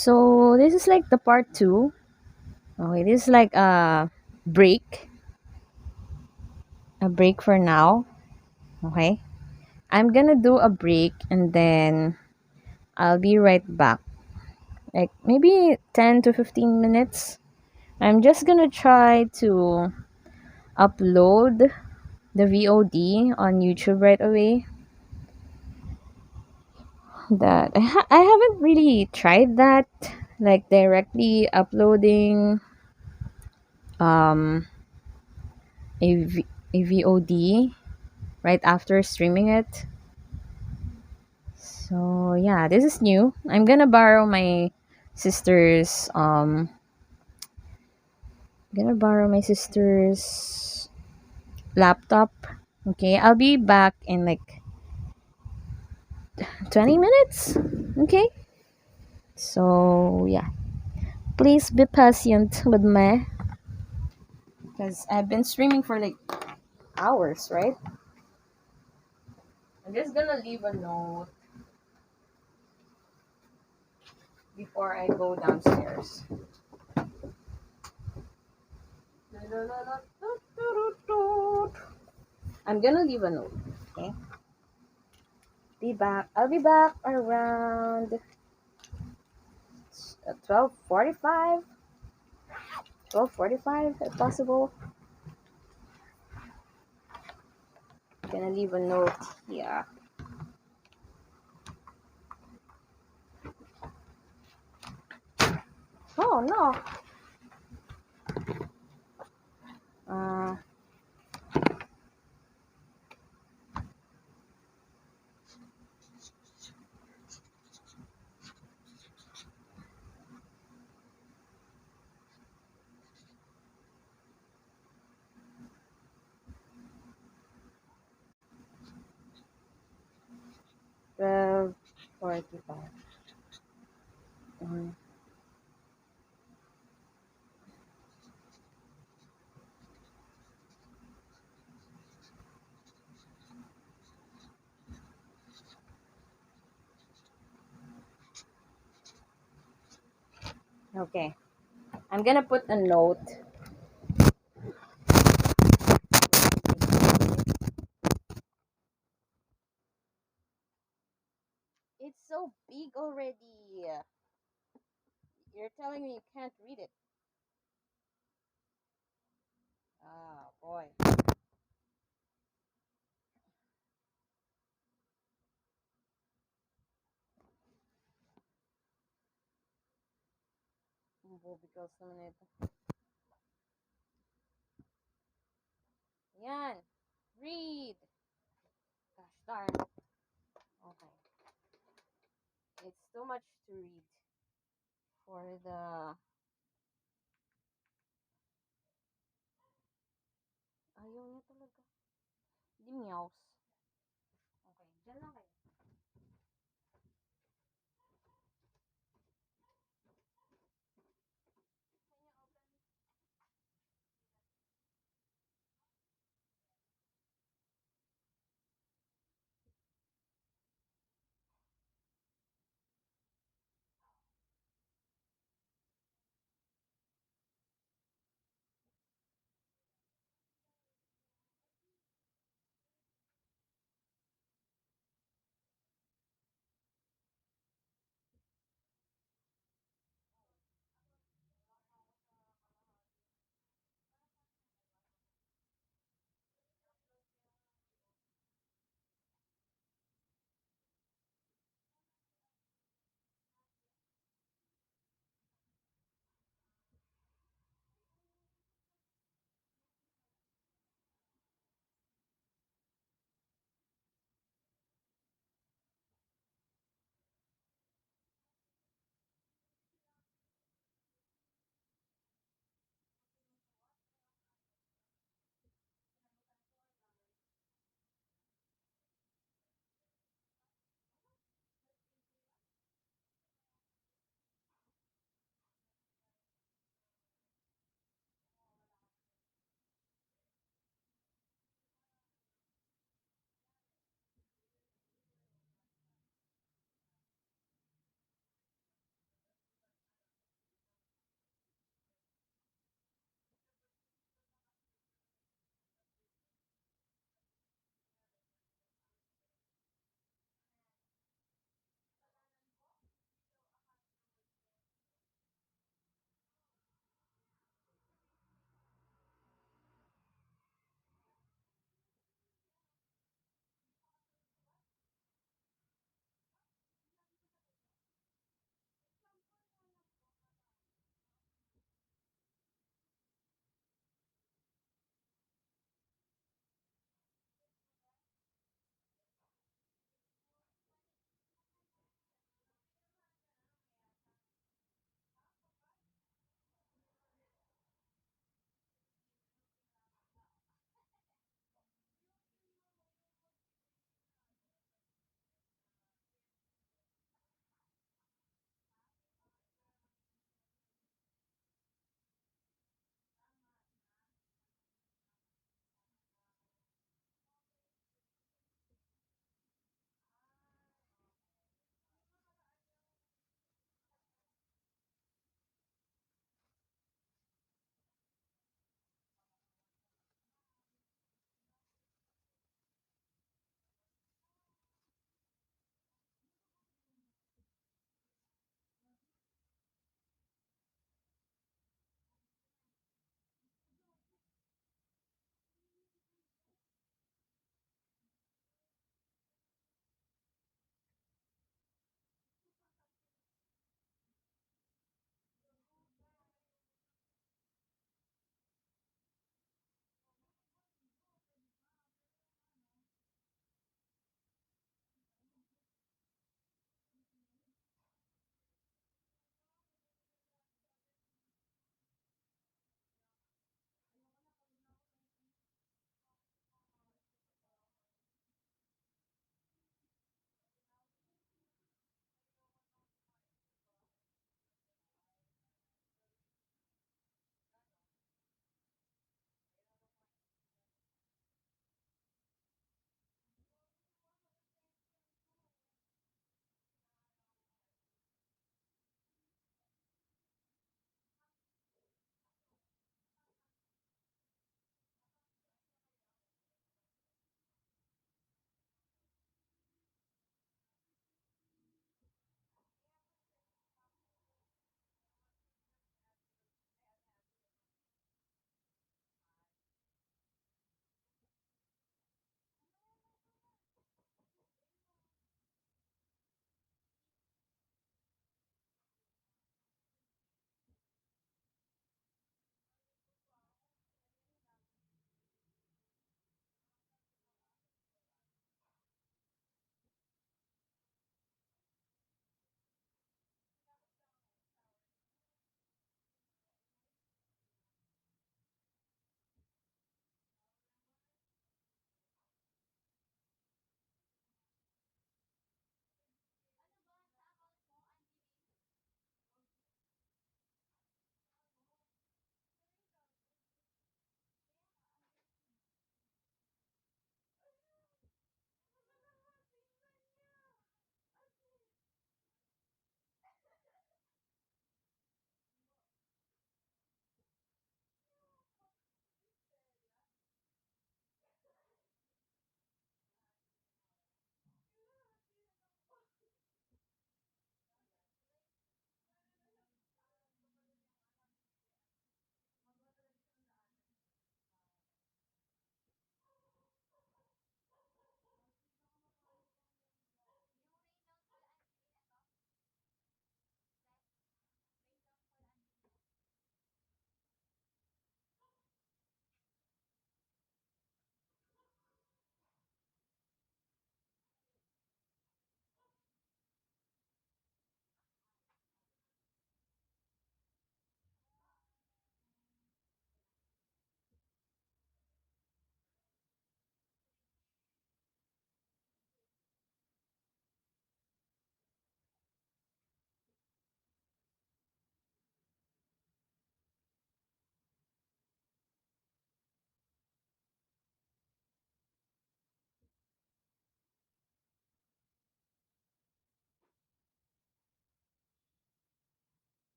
So this is like the part two. Okay, this is like break, a break for now. Okay, I'm gonna do a break and then I'll be right back. Like maybe 10 to 15 minutes. I'm just gonna try to upload the VOD on YouTube right away. I haven't really tried that, like directly uploading um a VOD right after streaming it. So yeah, this is new. I'm gonna borrow my sister's laptop. Okay, I'll be back in like 20 minutes. Okay, so yeah, please be patient with me because I've been streaming for like hours, right? I'm just gonna leave a note before I go downstairs. I'm gonna leave a note. Okay. Be back. I'll be back around 12:45. 12:45 if possible. Gonna leave a note here. Oh no. Uh, 12:45. Mm. Okay. I'm gonna put a note. It's so big already. You're telling me you can't read it. Ah, boy. Because naman ito. Yan. Read. Gosh darn. Okay. It's too much to read for the... Ayaw niya talaga. Di meows. Okay. Diyan lang kayo.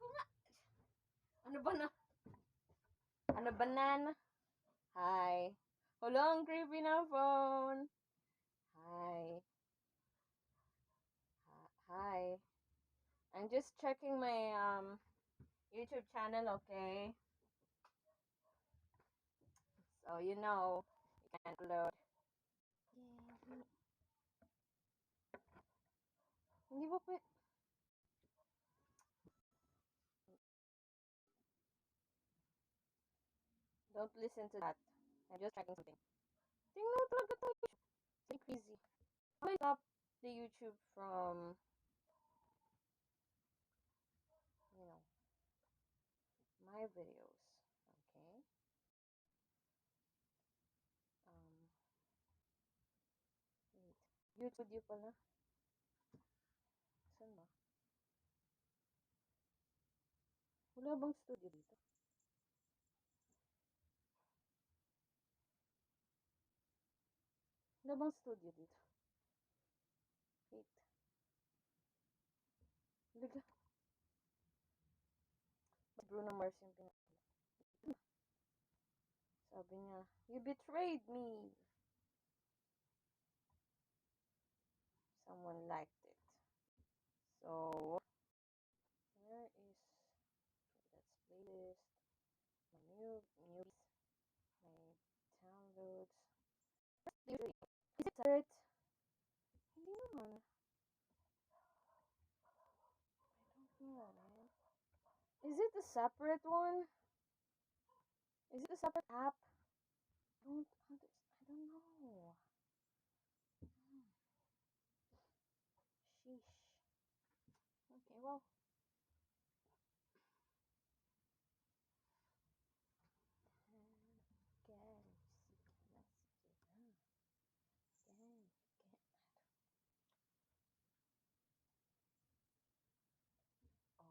ko nga. Ano ba na? Ano ba nan? Hi. Hello, ang creepy na phone. Hi. Hi. I'm just checking my YouTube channel, okay? So you know you can upload. Yeah. Hindi ba po? Don't listen to that. I'm just checking something. Tingnan talaga to. It's like crazy. I stop the YouTube from, you know, my videos. Okay. Um, wait. YouTube pala. Saan ba? Wala bang studio dito? Wala bang studio dito? Wait. Liga. Bruno Mars yung pinakala. Sabi niya, you betrayed me. Someone liked it. So, where is, okay, that's playlist, my newbies, my downloads. Is it separate? Hindi naman. I don't know, man. Is it a separate one? Is it a separate app? I don't know. Sheesh. Okay, well.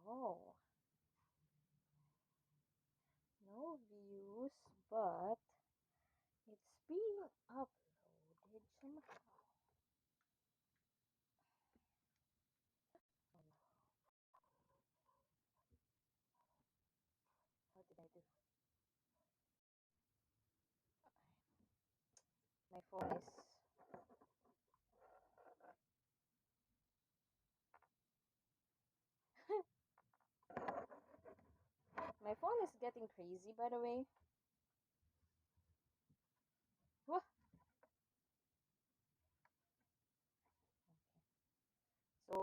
Oh, no views, but it's being uploaded somehow. What did I do? My phone is. My phone is getting crazy, by the way. Whoa. Okay. So,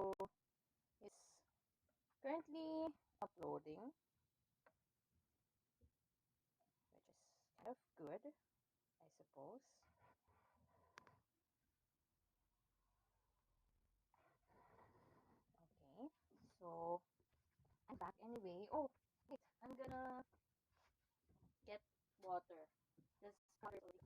it's currently uploading, which is kind of good, I suppose. Okay, so I'm back anyway. Oh, wait, I'm gonna get water. This water already.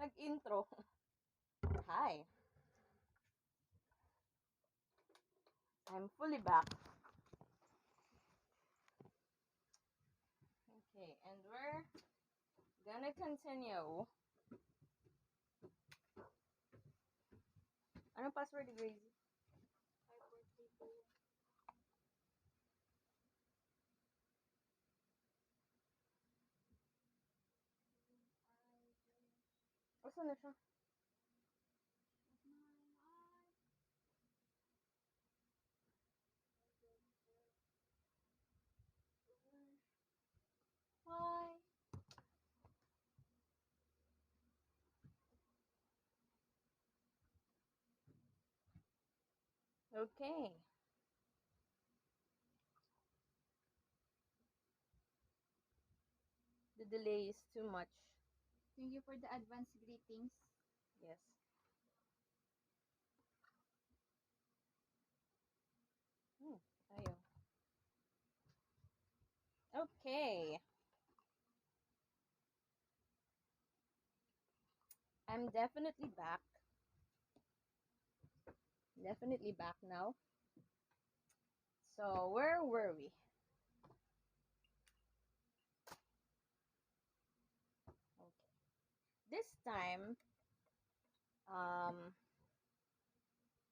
Nag-intro. Hi, I'm fully back. Okay, and we're gonna continue. Anong password ni Gracie? Asa na siya? Hi. Okay. The delay is too much. Thank you for the advance greetings. Yes. Tayo. Okay. I'm definitely back. Definitely back now. So, where were we? Okay. This time, um,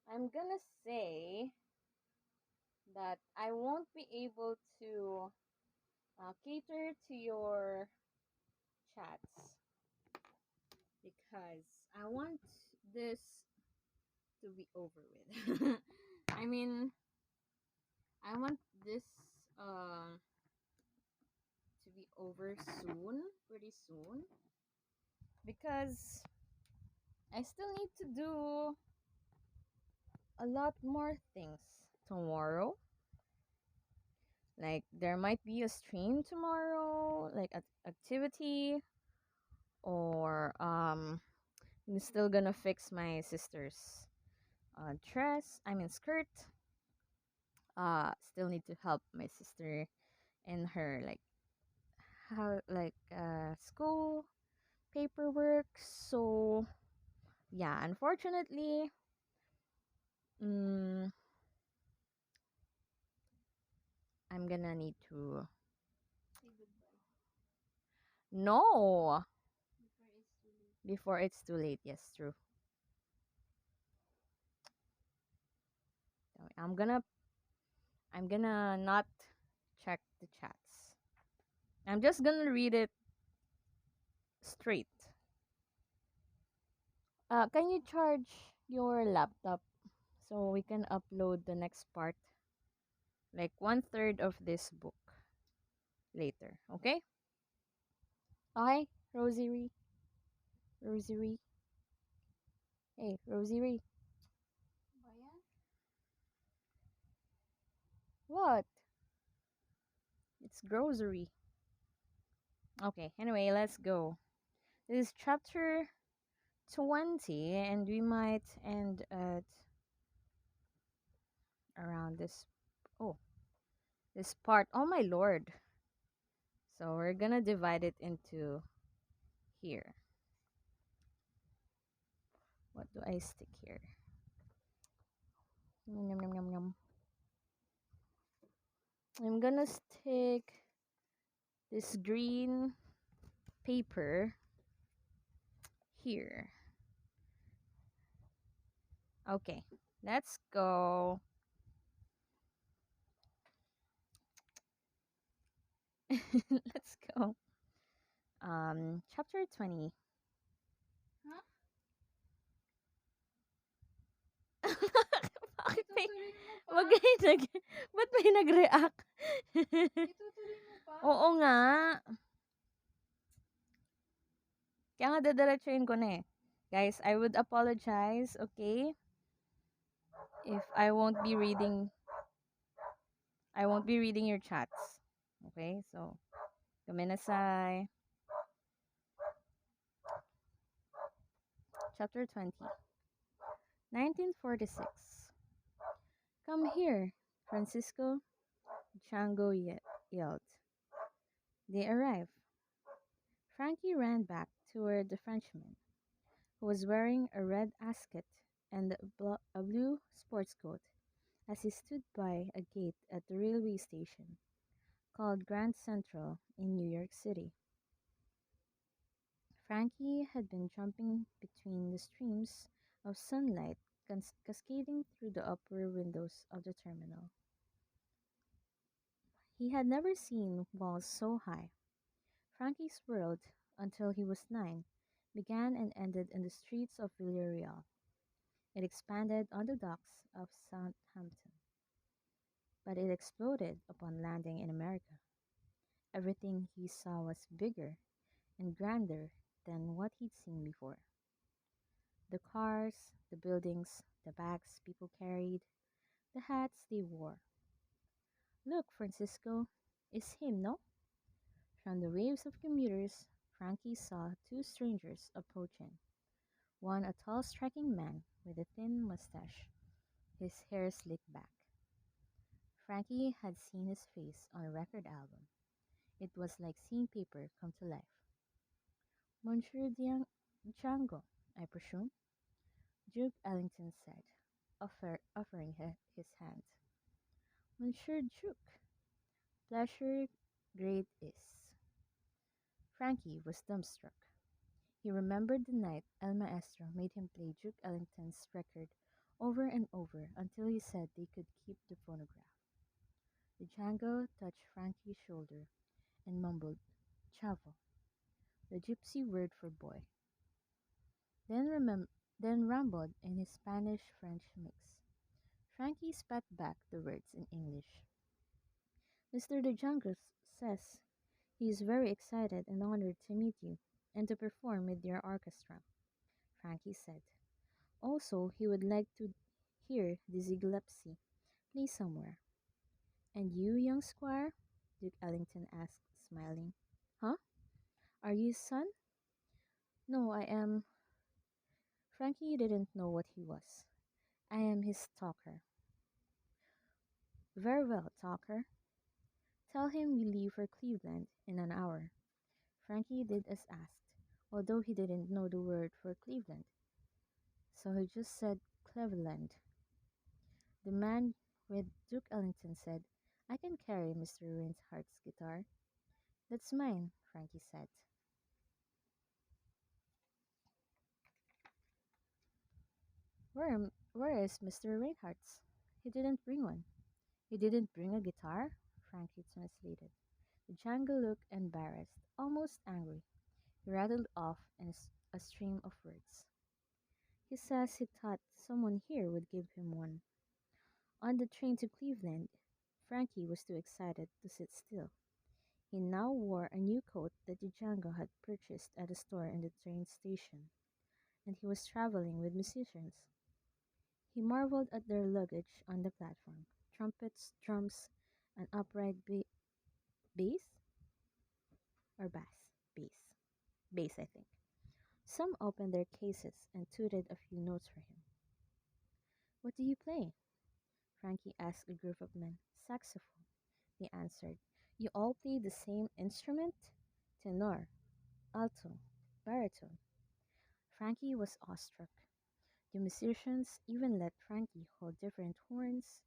I'm gonna say that I won't be able to cater to your chats because I want this to be over with. I mean, I want this to be over soon, pretty soon, because I still need to do a lot more things tomorrow. Like there might be a stream tomorrow, like activity, or I'm still gonna fix my sister's dress. I mean skirt. Still need to help my sister in her like how like school paperwork. So yeah, unfortunately, mm, I'm gonna need to. Say goodbye No, before it's too late. before it's too late. Yes, true. So, I'm gonna not check the chats. I'm just gonna read it straight. Can you charge your laptop so we can upload the next part, like 1/3 of this book later? Okay. Hi, Rosary. Rosary. Hey, Rosary. Bayan? What? It's grocery. Okay. Anyway, let's go. This is chapter 20, and we might end at around this. Oh, this part. Oh my lord. So we're gonna divide it into here. What do I stick here? Yum, yum, yum, yum. I'm gonna stick this green paper here. Okay, let's go. Let's go. Chapter 20. Huh? Bakit may, Itutuloy mo pa? wag kayo ba't may nag-react? Itutuloy mo pa? Oo nga. Kaya nga dadiretsuhin ko na eh. Guys, I would apologize, okay? If I won't be reading your chats. Okay? So, Kuminasai. Chapter 20. 1946. Come here, Francisco, Django yelled. They arrive. Frankie ran back toward the Frenchman. who was wearing a red ascot and a blue sports coat as he stood by a gate at the railway station called Grand Central in New York City. Frankie had been jumping between the streams of sunlight cascading through the upper windows of the terminal. He had never seen walls so high. Frankie's world, until he was 9, began and ended in the streets of Villarreal. It expanded on the docks of Southampton, but it exploded upon landing in America. Everything he saw was bigger and grander than what he'd seen before. The cars, the buildings, the bags people carried, the hats they wore. Look, Francisco, it's him, no? From the waves of commuters, Frankie saw two strangers approaching. One a tall, striking man with a thin mustache, his hair slicked back. Frankie had seen his face on a record album. It was like seeing paper come to life. Monsieur Django, I presume, Duke Ellington said, offering his hand. Monsieur Duke, pleasure great is. Frankie was dumbstruck. He remembered the night El Maestro made him play Duke Ellington's record over and over until he said they could keep the phonograph. The Django touched Frankie's shoulder and mumbled, Chavo, the gypsy word for boy. Then, then rambled in his Spanish-French mix. Frankie spat back the words in English. Mr. Django says he is very excited and honored to meet you and to perform with your orchestra, Frankie said. Also, he would like to hear Dizzy Gillespie play somewhere. And you, young squire? Duke Ellington asked, smiling. Huh? Are you his son? No, I am. Frankie didn't know what he was. I am his talker. Very well, talker. Tell him we leave for Cleveland in an hour. Frankie did as asked, although he didn't know the word for Cleveland. So he just said Cleveland. The man with Duke Ellington said, I can carry Mr. Rinehardt's guitar. That's mine, Frankie said. Where is Mr. Rinehardt's? He didn't bring one. He didn't bring a guitar? Frankie translated. The Django looked embarrassed, almost angry. He rattled off in a stream of words. He says he thought someone here would give him one. On the train to Cleveland, Frankie was too excited to sit still. He now wore a new coat that Django had purchased at a store in the train station, and he was traveling with musicians. He marveled at their luggage on the platform: trumpets, drums, an upright bass or bass, bass, bass, I think. Some opened their cases and tooted a few notes for him. What do you play? Frankie asked a group of men. Saxophone, they answered. You all play the same instrument? Tenor, alto, baritone. Frankie was awestruck. The musicians even let Frankie hold different horns,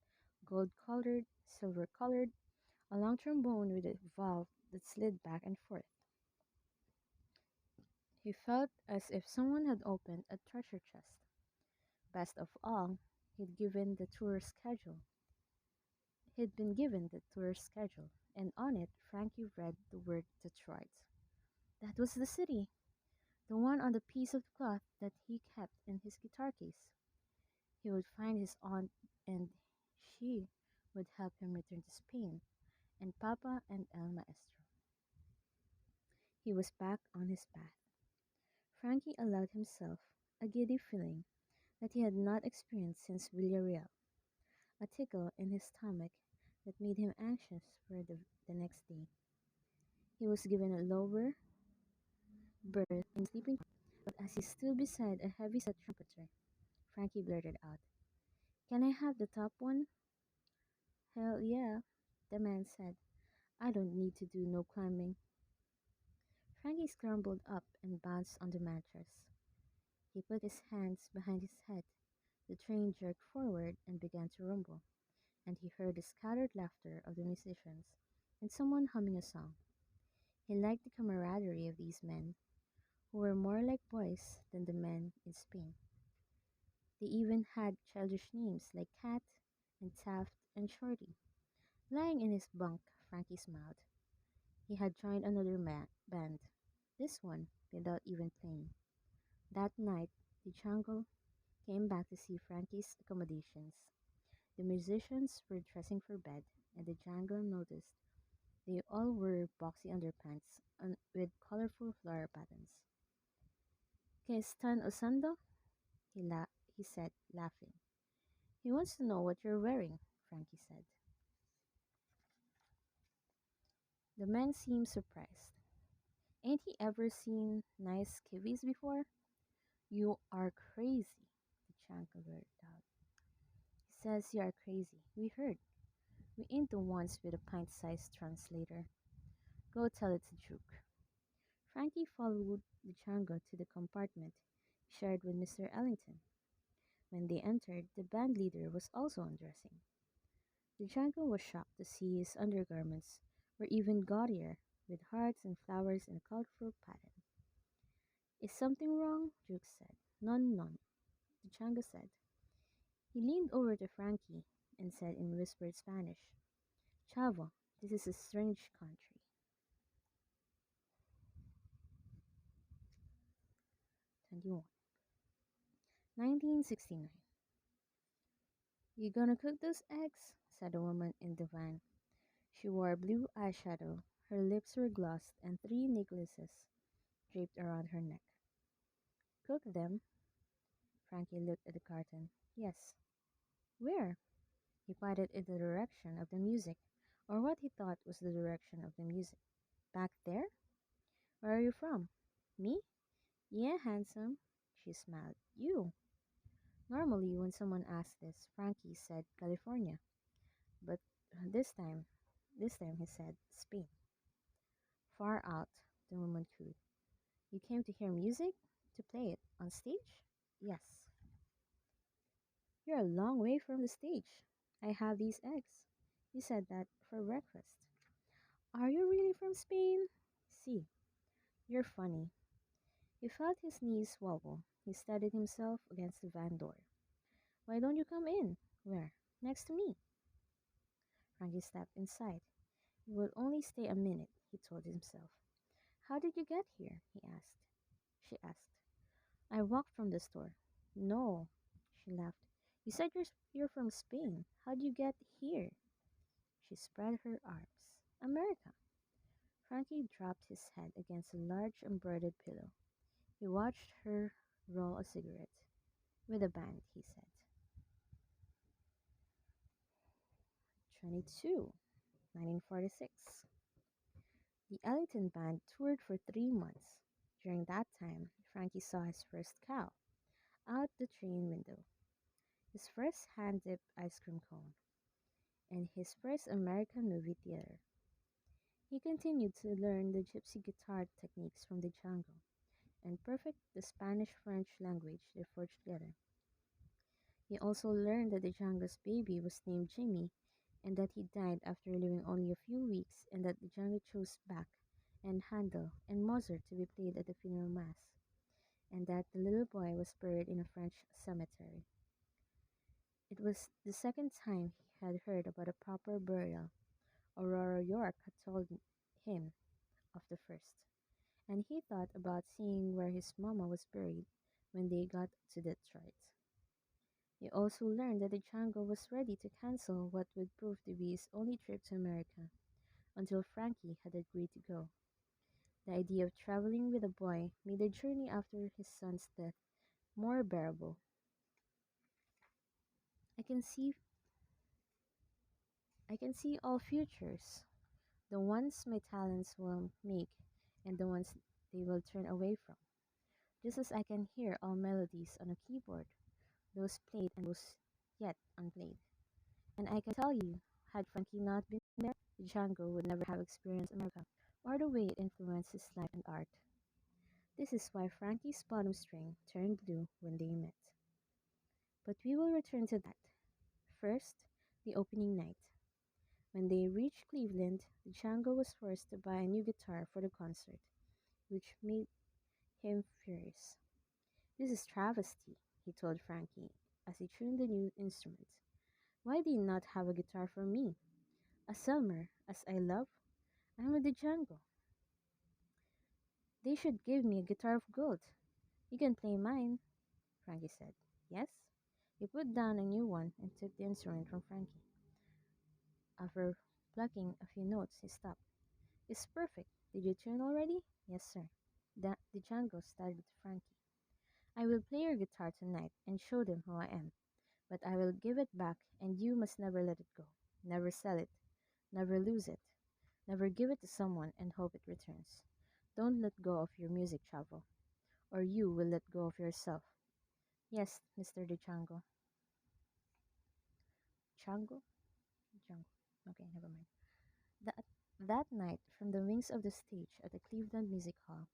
gold-colored, silver-colored, a long trombone with a valve that slid back and forth. He felt as if someone had opened a treasure chest. Best of all, he'd been given the tour schedule, and on it Frankie read the word Detroit. That was the city, the one on the piece of cloth that he kept in his guitar case. He would find his aunt, and she would help him return to Spain, and Papa and El Maestro. He was back on his path. Frankie allowed himself a giddy feeling that he had not experienced since Villarreal, a tickle in his stomach that made him anxious for the next day. He was given a lower berth in the sleeping car, but as he stood beside a heavy-set trumpeter, Frankie blurted out, Can I have the top one? Hell yeah, the man said. I don't need to do no climbing. Frankie scrambled up and bounced on the mattress. He put his hands behind his head. The train jerked forward and began to rumble, and he heard the scattered laughter of the musicians and someone humming a song. He liked the camaraderie of these men, who were more like boys than the men in Spain. They even had childish names like Cat and Taft and Shorty. Lying in his bunk, Frankie smiled. He had joined another band, this one without even playing. That night, the jungle came back to see Frankie's accommodations. The musicians were dressing for bed, and the jungle noticed they all wore boxy underpants with colorful flower patterns. ¿Qué están usando? He said, laughing. He wants to know what you're wearing, Frankie said. The man seemed surprised. Ain't he ever seen nice kiwis before? You are crazy, the jungle blurted out. He says you are crazy. We heard. We ain't the ones with a pint-sized translator. Go tell it to Duke. Frankie followed the jungle to the compartment he shared with Mr. Ellington. When they entered, the band leader was also undressing. The jungle was shocked to see his undergarments were even gaudier, with hearts and flowers in a colorful pattern. Is something wrong? Duke said. None, none, the jungle said. He leaned over to Frankie and said in whispered Spanish, Chavo, this is a strange country. 21. 1969. You gonna cook those eggs? Said a woman in the van. She wore blue eyeshadow, her lips were glossed, and three necklaces draped around her neck. Cook them? Frankie looked at the carton. Yes. Where? He pointed in the direction of the music, or what he thought was the direction of the music. Back there? Where are you from? Me? Yeah, handsome. She smiled. You? Normally, when someone asked this, Frankie said California. But this time, this time he said Spain. Far out, the woman cooed. You came to hear music? To play it on stage? Yes. You're a long way from the stage. I have these eggs. You said that for breakfast. Are you really from Spain? See, you're funny. He felt his knees wobble. He steadied himself against the van door. Why don't you come in? Where? Next to me. Frankie stepped inside. He will only stay a minute, he told himself. How did you get here? He asked. She asked. I walked from the store. No, she laughed. You said you're from Spain. How did you get here? She spread her arms. America. Frankie dropped his head against a large embroidered pillow. He watched her roll a cigarette. With a band, he said. 22. 1946. The Ellington Band toured for 3 months. During that time, Frankie saw his first cow out the train window, his first hand-dipped ice cream cone, and his first American movie theater. He continued to learn the gypsy guitar techniques from the jungle and perfect the Spanish-French language they forged together. He also learned that the jungle's baby was named Jimmy and that he died after living only a few weeks and that the jungle chose Bach and Handel and Mozart to be played at the funeral mass and that the little boy was buried in a French cemetery. It was the second time he had heard about a proper burial. Aurora York had told him of the first, and he thought about seeing where his mama was buried when they got to Detroit. He also learned that the jungle was ready to cancel what would prove to be his only trip to America until Frankie had agreed to go. The idea of traveling with a boy made the journey after his son's death more bearable. I can see I can see all futures, the ones my talents will make and the ones they will turn away from, just as I can hear all melodies on a keyboard, those played and those yet unplayed. And I can tell you, had Frankie not been there, Django would never have experienced America or the way it influenced his life and art. This is why Frankie's bottom string turned blue when they met. But we will return to that. First, the opening night. When they reached Cleveland, Django was forced to buy a new guitar for the concert, which made him furious. This is travesty, he told Frankie as he tuned the new instrument. Why do you not have a guitar for me? A Selmer, as I love? I'm a Django. They should give me a guitar of gold. You can play mine, Frankie said. Yes? He put down a new one and took the instrument from Frankie. After plucking a few notes, he stopped. It's perfect. Did you tune already? Yes, sir. The Django started to Frankie. I will play your guitar tonight and show them who I am. But I will give it back, and you must never let it go. Never sell it. Never lose it. Never give it to someone and hope it returns. Don't let go of your music, Chavo, or you will let go of yourself. Yes, Mr. DeChango. Chango? Chango. Okay, never mind. That, that night, from the wings of the stage at the Cleveland Music Hall,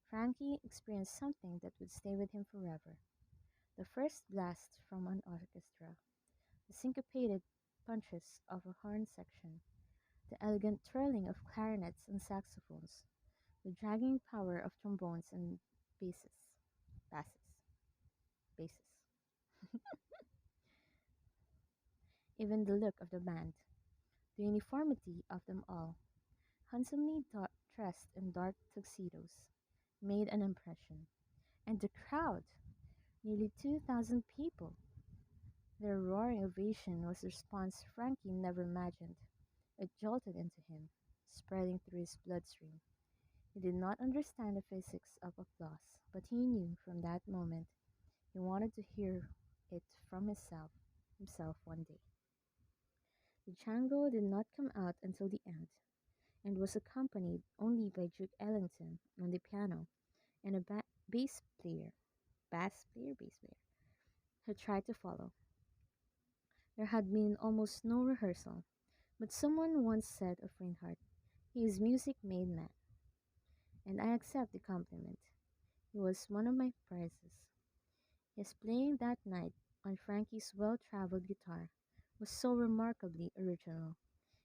Frankie experienced something that would stay with him forever. The first blast from an orchestra, the syncopated punches of a horn section, the elegant twirling of clarinets and saxophones, the dragging power of trombones and basses, basses, basses. Even the look of the band, the uniformity of them all, handsomely dressed in dark tuxedos, made an impression. And the crowd, nearly 2,000 people. Their roaring ovation was a response Frankie never imagined. It jolted into him, spreading through his bloodstream. He did not understand the physics of applause, but he knew from that moment he wanted to hear it from himself one day. The Django did not come out until the end, and was accompanied only by Duke Ellington on the piano and a bass player, who tried to follow. There had been almost no rehearsal, but someone once said of Reinhardt, "He is music-made man," and I accept the compliment. He was one of my prizes. His playing that night on Frankie's well-traveled guitar was so remarkably original.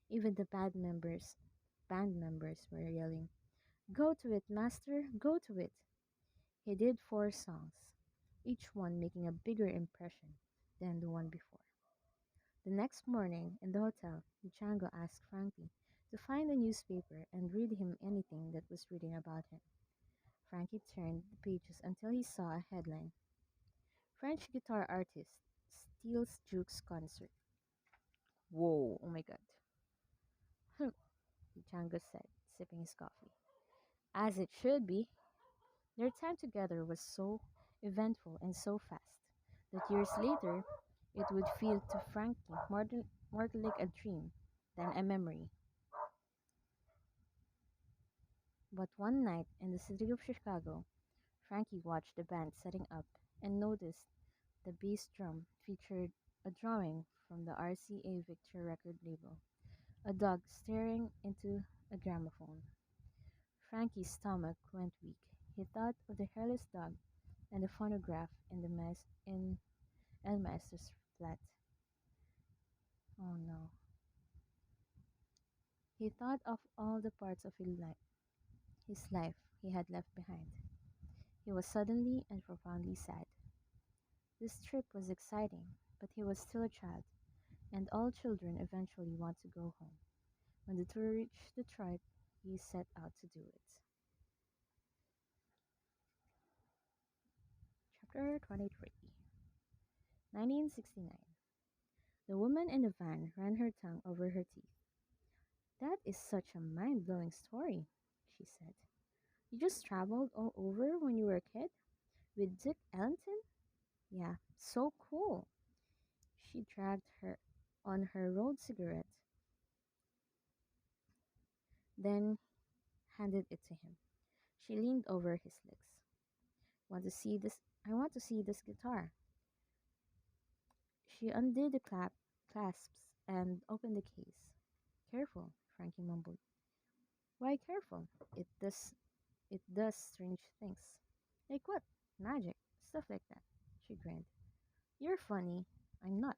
Even the band members were yelling, "Go to it, master, go to it!" He did 4 songs, each one making a bigger impression than the one before. The next morning, in the hotel, Django asked Frankie to find a newspaper and read him anything that was reading about him. Frankie turned the pages until he saw a headline: French guitar artist steals Duke's concert. Whoa, oh my god. Django said, sipping his coffee. As it should be. Their time together was so eventful and so fast that years later it would feel to Frankie more like a dream than a memory. But one night in the city of Chicago, Frankie watched the band setting up and noticed the bass drum featured a drawing from the RCA Victor record label, a dog staring into a gramophone. Frankie's stomach went weak. He thought of the hairless dog and the phonograph in El Maestro's flat. Oh no. He thought of all the parts of his life he had left behind. He was suddenly and profoundly sad. This trip was exciting, but he was still a child, and all children eventually want to go home. When the tour reached Detroit, he set out to do it. Chapter 23. 1969. The woman in the van ran her tongue over her teeth. "That is such a mind-blowing story," she said. "You just traveled all over when you were a kid? With Dick Ellington? Yeah, so cool." She dragged her on her rolled cigarette, then handed it to him. She leaned over his legs. "Want to see this? I want to see this guitar." She undid the clasps and opened the case. "Careful," Frankie mumbled. "Why careful? It does strange things." Like what? Magic. Stuff like that. She grinned. You're funny. I'm not.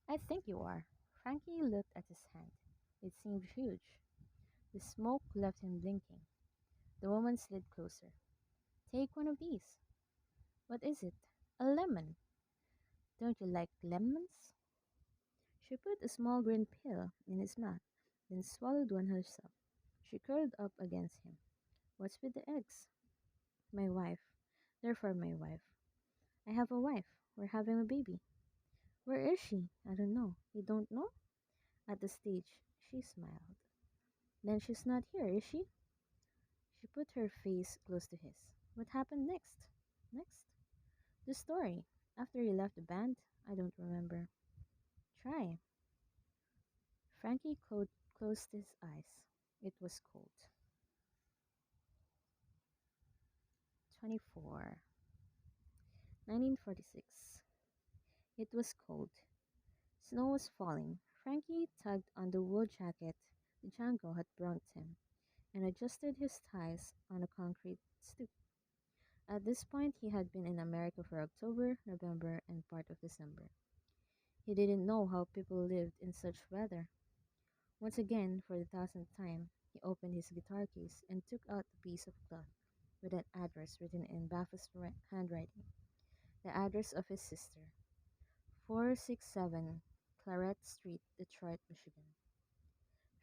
I think you are. Frankie looked at his hand. It seemed huge. The smoke left him blinking. The woman slid closer. Take one of these. What is it? A lemon. Don't you like lemons? She put a small green pill in his mouth, then swallowed one herself. She curled up against him. What's with the eggs? My wife. Therefore, my wife. I have a wife. We're having a baby. Where is she? I don't know. You don't know? At the stage, she smiled. Then she's not here, is she? She put her face close to his. What happened next? Next? The story. After you left the band, I don't remember. Try. Frankie closed his eyes. It was cold. 24. 1946. It was cold. Snow was falling. Frankie tugged on the wool jacket the Django had brought him and adjusted his ties on a concrete stoop. At this point, he had been in America for October, November, and part of December. He didn't know how people lived in such weather. Once again, for the thousandth time, he opened his guitar case and took out a piece of cloth with an address written in Baffa's handwriting. The address of his sister, 467 Claret Street, Detroit, Michigan.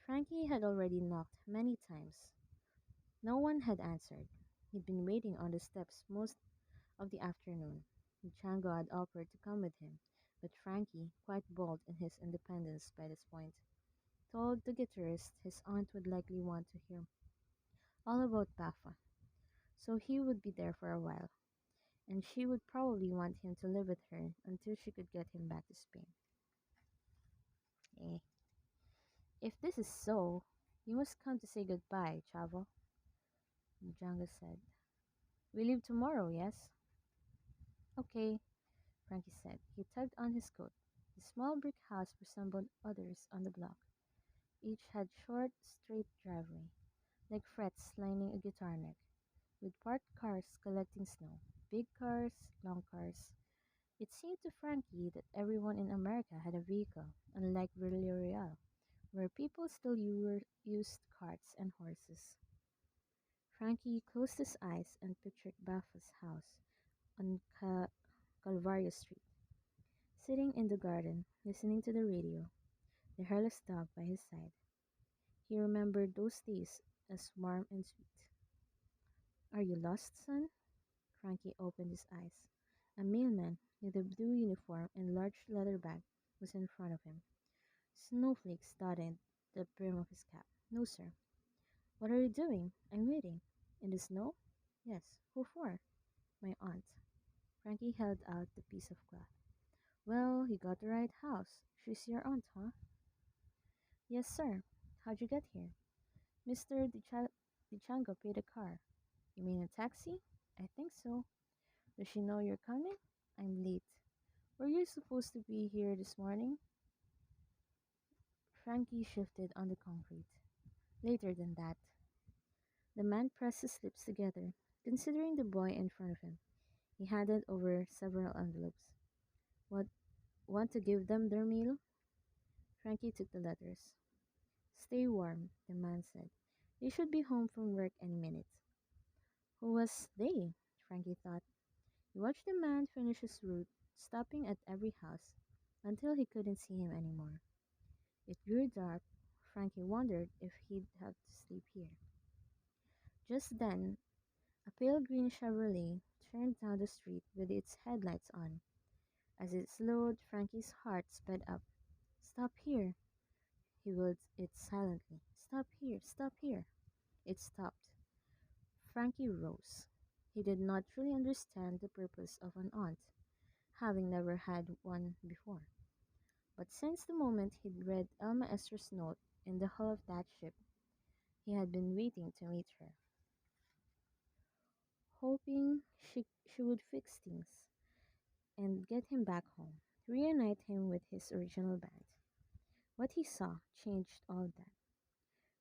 Frankie had already knocked many times. No one had answered. He'd been waiting on the steps most of the afternoon. Django had offered to come with him, but Frankie, quite bold in his independence by this point, told the guitarist his aunt would likely want to hear all about Baffa, so he would be there for a while, and she would probably want him to live with her until she could get him back to Spain. Eh, if this is so, you must come to say goodbye, Chavo, Django said. We leave tomorrow, yes? Okay, Frankie said. He tugged on his coat. The small brick house resembled others on the block. Each had short, straight driveway, like frets lining a guitar neck, with parked cars collecting snow. Big cars, long cars. It seemed to Frankie that everyone in America had a vehicle, unlike Villarreal, where people still used carts and horses. Frankie closed his eyes and pictured Baffa's house on Calvario Street, sitting in the garden, listening to the radio, the hairless dog by his side. He remembered those days as warm and sweet. Are you lost, son? Frankie opened his eyes. A mailman with a blue uniform and large leather bag was in front of him. Snowflakes dotted the brim of his cap. No, sir. What are you doing? I'm waiting. In the snow? Yes. Who for? My aunt. Frankie held out the piece of cloth. Well, you got the right house. She's your aunt, huh? Yes, sir. How'd you get here? Mr. DiChango paid a car. You mean a taxi? I think so. Does she know you're coming? I'm late. Were you supposed to be here this morning? Frankie shifted on the concrete. Later than that. The man pressed his lips together, considering the boy in front of him. He handed over several envelopes. What, want to give them their meal? Frankie took the letters. Stay warm, the man said. They should be home from work any minute. Who was they? Frankie thought. He watched the man finish his route, stopping at every house, until he couldn't see him anymore. It grew dark. Frankie wondered if he'd have to sleep here. Just then, a pale green Chevrolet turned down the street with its headlights on. As it slowed, Frankie's heart sped up. Stop here, he willed it silently. Stop here, stop here. It stopped. Frankie rose. He did not truly understand the purpose of an aunt, having never had one before. But since the moment he'd read Elma Esther's note in the hull of that ship, he had been waiting to meet her, hoping she would fix things and get him back home, reunite him with his original band. What he saw changed all that.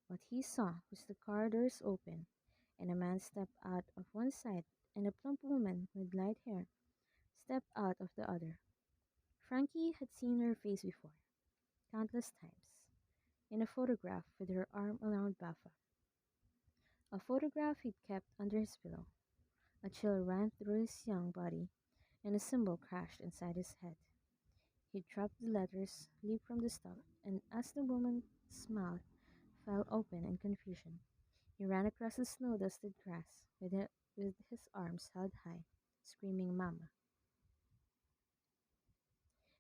What he saw was the car doors open, and a man stepped out of one side, and a plump woman with light hair stepped out of the other. Frankie had seen her face before, countless times, in a photograph with her arm around Baffa, a photograph he'd kept under his pillow. A chill ran through his young body, and a symbol crashed inside his head. He dropped the letters, leaped from the step, and as the woman's mouth fell open in confusion, he ran across the snow-dusted grass with his arms held high, screaming "Mama."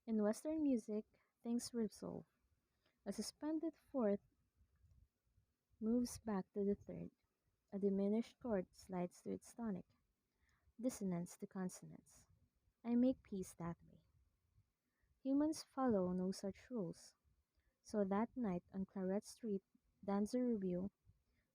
In Western music, things resolve. A suspended fourth moves back to the third. A diminished chord slides to its tonic, dissonance to consonance. I make peace that way. Humans follow no such rules. So that night on Claret Street, Danza Review,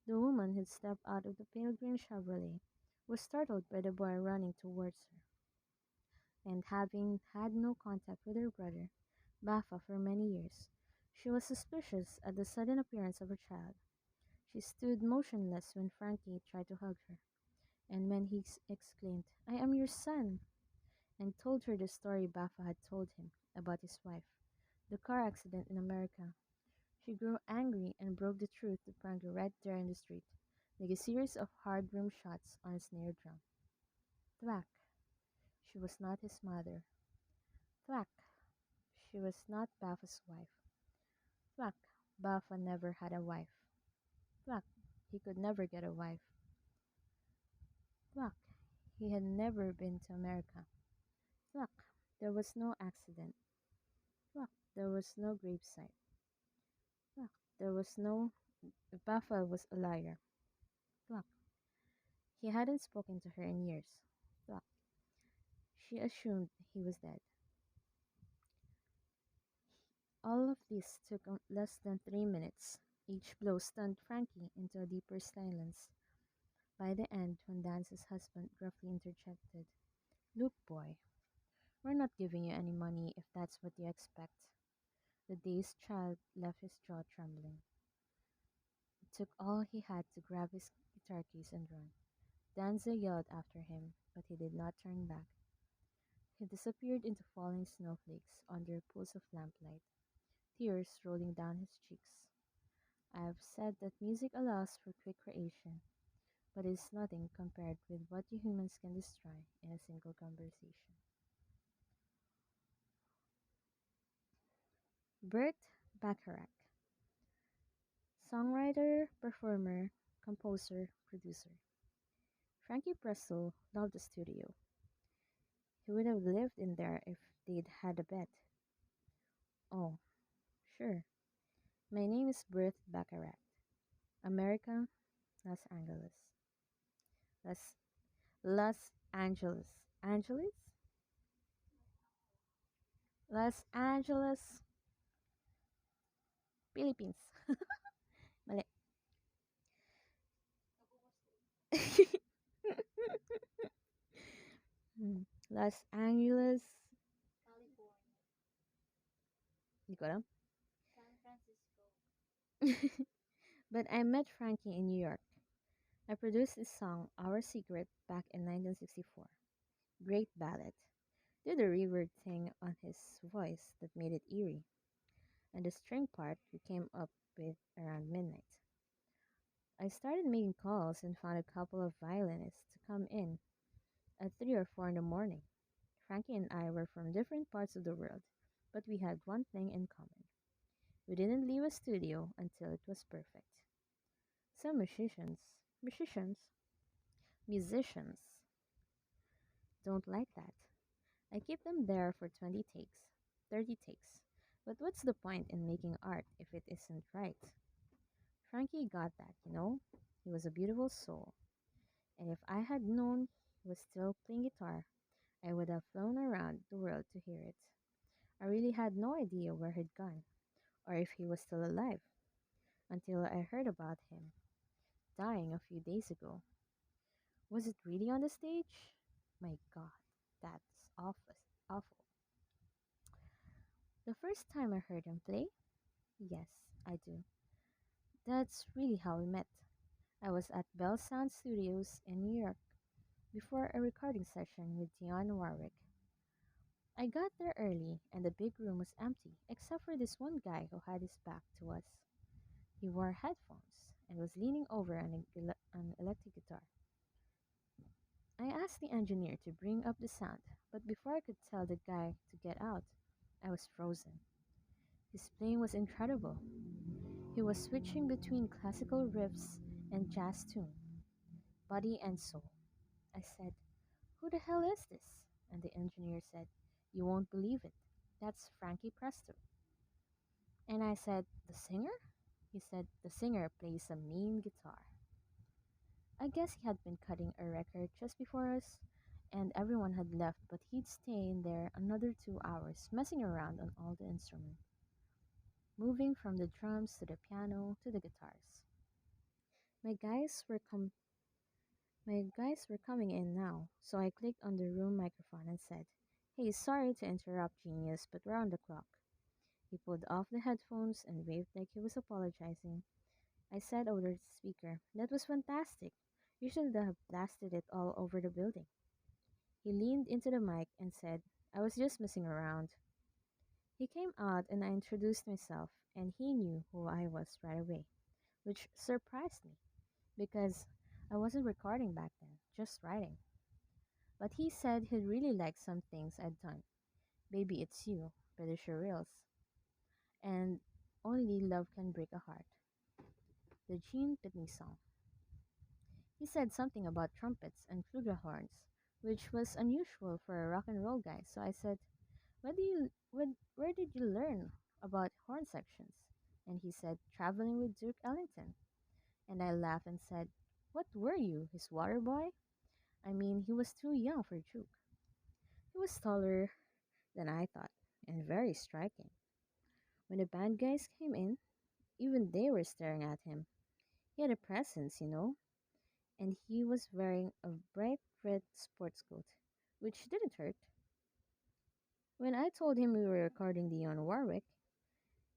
the woman who'd stepped out of the pale green Chevrolet was startled by the boy running towards her, and having had no contact with her brother, Baffa, for many years, she was suspicious at the sudden appearance of her child. She stood motionless when Frankie tried to hug her, and when he exclaimed, "I am your son!" and told her the story Baffa had told him about his wife, the car accident in America. She grew angry and broke the truth to Frankie right there in the street, like a series of hard room shots on a snare drum. Thwack! She was not his mother. Thwack! She was not Baffa's wife. Thwack! Baffa never had a wife. Thwack! He could never get a wife. Thwack! He had never been to America. Thwack! There was no accident. Thwack! There was no gravesite. Thwack! There was no. Baffa was a liar. Thwack! He hadn't spoken to her in years. Thwack! She assumed he was dead. All of this took less than 3 minutes. Each blow stunned Frankie into a deeper silence. By the end, when Dance's husband gruffly interjected, "Look, boy, we're not giving you any money if that's what you expect." The dazed child left his jaw trembling. It took all he had to grab his guitar case and run. Danza yelled after him, but he did not turn back. He disappeared into falling snowflakes under pools of lamplight, tears rolling down his cheeks. I have said that music allows for quick creation, but it is nothing compared with what you humans can destroy in a single conversation. Burt Bacharach, songwriter, performer, composer, producer. Frankie Presto loved the studio. He would have lived in there if they'd had a bed. Oh, sure. My name is Burt Bacharach. America, Los Angeles. Los, Los Angeles. Angeles? Los Angeles, Philippines. Mali. Hmm. Los Angeles. California. Di ko alam. San Francisco. But I met Frankie in New York. I produced his song Our Secret back in 1964. Great ballad. Did a reverb thing on his voice that made it eerie. And the string part we came up with around midnight. I started making calls and found a couple of violinists to come in at 3 or 4 in the morning. Frankie and I were from different parts of the world, but we had one thing in common. We didn't leave a studio until it was perfect. Some musicians don't like that. I keep them there for 20 takes, 30 takes. But what's the point in making art if it isn't right? Frankie got that, you know? He was a beautiful soul. And if I had known he was still playing guitar, I would have flown around the world to hear it. I really had no idea where he'd gone, or if he was still alive, until I heard about him dying a few days ago. Was it really on the stage? My God, that's awful. Awful. The first time I heard him play? Yes, I do. That's really how we met. I was at Bell Sound Studios in New York before a recording session with Dionne Warwick. I got there early and the big room was empty except for this one guy who had his back to us. He wore headphones and was leaning over an electric guitar. I asked the engineer to bring up the sound, but before I could tell the guy to get out, I was frozen. His playing was incredible. He was switching between classical riffs and jazz tune, body and soul. I said, "Who the hell is this?" And the engineer said, "You won't believe it. That's Frankie Presto." And I said, "The singer?" He said, "The singer plays a mean guitar." I guess he had been cutting a record just before us, and everyone had left, but he'd stay in there another 2 hours, messing around on all the instruments, moving from the drums to the piano to the guitars. My guys were com- my guys were coming in now, so I clicked on the room microphone and said, "Hey, sorry to interrupt, genius, but we're on the clock." He pulled off the headphones and waved like he was apologizing. I said over the speaker, "That was fantastic. You should have blasted it all over the building." He leaned into the mic and said, "I was just messing around." He came out and I introduced myself, and he knew who I was right away, which surprised me because I wasn't recording back then, just writing. But he said he'd really like some things I'd done. "Baby It's You," British Reels, and "Only Love Can Break a Heart," the Gene Pitney song. He said something about trumpets and flugelhorns, which was unusual for a rock and roll guy, so I said, where did you learn about horn sections?" And he said, "Traveling with Duke Ellington." And I laughed and said, "What were you, his water boy?" I mean, he was too young for Duke. He was taller than I thought, and very striking. When the band guys came in, even they were staring at him. He had a presence, and he was wearing a bright red sports coat, which didn't hurt. When I told him we were recording Dionne Warwick,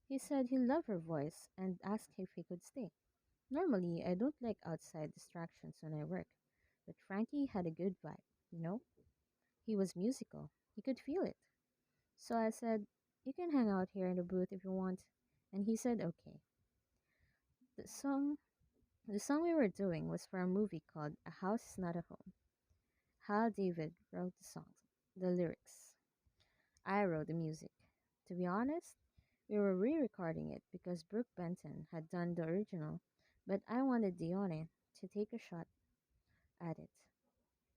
he said he loved her voice and asked if he could stay. Normally, I don't like outside distractions when I work, but Frankie had a good vibe, you know? He was musical. He could feel it. So I said, "You can hang out here in the booth if you want." And he said, "Okay." The song, the song we were doing was for a movie called A House Is Not a Home. Hal David wrote the songs, the lyrics. I wrote the music. To be honest, we were re-recording it because Brooke Benton had done the original, but I wanted Dione to take a shot at it.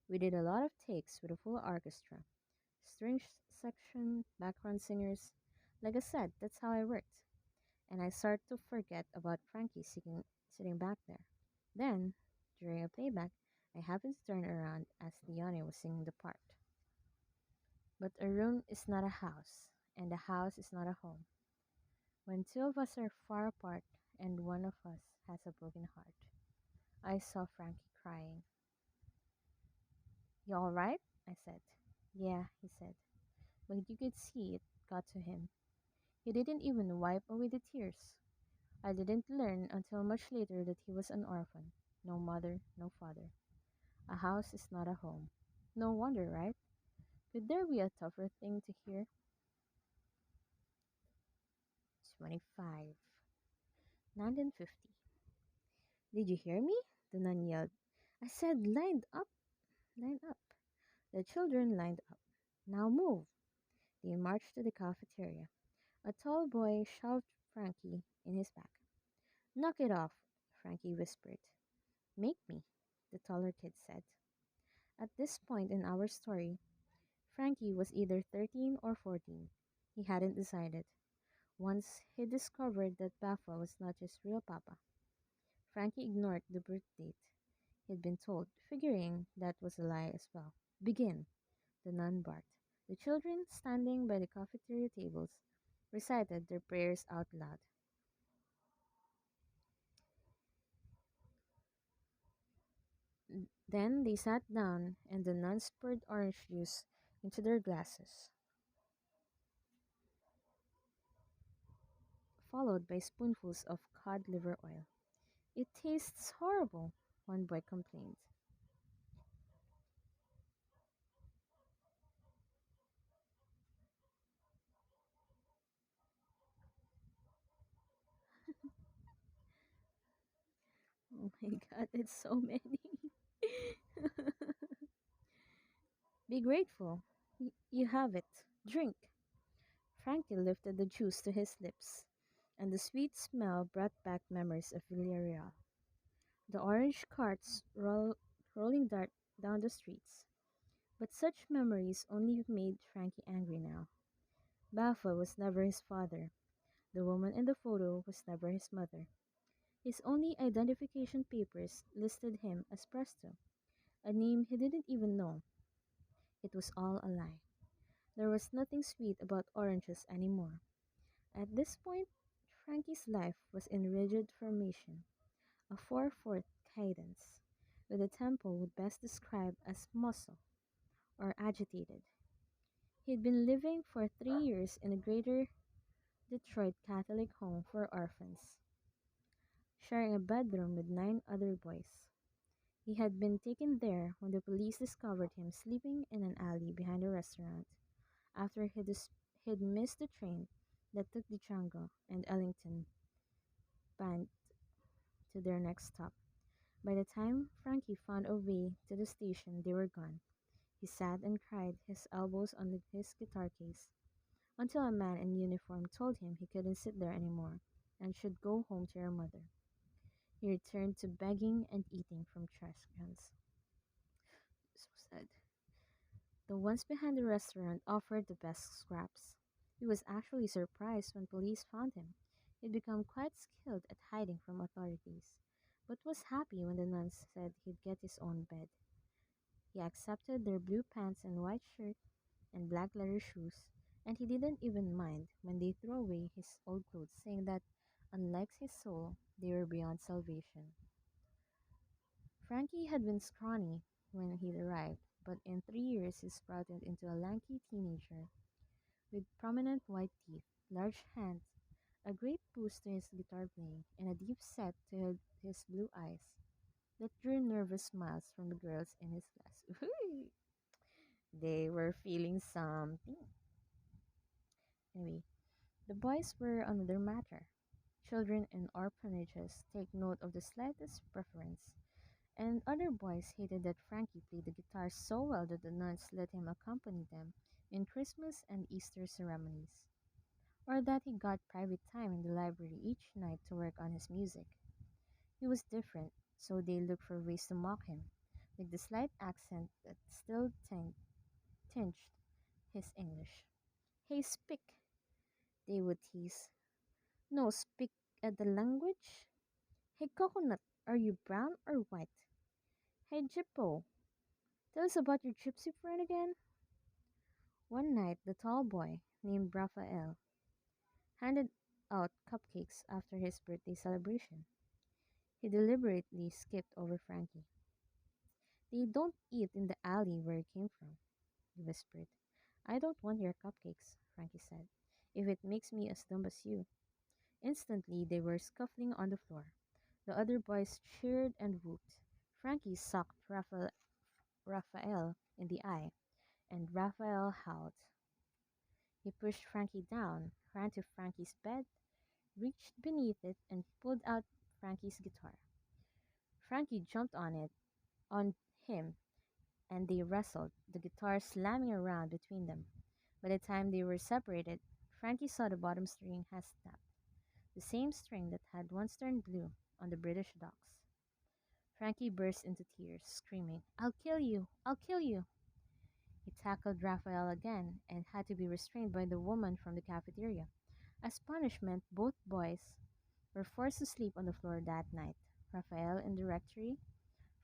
We did a lot of takes with a full orchestra, string section, background singers. Like I said, that's how I worked. And I started to forget about Frankie sitting back there. Then, during a playback, I happened to turn around as Dione was singing the part. But a room is not a house, and a house is not a home. When two of us are far apart and one of us has a broken heart. I saw Frankie crying. "You all right?" I said. "Yeah," he said, but you could see it got to him. He didn't even wipe away the tears. I didn't learn until much later that he was an orphan. No mother, no father. A house is not a home. No wonder, right? Could there be a tougher thing to hear? 25. 1950. "Did you hear me?" the nun yelled. I said, "Lined up, lined up." The children lined up. "Now move." They marched to the cafeteria. A tall boy shoved Frankie in his back. "Knock it off," Frankie whispered. "Make me," the taller kid said. At this point in our story, Frankie was either 13 or 14. He hadn't decided. Once he discovered that Baffa was not his real papa, Frankie ignored the birth date he'd been told, figuring that was a lie as well. "Begin," the nun barked. The children, standing by the cafeteria tables, recited their prayers out loud. Then they sat down, and the nuns poured orange juice into their glasses, followed by spoonfuls of cod liver oil. It tastes horrible, one boy complained. Oh my god, it's so many. Be grateful. You have it. Drink. Frankie lifted the juice to his lips, and the sweet smell brought back memories of Villarreal. The orange carts rolling down the streets. But such memories only made Frankie angry now. Baffa was never his father. The woman in the photo was never his mother. His only identification papers listed him as Presto, a name he didn't even know. It was all a lie. There was nothing sweet about oranges anymore. At this point, Frankie's life was in rigid formation, a 4/4 cadence, with a tempo would best describe as muscle or agitated. He'd been living for 3 years in a greater Detroit Catholic home for orphans, sharing a bedroom with 9 other boys. He had been taken there when the police discovered him sleeping in an alley behind a restaurant after he'd missed the train that took the Django and Ellington band to their next stop. By the time Frankie found a way to the station, they were gone. He sat and cried, his elbows on his guitar case, until a man in uniform told him he couldn't sit there anymore and should go home to your mother. He returned to begging and eating from trash cans. So sad. The ones behind the restaurant offered the best scraps. He was actually surprised when police found him. He'd become quite skilled at hiding from authorities, but was happy when the nuns said he'd get his own bed. He accepted their blue pants and white shirt and black leather shoes, and he didn't even mind when they threw away his old clothes, saying that, unlike his soul, they were beyond salvation. Frankie had been scrawny when he arrived, but in 3 years he sprouted into a lanky teenager with prominent white teeth, large hands, a great boost to his guitar playing, and a deep set to his blue eyes that drew nervous smiles from the girls in his class. They were feeling something. Anyway, the boys were another matter. Children in orphanages take note of the slightest preference, and other boys hated that Frankie played the guitar so well that the nuns let him accompany them in Christmas and Easter ceremonies, or that he got private time in the library each night to work on his music. He was different, so they looked for ways to mock him, like the slight accent that still tinged his English. Hey, speak, they would tease. No, speak at the language. Hey, Coconut, are you brown or white? Hey, Jippo, tell us about your gypsy friend again. One night, the tall boy, named Raphael, handed out cupcakes after his birthday celebration. He deliberately skipped over Frankie. They don't eat in the alley where you came from, he whispered. I don't want your cupcakes, Frankie said, if it makes me as dumb as you. Instantly, they were scuffling on the floor. The other boys cheered and whooped. Frankie socked Raphael in the eye, and Raphael howled. He pushed Frankie down, ran to Frankie's bed, reached beneath it, and pulled out Frankie's guitar. Frankie jumped on him, and they wrestled, the guitar slamming around between them. By the time they were separated, Frankie saw the bottom string had snapped, the same string that had once turned blue on the British docks. Frankie burst into tears, screaming, I'll kill you! I'll kill you! He tackled Raphael again and had to be restrained by the woman from the cafeteria. As punishment, both boys were forced to sleep on the floor that night. Raphael in the rectory,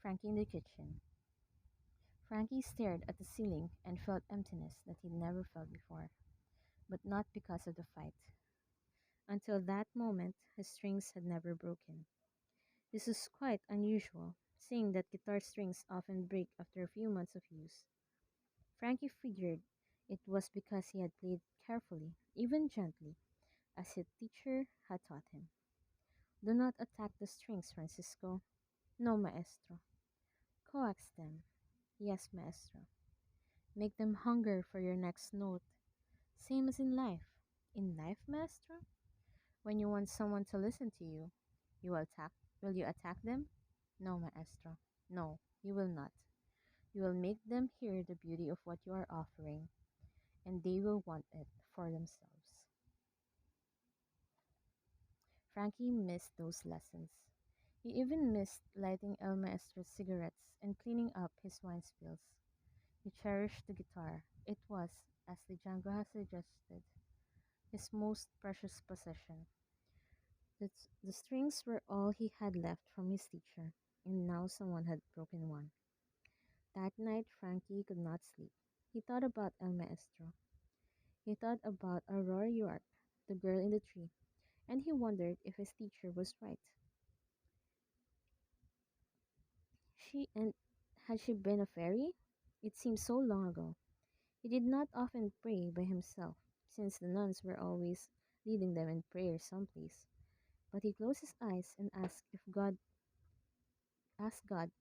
Frankie in the kitchen. Frankie stared at the ceiling and felt emptiness that he'd never felt before, but not because of the fight. Until that moment, his strings had never broken. This was quite unusual, seeing that guitar strings often break after a few months of use. Frankie figured it was because he had played carefully, even gently, as his teacher had taught him. Do not attack the strings, Francisco. No, maestro. Coax them. Yes, maestro. Make them hunger for your next note. Same as in life. In life, maestro? When you want someone to listen to you, you will attack. Will you attack them? No, maestro. No, you will not. You will make them hear the beauty of what you are offering, and they will want it for themselves. Frankie missed those lessons. He even missed lighting El Maestro's cigarettes and cleaning up his wine spills. He cherished the guitar. It was, as the Django had suggested, his most precious possession. The strings were all he had left from his teacher, and now someone had broken one. That night Frankie could not sleep. He thought about El Maestro. He thought about Aurora York, the girl in the tree, and he wondered if his teacher was right. She and had she been a fairy? It seemed so long ago. He did not often pray by himself, since the nuns were always leading them in prayer someplace. But he closed his eyes and asked God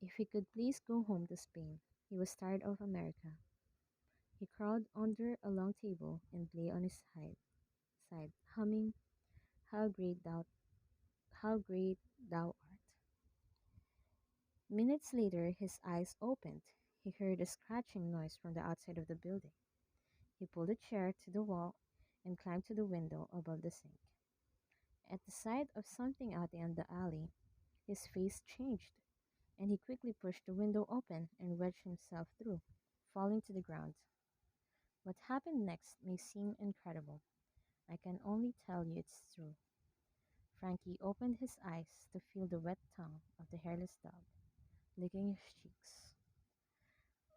if he could please go home to Spain. He was tired of America. He crawled under a long table and lay on his side, humming, "How great thou art." Minutes later his eyes opened. He heard a scratching noise from the outside of the building. He pulled a chair to the wall and climbed to the window above the sink. At the sight of something out in the alley, his face changed, and he quickly pushed the window open and wedged himself through, falling to the ground. What happened next may seem incredible. I can only tell you it's true. Frankie opened his eyes to feel the wet tongue of the hairless dog licking his cheeks.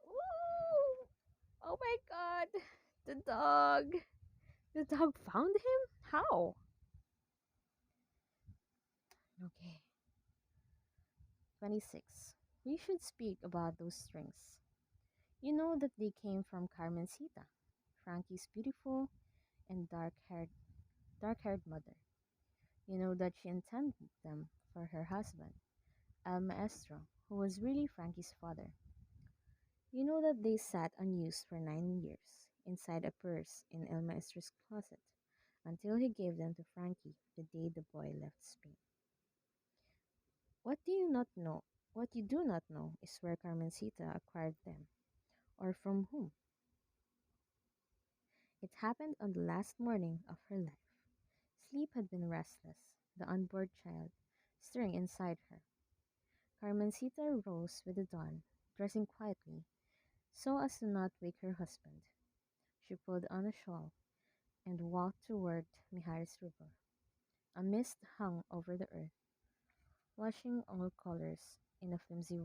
Ooh! Oh my god! The dog! The dog found him? How? Okay. 26. We should speak about those strings. You know that they came from Carmencita, Frankie's beautiful and dark-haired mother. You know that she intended them for her husband, El Maestro, who was really Frankie's father. You know that they sat unused for 9 years inside a purse in El Maestro's closet until he gave them to Frankie the day the boy left Spain. What do you not know? What you do not know is where Carmencita acquired them, or from whom. It happened on the last morning of her life. Sleep had been restless, the unborn child stirring inside her. Carmencita rose with the dawn, dressing quietly, so as to not wake her husband. She pulled on a shawl and walked toward Mijares River. A mist hung over the earth, washing all colors in a filmy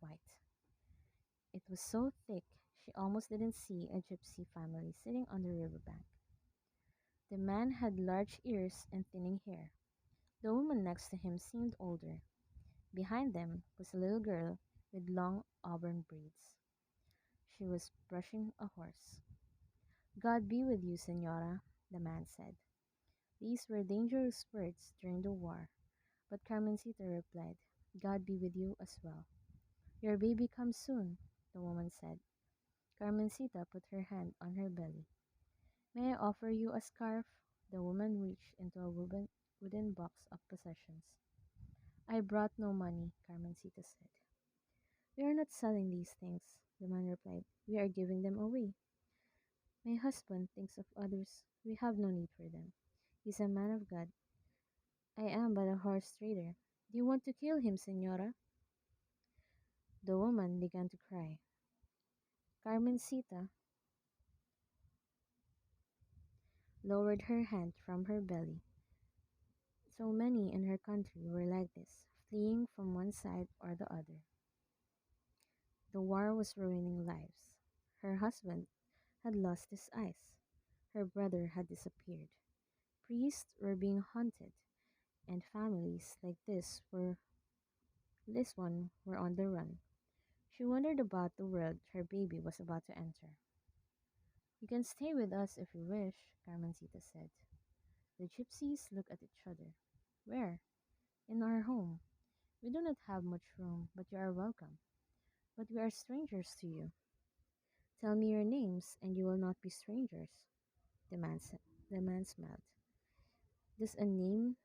white. It was so thick she almost didn't see a gypsy family sitting on the riverbank. The man had large ears and thinning hair. The woman next to him seemed older. Behind them was a little girl with long auburn braids. She was brushing a horse. "God be with you, Senora," the man said. These were dangerous words during the war, but Carmencita replied, "God be with you as well." "Your baby comes soon," the woman said. Carmencita put her hand on her belly. "May I offer you a scarf?" The woman reached into a wooden box of possessions. "I brought no money," Carmencita said. "We are not selling these things," the man replied. "We are giving them away. My husband thinks of others. We have no need for them. He's a man of God. I am but a horse trader. Do you want to kill him, Senora?" The woman began to cry. Carmencita lowered her hand from her belly. So many in her country were like this, fleeing from one side or the other. The war was ruining lives. Her husband had lost his eyes. Her brother had disappeared. Priests were being hunted, and families like this one were on the run. She wondered about the world her baby was about to enter. "You can stay with us if you wish," Carmencita said. The gypsies looked at each other. Where? In our home. We do not have much room, but you are welcome. But we are strangers to you. Tell me your names, and you will not be strangers. The man, sa- the man smiled. Does a name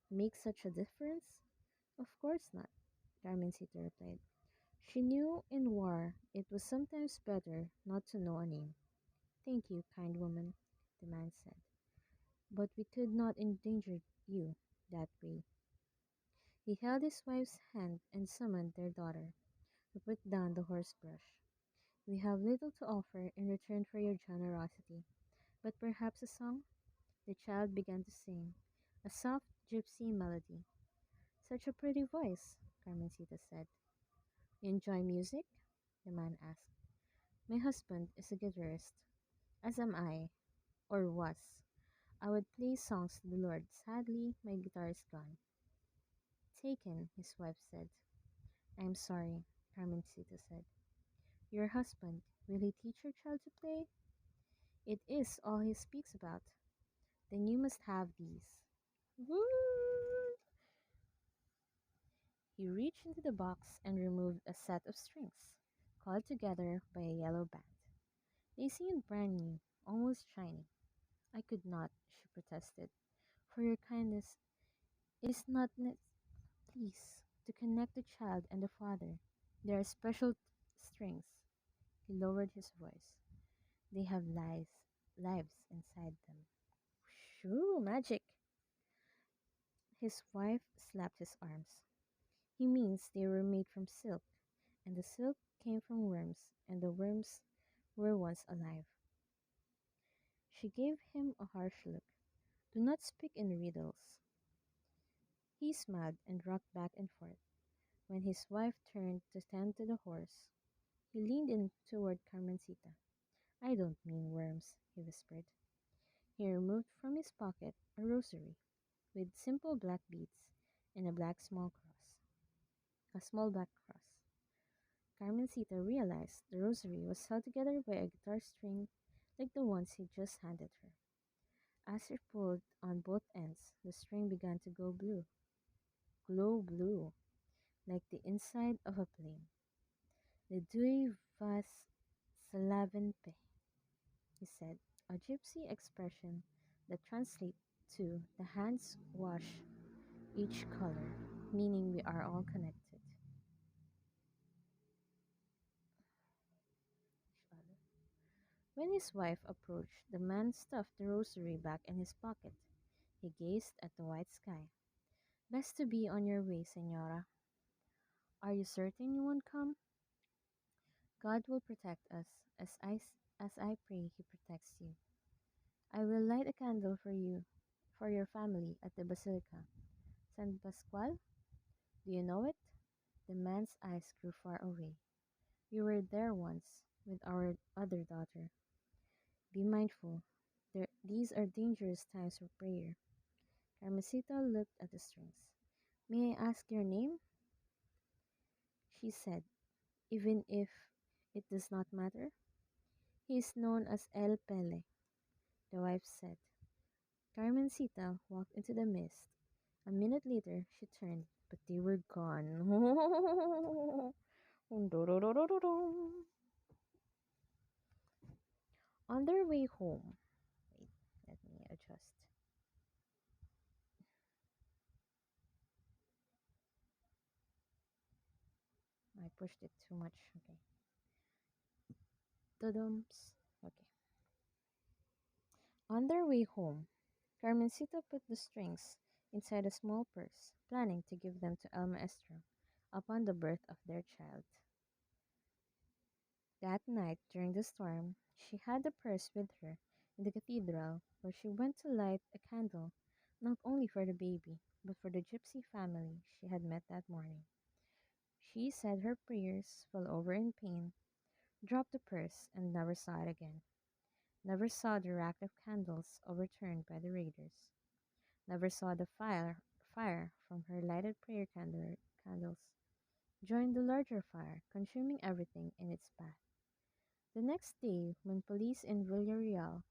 make such a difference? Of course not, Carmencita replied. She knew in war it was sometimes better not to know a name. Thank you, kind woman, the man said. But we could not endanger you that way. He held his wife's hand and summoned their daughter, who put down the horsebrush. We have little to offer in return for your generosity, but perhaps a song? The child began to sing, a soft gypsy melody. Such a pretty voice, Carmencita said. You enjoy music? The man asked. My husband is a guitarist, as am I, or was. I would play songs to the Lord. Sadly, my guitar is gone. Taken, his wife said. I'm sorry, Carmencita said. Your husband, will he teach your child to play? It is all he speaks about. Then you must have these. Woo! He reached into the box and removed a set of strings, called together by a yellow band. They seemed brand new, almost shiny. I could not, she protested. For your kindness, it is not please to connect the child and the father. They are special strings. He lowered his voice. They have lives inside them. Shoo, magic! His wife slapped his arms. He means they were made from silk, and the silk came from worms, and the worms were once alive. She gave him a harsh look. Do not speak in riddles. He smiled and rocked back and forth. When his wife turned to tend to the horse, he leaned in toward Carmencita. I don't mean worms, he whispered. He removed from his pocket a rosary with simple black beads and a small black cross. Carmencita realized the rosary was held together by a guitar string like the ones he just handed her. As he pulled on both ends, the string began to glow blue, like the inside of a plane. Le Dieu vas slavenpe, he said, a gypsy expression that translates to the hands wash each color, meaning we are all connected. When his wife approached, the man stuffed the rosary back in his pocket. He gazed at the white sky. Best to be on your way, Senora. Are you certain you won't come? God will protect us, as I pray He protects you. I will light a candle for you, for your family at the Basilica. San Pascual? Do you know it? The man's eyes grew far away. We were there once, with our other daughter. Be mindful. These are dangerous times for prayer. Carmencita looked at the strings. May I ask your name? She said, even if it does not matter. He is known as El Pele, the wife said. Carmencita walked into the mist. A minute later, she turned, but they were gone. On their way home, wait, let me adjust. I pushed it too much. Okay. Tudums. Okay. On their way home, Carmencita put the strings inside a small purse, planning to give them to El Maestro upon the birth of their child. That night, during the storm, she had the purse with her in the cathedral, where she went to light a candle, not only for the baby, but for the gypsy family she had met that morning. She said her prayers, fell over in pain, dropped the purse, and never saw it again. Never saw the rack of candles overturned by the raiders. Never saw the fire from her lighted candles join the larger fire, consuming everything in its path. The next day, when police in Villarreal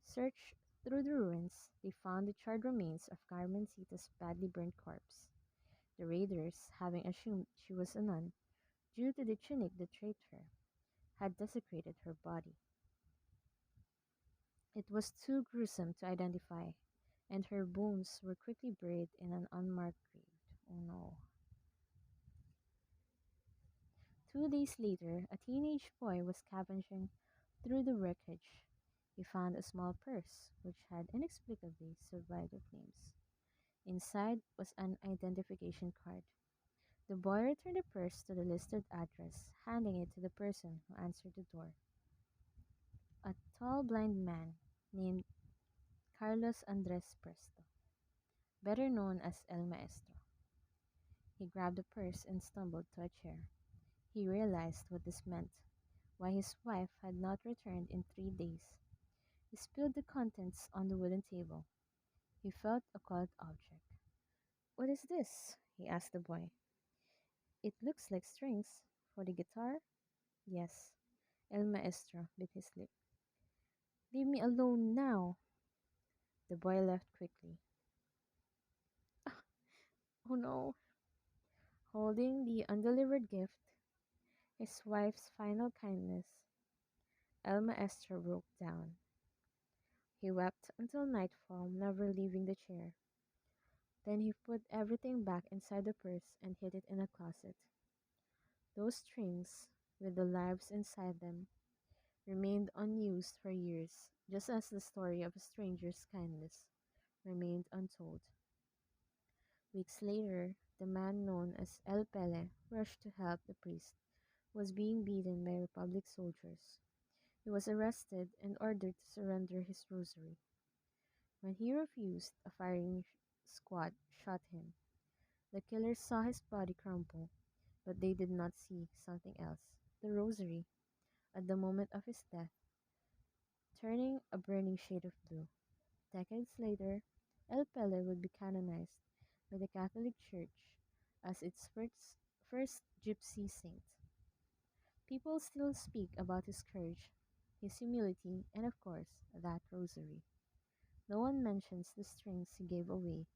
searched Through the ruins, they found the charred remains of Carmencita's badly burned corpse. The raiders, having assumed she was a nun due to the tunic that draped her, had desecrated her body. It was too gruesome to identify, and her bones were quickly buried in an unmarked grave. Oh no. 2 days later, a teenage boy was scavenging through the wreckage. He found a small purse, which had inexplicably survived the flames. Inside was an identification card. The boy returned the purse to the listed address, handing it to the person who answered the door. A tall blind man named Carlos Andres Presto, better known as El Maestro. He grabbed the purse and stumbled to a chair. He realized what this meant, why his wife had not returned in 3 days. He spilled the contents on the wooden table. He felt a cold object. "What is this?" he asked the boy. "It looks like strings." "For the guitar?" "Yes." El Maestro bit his lip. "Leave me alone now." The boy left quickly. Oh no. Holding the undelivered gift, his wife's final kindness, El Maestro broke down. He wept until nightfall, never leaving the chair. Then he put everything back inside the purse and hid it in a closet. Those strings, with the lives inside them, remained unused for years, just as the story of a stranger's kindness remained untold. Weeks later, the man known as El Pele rushed to help the priest who was being beaten by Republic soldiers. He was arrested and ordered to surrender his rosary. When he refused, a firing squad shot him. The killers saw his body crumple, but they did not see something else: the rosary, at the moment of his death, turning a burning shade of blue. Decades later, El Pele would be canonized by the Catholic Church as its first gypsy saint. People still speak about his courage, his humility, and of course, that rosary. No one mentions the strings he gave away.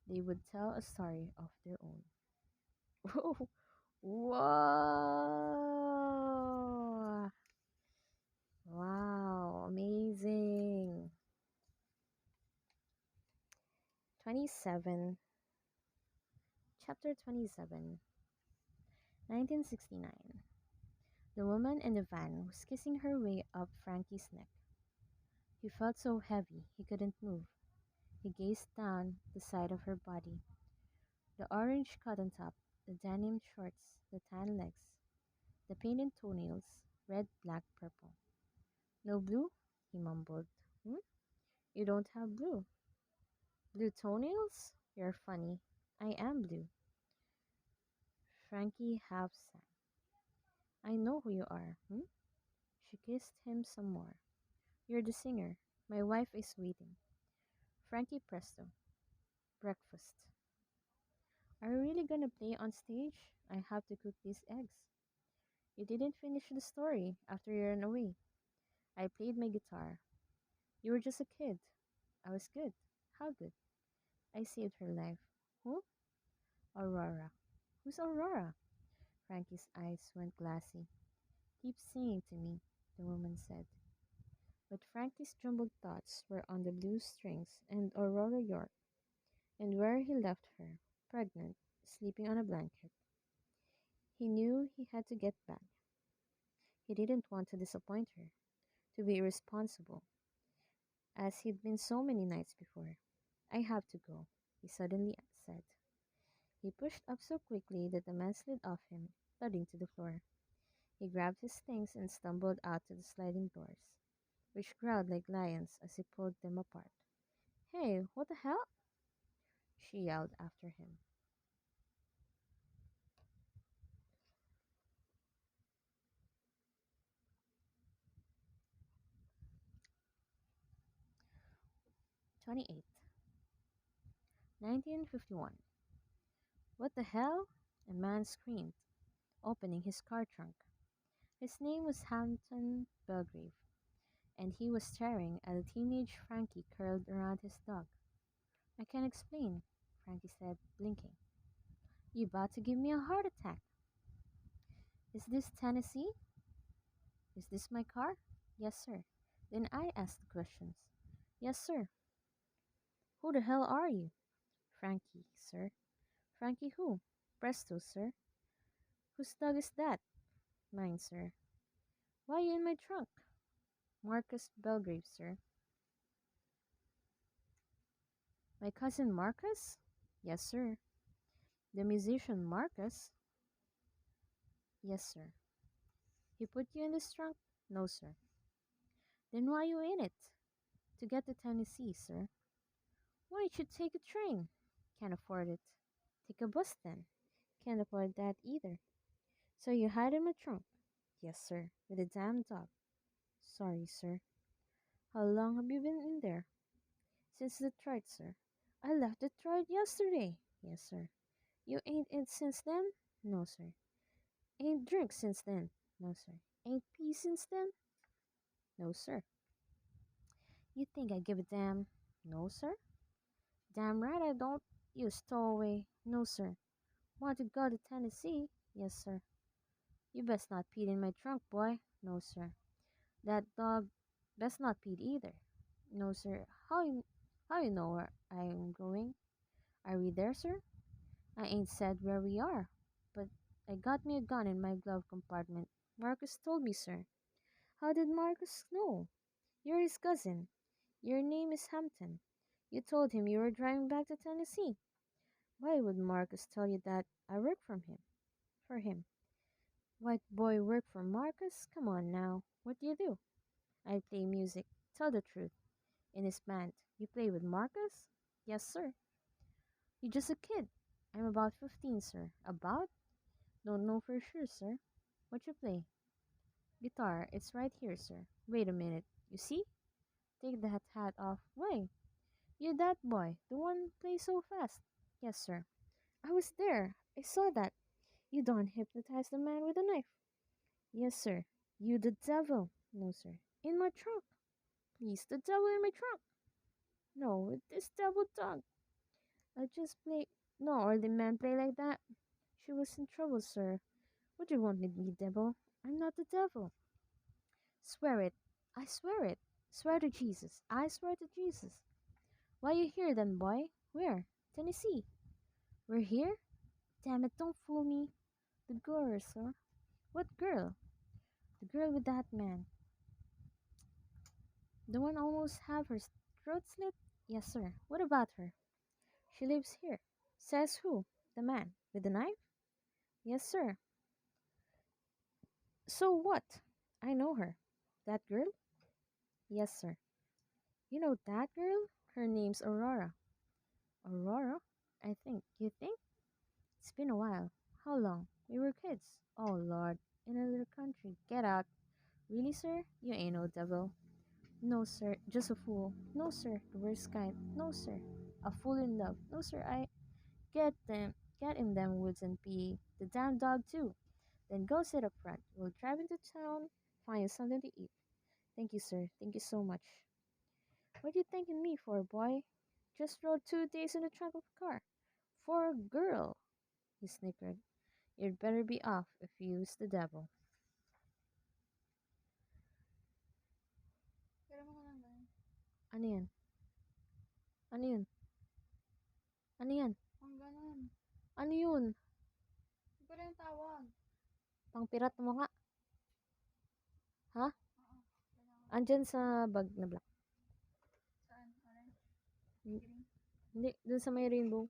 They would tell a story of their own. Whoa! Whoa! Wow, amazing. 27, Chapter 27, 1969. The woman in the van was kissing her way up Frankie's neck. He felt so heavy he couldn't move. He gazed down the side of her body. The orange cotton top, the denim shorts, the tan legs, the painted toenails, red, black, purple. "No blue?" he mumbled. "Hmm? You don't have blue?" "Blue toenails? You're funny. I am blue." Frankie half sang. "I know who you are. Hmm?" She kissed him some more. "You're the singer. My wife is waiting." Frankie Presto. Breakfast. "Are you really gonna play on stage? I have to cook these eggs." "You didn't finish the story after you ran away." "I played my guitar." "You were just a kid." "I was good." "How good?" "I saved her life." "Who?" "Aurora." "Who's Aurora?" Frankie's eyes went glassy. "Keep singing to me," the woman said. But Frankie's jumbled thoughts were on the blue strings and Aurora York, and where he left her, pregnant, sleeping on a blanket. He knew he had to get back. He didn't want to disappoint her, to be irresponsible, as he'd been so many nights before. "I have to go," he suddenly said. He pushed up so quickly that the man slid off him, thudding to the floor. He grabbed his things and stumbled out to the sliding doors, which growled like lions as he pulled them apart. "Hey, what the hell?" she yelled after him. 28. 1951. "What the hell?" a man screamed, opening his car trunk. His name was Hampton Belgrave. and he was staring at a teenage Frankie curled around his dog. I can't explain, Frankie said, blinking. You about to give me a heart attack. Is this Tennessee? Is this my car? Yes, sir. Then I asked the questions. Yes, sir. Who the hell are you? Frankie, sir. Frankie who? Presto, sir. Whose dog is that? Mine, sir. Why are you in my trunk? Marcus Belgrave, sir. My cousin Marcus? Yes, sir. The musician Marcus? Yes, sir. He put you in this trunk? No, sir. Then why are you in it? To get to Tennessee, sir. Why don't you take a train? Can't afford it. Take a bus then. Can't afford that either. So you hide in my trunk? Yes, sir. With a damn dog. Sorry, sir. How long have you been in there? Since Detroit, sir. I left Detroit yesterday. Yes, sir. You ain't it since then? No, sir. Ain't drink since then? No, sir. Ain't pee since then? No, sir. You think I give a damn? No, sir. Damn right I don't. You stowaway. No, sir. Want to go to Tennessee? Yes, sir. You best not pee in my trunk, boy. No, sir. That dog best not pee either. No, sir. How you know where I'm going? Are we there, sir? I ain't said where we are, but I got me a gun in my glove compartment. Marcus told me, sir. How did Marcus know? You're his cousin. Your name is Hampton. You told him you were driving back to Tennessee. Why would Marcus tell you that I work for him? White boy work for Marcus? Come on now. What do you do? I play music. Tell the truth. In his band. You play with Marcus? Yes, sir. You're just a kid. I'm about 15, sir. About? Don't know for sure, sir. What you play? Guitar. It's right here, sir. Wait a minute. You see? Take that hat off. Why? You're that boy. The one plays so fast. Yes, sir. I was there. I saw that. You don't hypnotize the man with a knife. Yes, sir. You the devil. No, sir. In my trunk. Please, the devil in my trunk. No, with this devil dog. I just play. No, or the man play like that. She was in trouble, sir. What do you want with me, devil? I'm not the devil. Swear it. I swear it. Swear to Jesus. I swear to Jesus. Why you here then, boy? Where? Tennessee. We're here? Damn it, don't fool me. The girl, sir. What girl? The girl with that man. The one almost have her throat slit? Yes, sir. What about her? She lives here. Says who? The man. With the knife? Yes, sir. So what? I know her. That girl? Yes, sir. You know that girl? Her name's Aurora. Aurora? I think. You think? It's been a while. How long? We were kids. Oh, Lord. In another country. Get out. Really, sir? You ain't no devil. No, sir. Just a fool. No, sir. The worst kind. No, sir. A fool in love. No, sir. I get them. Get in them woods and pee. The damn dog, too. Then go sit up front. We'll drive into town. Find you something to eat. Thank you, sir. Thank you so much. What you thanking me for, boy? Just rode 2 days in the trunk of a car. For a girl, he snickered. You'd better be off if you use the devil. Pero mo ka lang ganun. Ano yan? Ano yun? Ano yan? Ang ganun. Ano yun? Hindi ko rin tawag. Pangpirat mo nga. Ha? Oo. Kailangan. Andyan sa bag na black. Saan? Orange? Hmm, Green? hindi, dun sa may rainbow.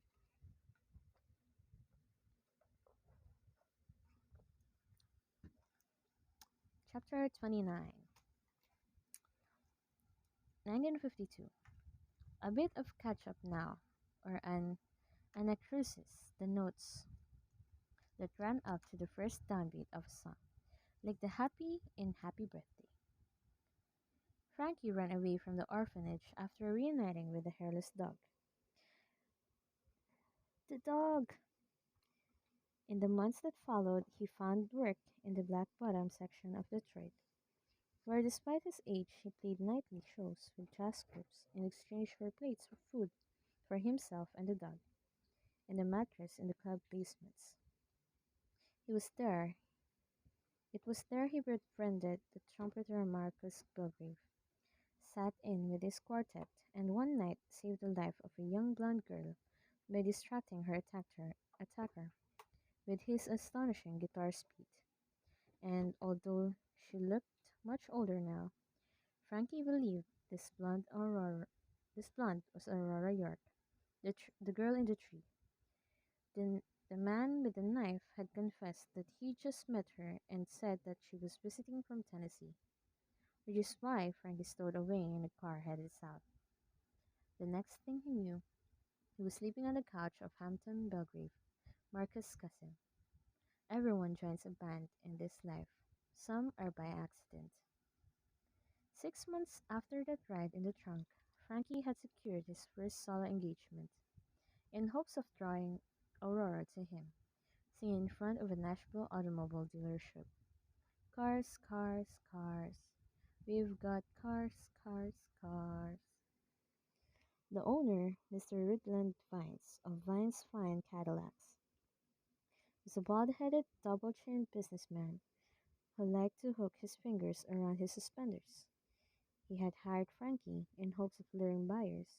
Chapter 29. 1952. A bit of catch-up now, or an anacrusis, the notes that ran up to the first downbeat of a song, like the happy in Happy Birthday. Frankie ran away from the orphanage after reuniting with the hairless dog. The dog! In the months that followed, he found work in the Black Bottom section of Detroit. where despite his age he played nightly shows with jazz groups in exchange for plates of food for himself and the dog, and a mattress in the club basements. He was there It was there he befriended the trumpeter Marcus Belgrave, sat in with his quartet, and one night saved the life of a young blonde girl by distracting her attacker with his astonishing guitar speed. And although she looked much older now, Frankie believed this blonde was Aurora York, the girl in the tree. The man with the knife had confessed that he just met her and said that she was visiting from Tennessee, which is why Frankie stowed away in a car headed south. The next thing he knew, he was sleeping on the couch of Hampton Belgrave, Marcus' cousin. Everyone joins a band in this life. Some are by accident. 6 months after that ride in the trunk, Frankie had secured his first solo engagement, in hopes of drawing Aurora to him, singing in front of a Nashville automobile dealership. Cars, cars, cars. We've got cars, cars, cars. The owner, Mr. Rutland Vines, of Vines Fine Cadillacs, was a bald-headed, double-chinned businessman who liked to hook his fingers around his suspenders. He had hired Frankie in hopes of luring buyers,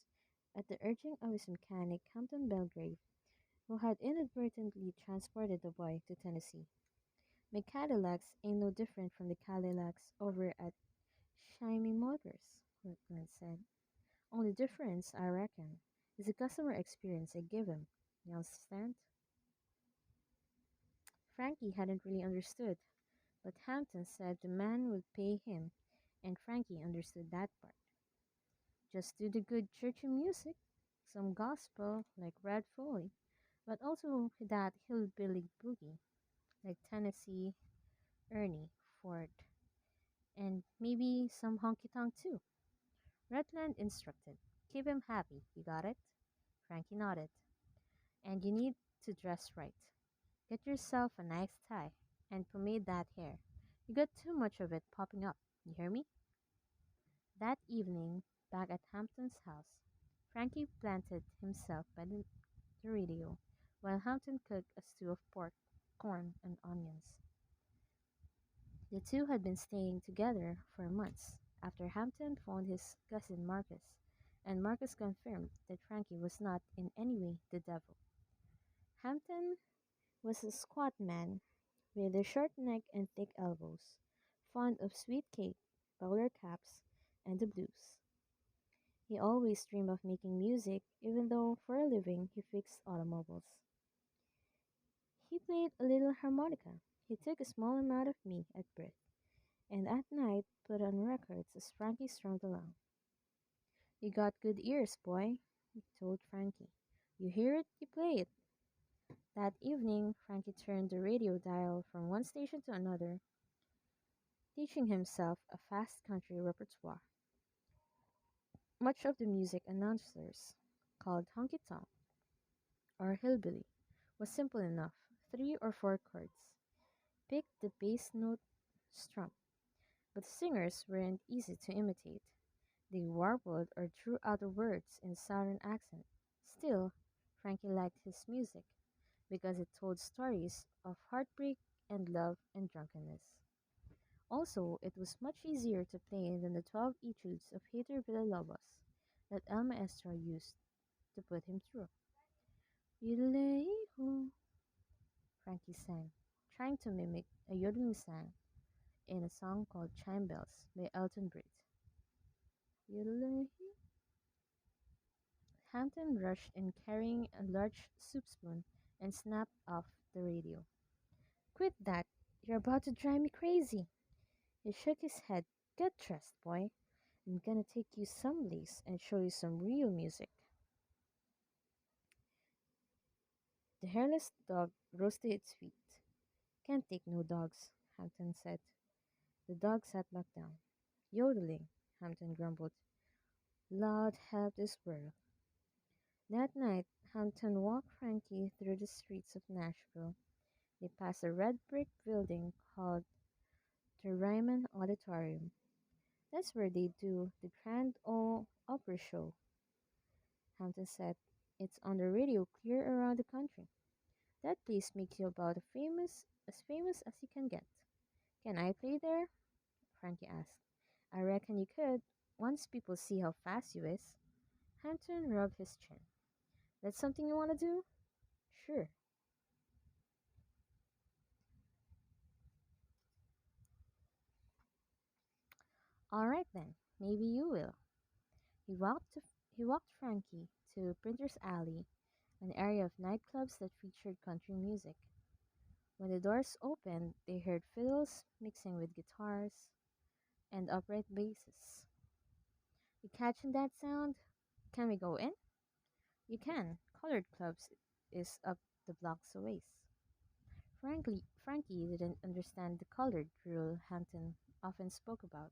at the urging of his mechanic Hampton Belgrave, who had inadvertently transported the boy to Tennessee. My Cadillacs ain't no different from the Cadillacs over at Shimey Motors, Rutland said. Only difference, I reckon, is the customer experience I give him. You understand? Frankie hadn't really understood, but Hampton said the man would pay him, and Frankie understood that part. Just do the good churchy music, some gospel like Red Foley, but also that hillbilly boogie like Tennessee Ernie Ford, and maybe some honky tonk too. Redland instructed, keep him happy, you got it? Frankie nodded. And you need to dress right. Get yourself a nice tie, and pomade that hair. You got too much of it popping up, you hear me? That evening, back at Hampton's house, Frankie planted himself by the radio while Hampton cooked a stew of pork, corn, and onions. The two had been staying together for months after Hampton phoned his cousin Marcus, and Marcus confirmed that Frankie was not in any way the devil. Hampton was a squat man with a short neck and thick elbows, fond of sweet cake, bowler caps, and the blues. He always dreamed of making music, even though for a living he fixed automobiles. He played a little harmonica. He took a small amount of me at birth, and at night put on records as Frankie strummed along. You got good ears, boy, he told Frankie. You hear it, you play it. That evening, Frankie turned the radio dial from one station to another, teaching himself a fast country repertoire. Much of the music announcers called honky tonk or hillbilly was simple enough, 3 or 4 chords. Pick the bass note, strum. But the singers weren't easy to imitate. They warbled or drew out the words in southern accent. Still, Frankie liked his music because it told stories of heartbreak and love and drunkenness. Also, it was much easier to play than the 12 etudes of Hater Villalobos that El Maestro used to put him through. Yodelay-hoo, Frankie sang, trying to mimic a yodeling sang in a song called Chime Bells by Elton Britt. Yodelay. Hampton rushed in carrying a large soup spoon and snapped off the radio. Quit that! You're about to drive me crazy! He shook his head. Get dressed, boy. I'm gonna take you someplace and show you some real music. The hairless dog rose to its feet. Can't take no dogs, Hampton said. The dog sat back down. Yodeling, Hampton grumbled. Lord help this world. That night, Hampton walked Frankie through the streets of Nashville. They passed a red brick building called the Ryman Auditorium. That's where they do the Grand Ole Opry show, Hampton said. It's on the radio clear around the country. That place makes you about as famous as you can get. Can I play there? Frankie asked. I reckon you could, once people see how fast you is. Hampton rubbed his chin. That's something you want to do? Sure. All right then, maybe you will. He walked Frankie to Printer's Alley, an area of nightclubs that featured country music. When the doors opened, they heard fiddles mixing with guitars and upright basses. You catching that sound? Can we go in? You can. Colored Clubs is up the blocks away. Frankie didn't understand the colored rule Hampton often spoke about,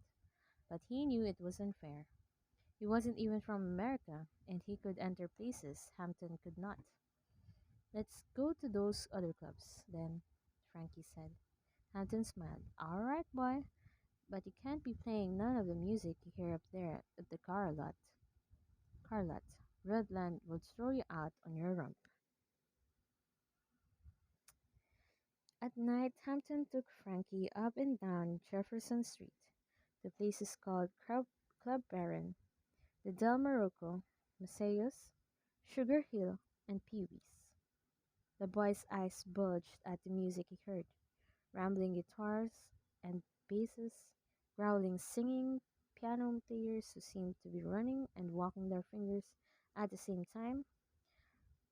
but he knew it was unfair. He wasn't even from America, and he could enter places Hampton could not. Let's go to those other clubs, then, Frankie said. Hampton smiled. All right, boy, but you can't be playing none of the music you hear up there at the car lot. Car lot. Redland will throw you out on your rump. At night, Hampton took Frankie up and down Jefferson Street. The place is called Club Baron, the Del Morocco, Maceos, Sugar Hill, and Pee Wee's. The boy's eyes bulged at the music he heard, rambling guitars and basses, growling singing piano players who seemed to be running and walking their fingers at the same time.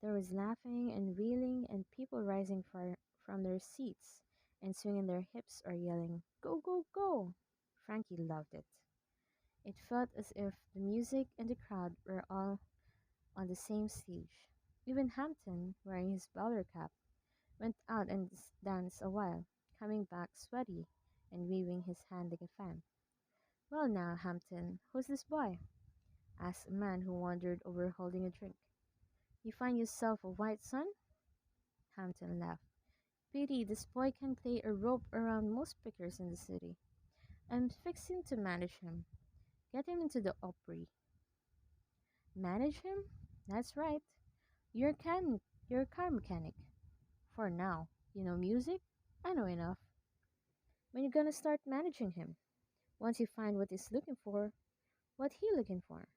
There was laughing and wheeling and people rising from their seats and swinging their hips or yelling, Go, go, go! Frankie loved it. It felt as if the music and the crowd were all on the same stage. Even Hampton, wearing his bowler cap, went out and danced a while, coming back sweaty and waving his hand like a fan. Well now, Hampton, who's this boy? Asked a man who wandered over holding a drink. You find yourself a white son? Hampton laughed. Pity this boy can play a rope around most pickers in the city. I'm fixing to manage him. Get him into the Opry. Manage him? That's right. You're a car mechanic. For now. You know music? I know enough. When you gonna start managing him? Once you find what he's looking for, what he looking for,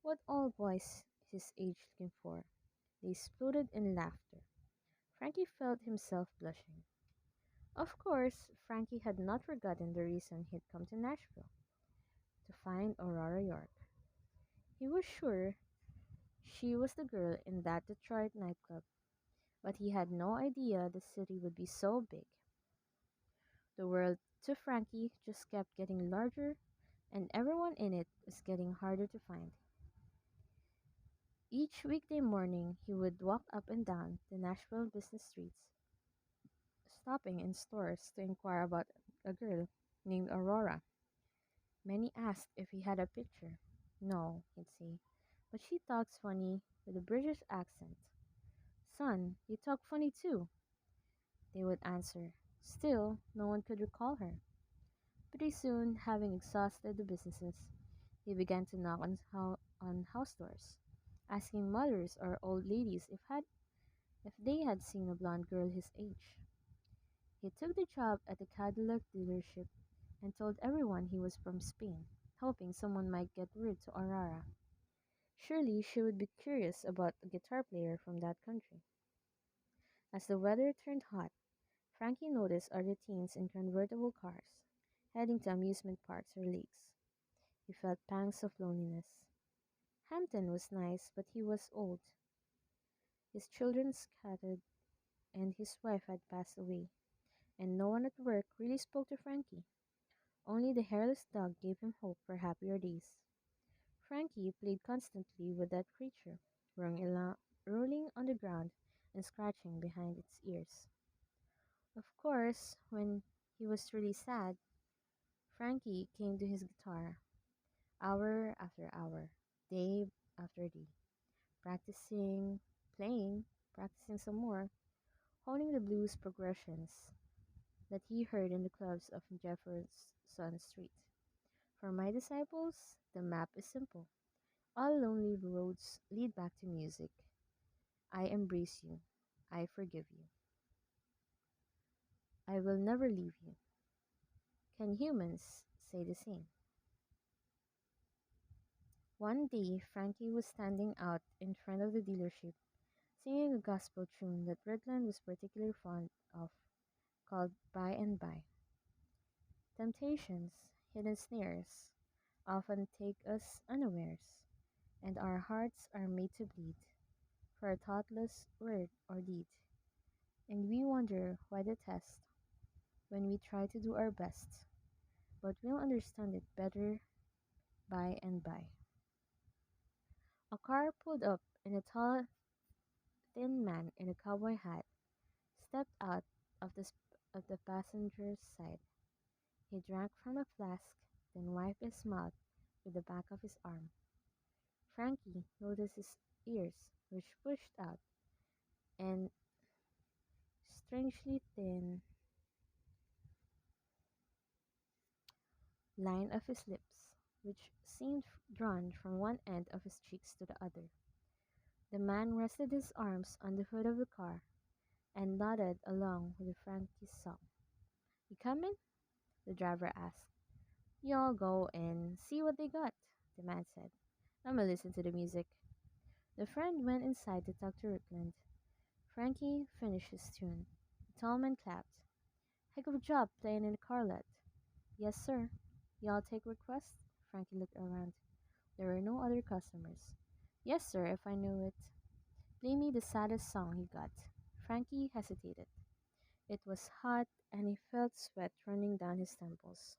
what all boys his age looking for. They exploded in laughter. Frankie felt himself blushing. Of course, Frankie had not forgotten the reason he'd come to Nashville, to find Aurora York. He was sure she was the girl in that Detroit nightclub, but he had no idea the city would be so big. The world to Frankie just kept getting larger, and everyone in it was getting harder to find. Each weekday morning he would walk up and down the Nashville business streets, stopping in stores to inquire about a girl named Aurora. Many asked if he had a picture. No, he'd say, but she talks funny with a British accent. Son, you talk funny too, they would answer. Still, no one could recall her. Pretty soon, having exhausted the businesses, he began to knock on house doors, asking mothers or old ladies if they had seen a blonde girl his age. He took the job at a Cadillac dealership and told everyone he was from Spain, hoping someone might get word to Aurora. Surely she would be curious about a guitar player from that country. As the weather turned hot, Frankie noticed other teens in convertible cars, heading to amusement parks or lakes. He felt pangs of loneliness. Hampton was nice, but he was old. His children scattered, and his wife had passed away, and no one at work really spoke to Frankie. Only the hairless dog gave him hope for happier days. Frankie played constantly with that creature, rolling on the ground and scratching behind its ears. Of course, when he was really sad, Frankie came to his guitar, hour after hour, day after day, practicing, playing, practicing some more, honing the blues progressions that he heard in the clubs of Jefferson Street. For my disciples, the map is simple. All lonely roads lead back to music. I embrace you. I forgive you. I will never leave you. Can humans say the same? One day, Frankie was standing out in front of the dealership, singing a gospel tune that Redland was particularly fond of, called By and By. Temptations, hidden snares, often take us unawares, and our hearts are made to bleed for a thoughtless word or deed. And we wonder why the test, when we try to do our best, but we'll understand it better by and by. A car pulled up, and a tall, thin man in a cowboy hat stepped out of the passenger's side. He drank from a flask, then wiped his mouth with the back of his arm. Frankie noticed his ears, which pushed out, and strangely thin line of his lips, which seemed drawn from one end of his cheeks to the other. The man rested his arms on the hood of the car and nodded along with Frankie's song. "You coming?" the driver asked. "You all go and see what they got," the man said. "I'ma listen to the music." The friend went inside to talk to Rutland. Frankie finished his tune. The tall man clapped. "Heck of a job playing in the car lot." "Yes, sir." "Y'all take requests?" Frankie looked around. There were no other customers. "Yes, sir, if I knew it." "Play me the saddest song you got." Frankie hesitated. It was hot, and he felt sweat running down his temples.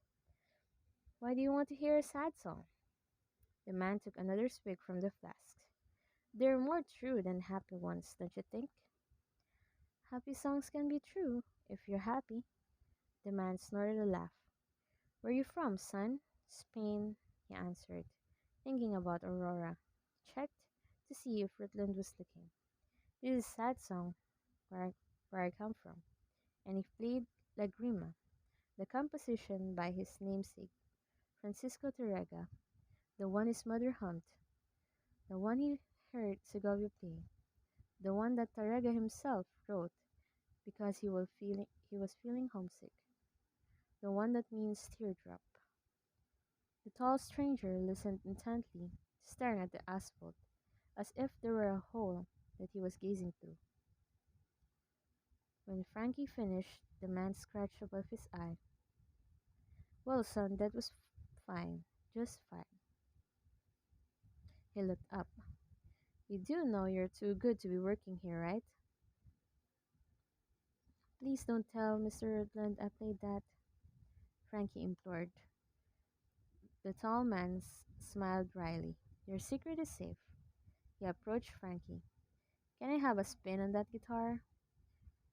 "Why do you want to hear a sad song?" The man took another swig from the flask. "They're more true than happy ones, don't you think?" "Happy songs can be true, if you're happy." The man snorted a laugh. "Where you from, son?" "Spain," he answered, thinking about Aurora. He checked to see if Rutland was looking. "This is a sad song where I, where I come from." And he played Lagrima, the composition by his namesake, Francisco Terrega, the one his mother hummed, the one he heard Segovia play, the one that Terrega himself wrote because he was feeling homesick, the one that means teardrop. The tall stranger listened intently, staring at the asphalt, as if there were a hole that he was gazing through. When Frankie finished, the man scratched above his eye. "Well, son, that was fine, just fine." He looked up. "You do know you're too good to be working here, right?" "Please don't tell Mr. Rutland I played that," Frankie implored. The tall man smiled wryly. "Your secret is safe." He approached Frankie. "Can I have a spin on that guitar?"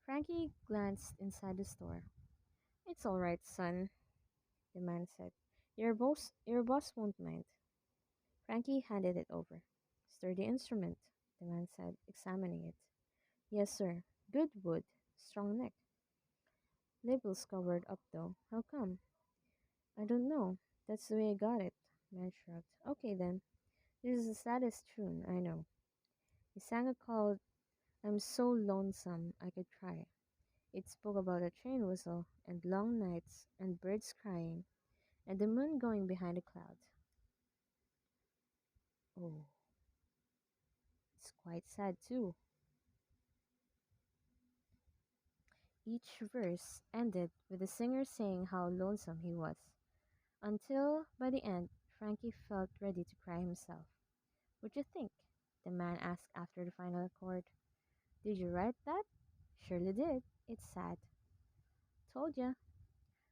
Frankie glanced inside the store. "It's all right, son," the man said. Your boss won't mind." Frankie handed it over. "Sturdy instrument," the man said, examining it. "Yes, sir. Good wood. Strong neck. Label's covered up though. How come?" "I don't know. That's the way I got it." Man shrugged. "Okay then. This is the saddest tune I know." He sang a called "I'm So Lonesome I Could Cry." It spoke about a train whistle, and long nights, and birds crying, and the moon going behind a cloud. Oh, it's quite sad too. Each verse ended with the singer saying how lonesome he was, until by the end Frankie felt ready to cry himself. "What'd you think?" the man asked after the final chord. "Did you write that?" "Surely did. It's sad." "Told ya."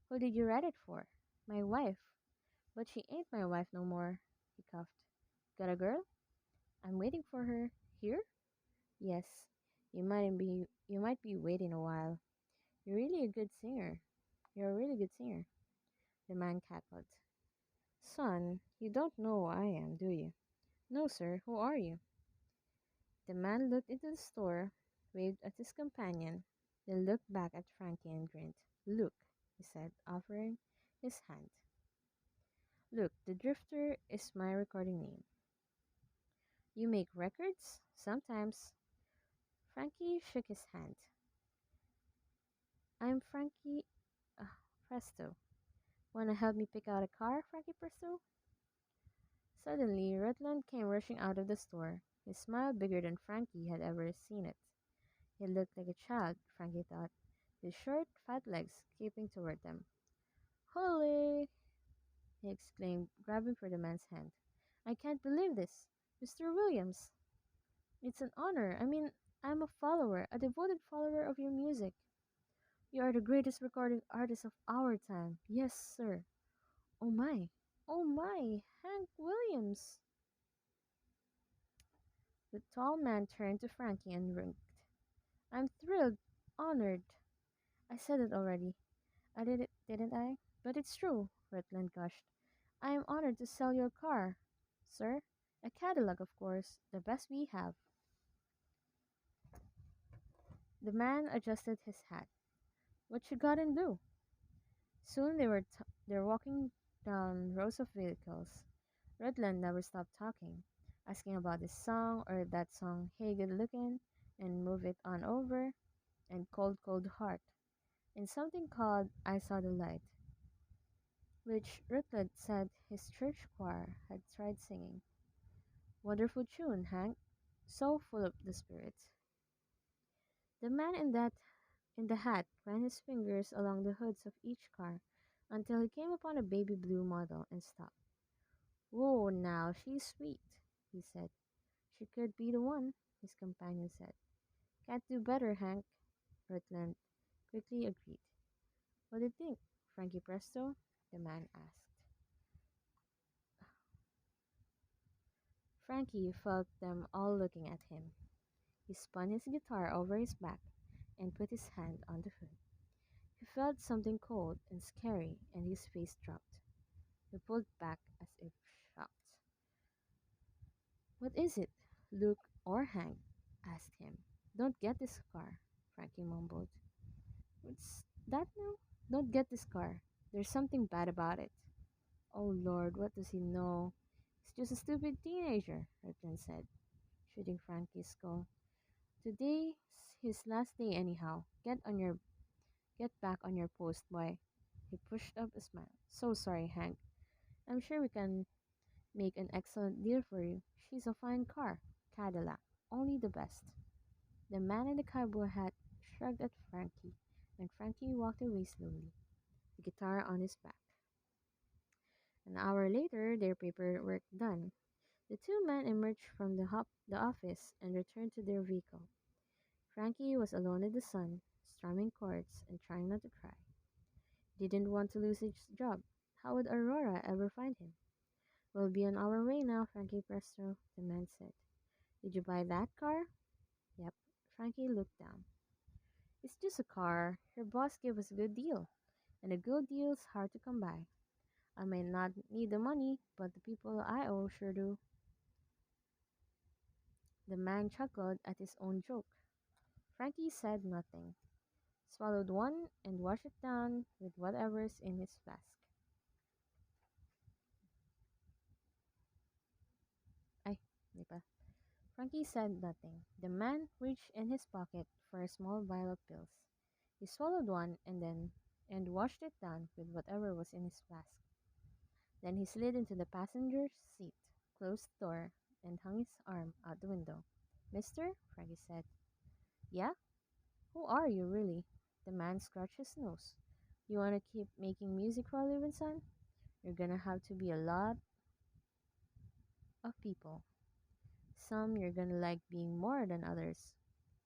"Who did you write it for?" "My wife. But she ain't my wife no more." He coughed. "Got a girl?" "I'm waiting for her." "Here?" "Yes. You might be waiting a while. You're really a good singer. You're a really good singer." The man cackled. "Son, you don't know who I am, do you?" "No, sir. Who are you?" The man looked into the store, waved at his companion, then looked back at Frankie and grinned. "Look," he said, offering his hand. Look, the Drifter is my recording name. You make records? Sometimes. Frankie shook his hand. I'm Frankie Presto. Wanna help me pick out a car, Frankie Presto? Suddenly, Rutland came rushing out of the store, his smile bigger than Frankie had ever seen it. He looked like a child, Frankie thought, his short, fat legs keeping toward them. Holy! He exclaimed, grabbing for the man's hand. I can't believe this! Mr. Williams! It's an honor. I'm a follower, a devoted follower of your music. You are the greatest recording artist of our time. Yes, sir. Oh my! Oh my! Hank Williams! The tall man turned to Frankie and winked. I'm thrilled, honored. I said it already. I did it, didn't I? But it's true, Rutland gushed. I am honored to sell your car, sir. A Cadillac, of course, the best we have. The man adjusted his hat. What you got in blue? Soon they were walking down rows of vehicles. Rutland never stopped talking, asking about this song or that song, Hey Good Lookin', and Move It On Over, and Cold Cold Heart, and something called I Saw the Light, which Rutland said his church choir had tried singing. Wonderful tune, Hank. So full of the spirit. The man in the hat ran his fingers along the hoods of each car until he came upon a baby blue model and stopped. Whoa, now she's sweet, he said. She could be the one, his companion said. Can't do better, Hank, Rutland quickly agreed. What do you think, Frankie Presto? The man asked. Frankie felt them all looking at him. He spun his guitar over his back and put his hand on the hood. He felt something cold and scary, and his face dropped. He pulled back as if shocked. What is it? Luke or Hank asked him. Don't get this car, Frankie mumbled. What's that now? Don't get this car. There's something bad about it. Oh Lord, what does he know? He's just a stupid teenager, Rutland said, shooting Frankie's skull. Today's his last day anyhow. Get back on your post, boy. He pushed up a smile. So sorry, Hank. I'm sure we can make an excellent deal for you. She's a fine car. Cadillac. Only the best. The man in the cowboy hat shrugged at Frankie, and Frankie walked away slowly, the guitar on his back. An hour later, their paperwork done, the two men emerged from the office and returned to their vehicle. Frankie was alone in the sun, strumming chords and trying not to cry. He didn't want to lose his job. How would Aurora ever find him? We'll be on our way now, Frankie Presto, the man said. Did you buy that car? Yep. Frankie looked down. It's just a car. Your boss gave us a good deal, and a good deal's hard to come by. I may not need the money, but the people I owe sure do. The man chuckled at his own joke. Frankie said nothing, swallowed one, and washed it down with whatever's in his flask. Ay, di ba? Frankie said nothing. The man reached in his pocket for a small vial of pills. He swallowed one and washed it down with whatever was in his flask. Then he slid into the passenger's seat, closed the door, and hung his arm out the window. Mister? Frankie said. Yeah? Who are you, really? The man scratched his nose. You want to keep making music for a living, son? You're gonna have to be a lot of people. Some you're gonna like being more than others.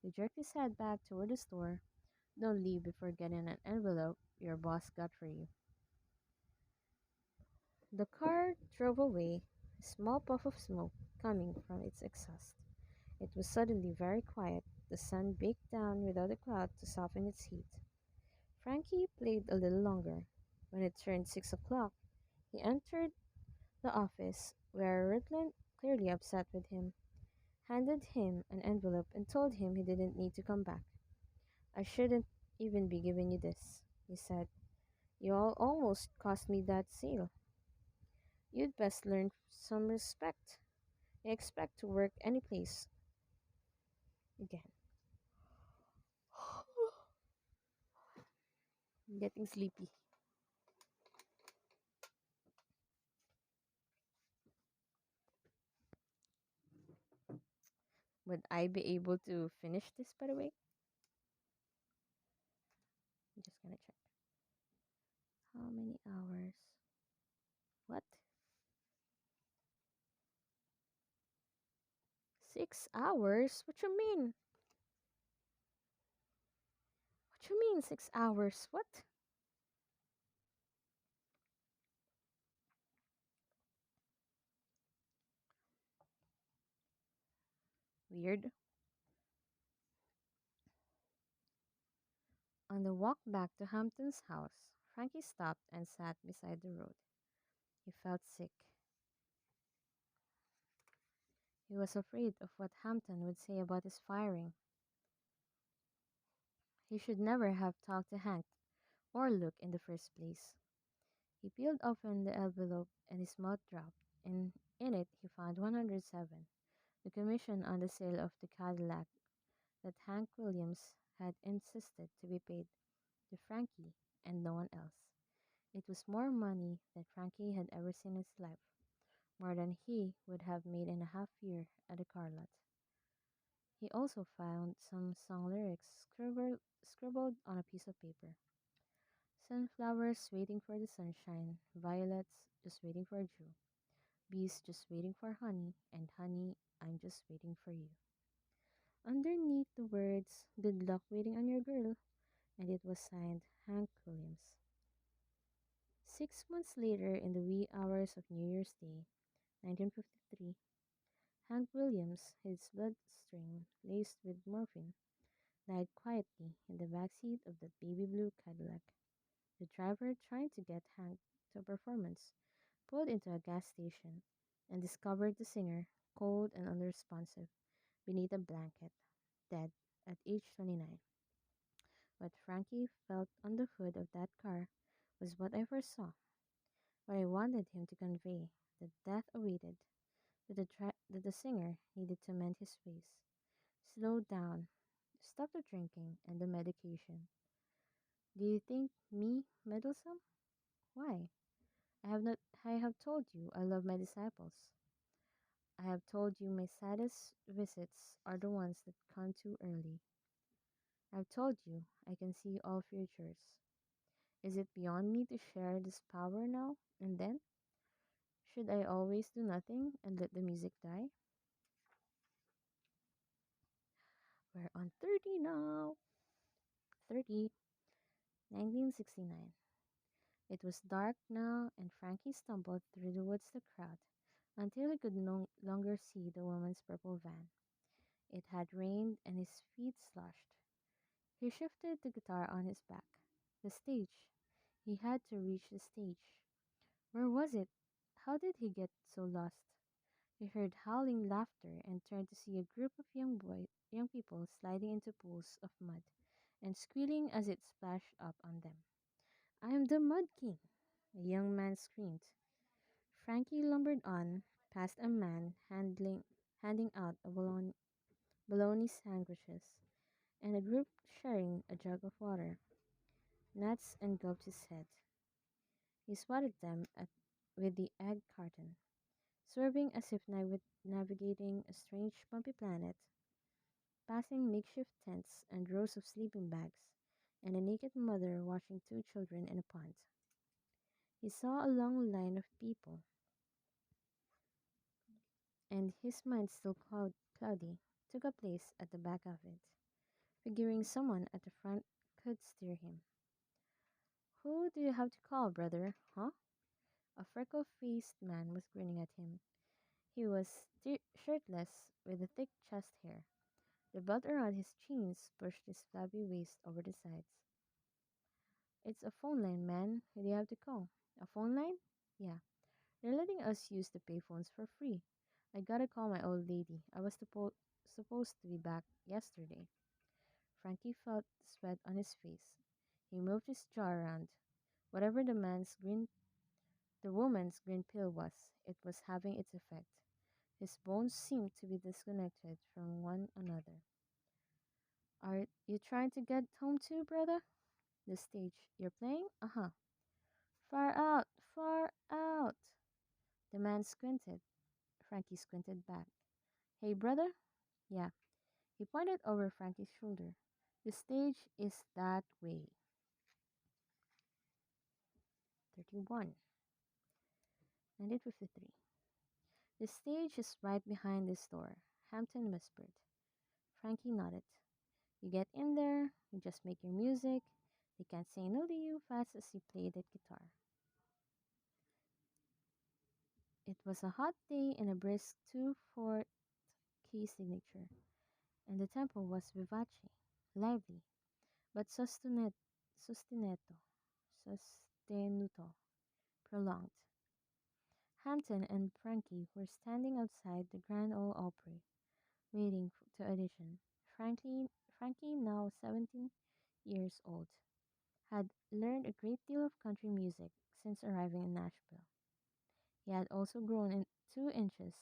He jerked his head back toward the store. Don't leave before getting an envelope your boss got for you. The car drove away, a small puff of smoke coming from its exhaust. It was suddenly very quiet. The sun baked down without a cloud to soften its heat. Frankie played a little longer. When it turned 6 o'clock, he entered the office, where Rutland, clearly upset with him, handed him an envelope and told him he didn't need to come back. I shouldn't even be giving you this, he said. You all almost cost me that sale. You'd best learn some respect. I expect to work any place again. I'm getting sleepy. Would I be able to finish this, by the way? I'm just gonna check. How many hours? What? 6 hours? What you mean? What you mean 6 hours? What? Weird. On the walk back to Hampton's house, Frankie stopped and sat beside the road. He felt sick. He was afraid of what Hampton would say about his firing. He should never have talked to Hank or Luke in the first place. He peeled open the envelope and his mouth dropped. In it he found 107, the commission on the sale of the Cadillac that Hank Williams had insisted to be paid to Frankie and no one else. It was more money than Frankie had ever seen in his life, more than he would have made in a half year at a car lot. He also found some song lyrics scribbled on a piece of paper. Sunflowers waiting for the sunshine, violets just waiting for dew, bees just waiting for honey, and honey, I'm just waiting for you. Underneath the words, good luck waiting on your girl, and it was signed Hank Williams. 6 months later, in the wee hours of New Year's Day, 1953, Hank Williams, his bloodstream laced with morphine, died quietly in the back seat of that baby blue Cadillac. The driver, trying to get Hank to a performance, pulled into a gas station and discovered the singer, cold and unresponsive, beneath a blanket, dead at age 29. What Frankie felt on the hood of that car was what I foresaw, what I wanted him to convey, that death awaited, that the singer needed to mend his ways, slow down, stop the drinking and the medication. Do you think me meddlesome? Why? I have told you I love my disciples. I have told you my saddest visits are the ones that come too early. I have told you I can see all futures. Is it beyond me to share this power now and then? Should I always do nothing and let the music die? We're on 30 now. 30, 1969. It was dark now, and Frankie stumbled through the Woodstock crowd until he could no longer see the woman's purple van. It had rained, and his feet sloshed. He shifted the guitar on his back. The stage. He had to reach the stage. Where was it? How did he get so lost? He heard howling laughter and turned to see a group of young people sliding into pools of mud and squealing as it splashed up on them. I'm the Mud King, a young man screamed. Frankie lumbered on, past a man handing out bologna sandwiches, and a group sharing a jug of water, nuts, and gulped his head. He swatted them with the egg carton, swerving as if navigating a strange bumpy planet, passing makeshift tents and rows of sleeping bags, and a naked mother washing two children in a pond. He saw a long line of people, and his mind still cloudy, took a place at the back of it, figuring someone at the front could steer him. Who do you have to call, brother, huh? A freckle-faced man was grinning at him. He was shirtless, with a thick chest hair. The belt around his jeans pushed his flabby waist over the sides. It's a phone line, man. Who do you have to call? A phone line? Yeah. They're letting us use the payphones for free. I gotta call my old lady. I was supposed to be back yesterday. Frankie felt the sweat on his face. He moved his jaw around. Whatever The woman's green pill was. It was having its effect. His bones seemed to be disconnected from one another. Are you trying to get home too, brother? The stage. You're playing? Uh huh. Far out! Far out! The man squinted. Frankie squinted back. Hey, brother? Yeah. He pointed over Frankie's shoulder. The stage is that way. 31. 1953. The stage is right behind this door, Hampton whispered. Frankie nodded. You get in there, you just make your music. They can't say no to you fast as you play that guitar. It was a hot day and a brisk 2/4 key signature, and the tempo was vivace, lively, but sostenuto, prolonged. Hampton and Frankie were standing outside the Grand Ole Opry, waiting to audition. Frankie, now 17 years old, had learned a great deal of country music since arriving in Nashville. He had also grown in 2 inches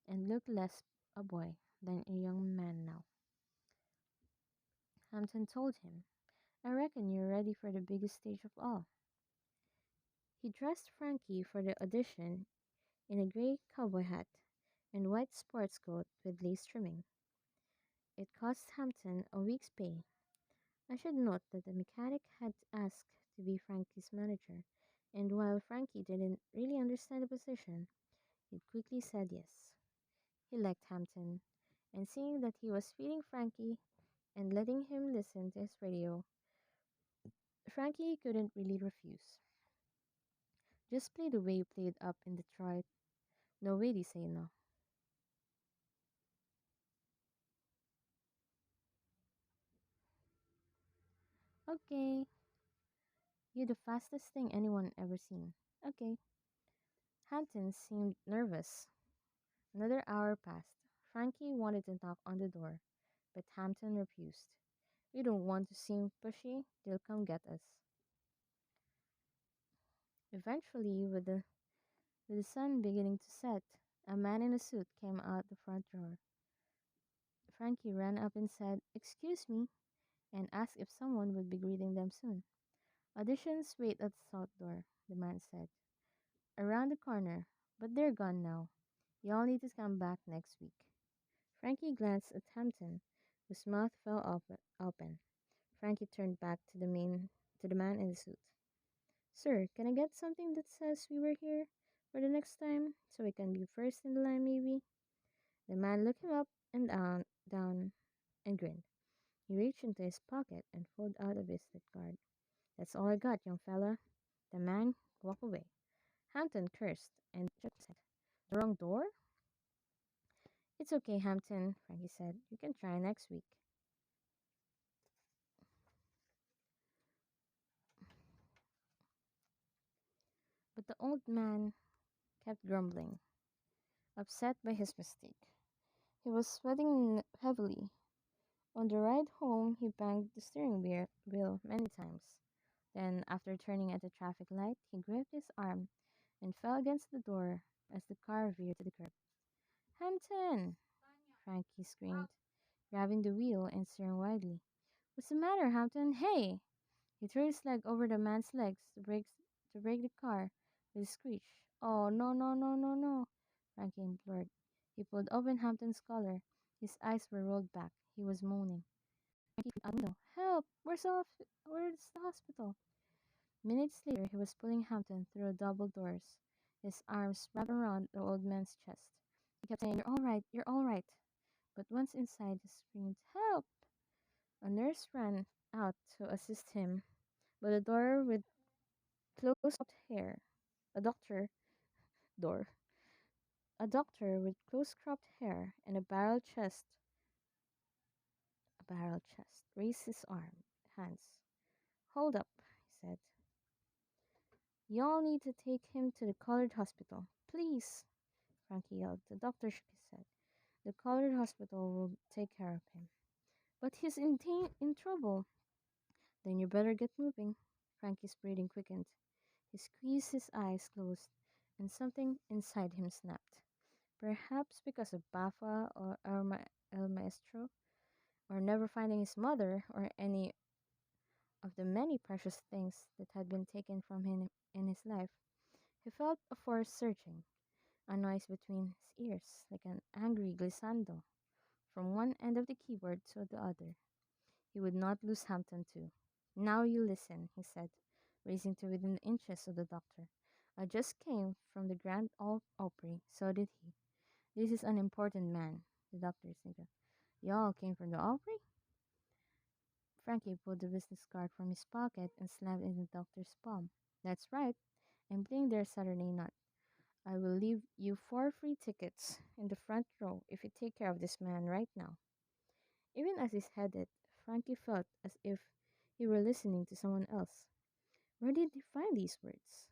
and looked less a boy than a young man now. Hampton told him, I reckon you're ready for the biggest stage of all. He dressed Frankie for the audition in a gray cowboy hat and white sports coat with lace trimming. It cost Hampton a week's pay. I should note that the mechanic had asked to be Frankie's manager, and while Frankie didn't really understand the position, he quickly said yes. He liked Hampton, and seeing that he was feeding Frankie and letting him listen to his radio, Frankie couldn't really refuse. Just play the way you played up in Detroit. No way they say no. Okay, you're the fastest thing anyone ever seen. Okay. Hampton seemed nervous. Another hour passed. Frankie wanted to knock on the door, but Hampton refused. We don't want to seem pushy. They'll come get us. Eventually, with the sun beginning to set, a man in a suit came out the front door. Frankie ran up and said, Excuse me, and asked if someone would be greeting them soon. Auditions wait at the south door, the man said. Around the corner, but they're gone now. Y'all need to come back next week. Frankie glanced at Hampton, whose mouth fell open. Frankie turned back to the man in the suit. Sir, can I get something that says we were here for the next time, so we can be first in the line maybe? The man looked him up and down, and grinned. He reached into his pocket and pulled out a visit card. That's all I got, young fella. The man walked away. Hampton cursed and shook his head. The wrong door? It's okay, Hampton, Frankie said. You can try next week. But the old man kept grumbling, upset by his mistake. He was sweating heavily. On the ride home, he banged the steering wheel many times. Then, after turning at a traffic light, he gripped his arm and fell against the door as the car veered to the curb. Hampton! Frankie screamed, grabbing the wheel and staring wildly. What's the matter, Hampton? Hey! He threw his leg over the man's legs to brake the car with a screech. Oh, no, no, no, no, no, Frankie implored. He pulled open Hampton's collar. His eyes were rolled back. He was moaning. Frankie peeked out the window. Help! Where's the hospital? Minutes later, he was pulling Hampton through double doors, his arms wrapped around the old man's chest. He kept saying, you're all right. But once inside, he screamed, Help! A nurse ran out to assist him, but a door with close cropped hair, a doctor door, a doctor with close cropped hair and a barrel chest, raised his hands. Hold up, he said. Y'all need to take him to the colored hospital. Please, Frankie yelled. The doctor shook his head. The colored hospital will take care of him. But he's in trouble. Then you better get moving. Frankie's breathing quickened. He squeezed his eyes closed, and something inside him snapped. Perhaps because of Bafa or El Maestro, or never finding his mother, or any of the many precious things that had been taken from him in his life, he felt a force surging, a noise between his ears, like an angry glissando, from one end of the keyboard to the other. He would not lose Hampton too. Now you listen, he said, raising to within inches of the doctor. I just came from the Grand Ole Opry, so did he. This is an important man, the doctor said. Y'all came from the Opry? Frankie pulled the business card from his pocket and slammed it in the doctor's palm. That's right. I'm playing their Saturday night. I will leave you 4 free tickets in the front row if you take care of this man right now. Even as he said it, Frankie felt as if he were listening to someone else. Where did he find these words?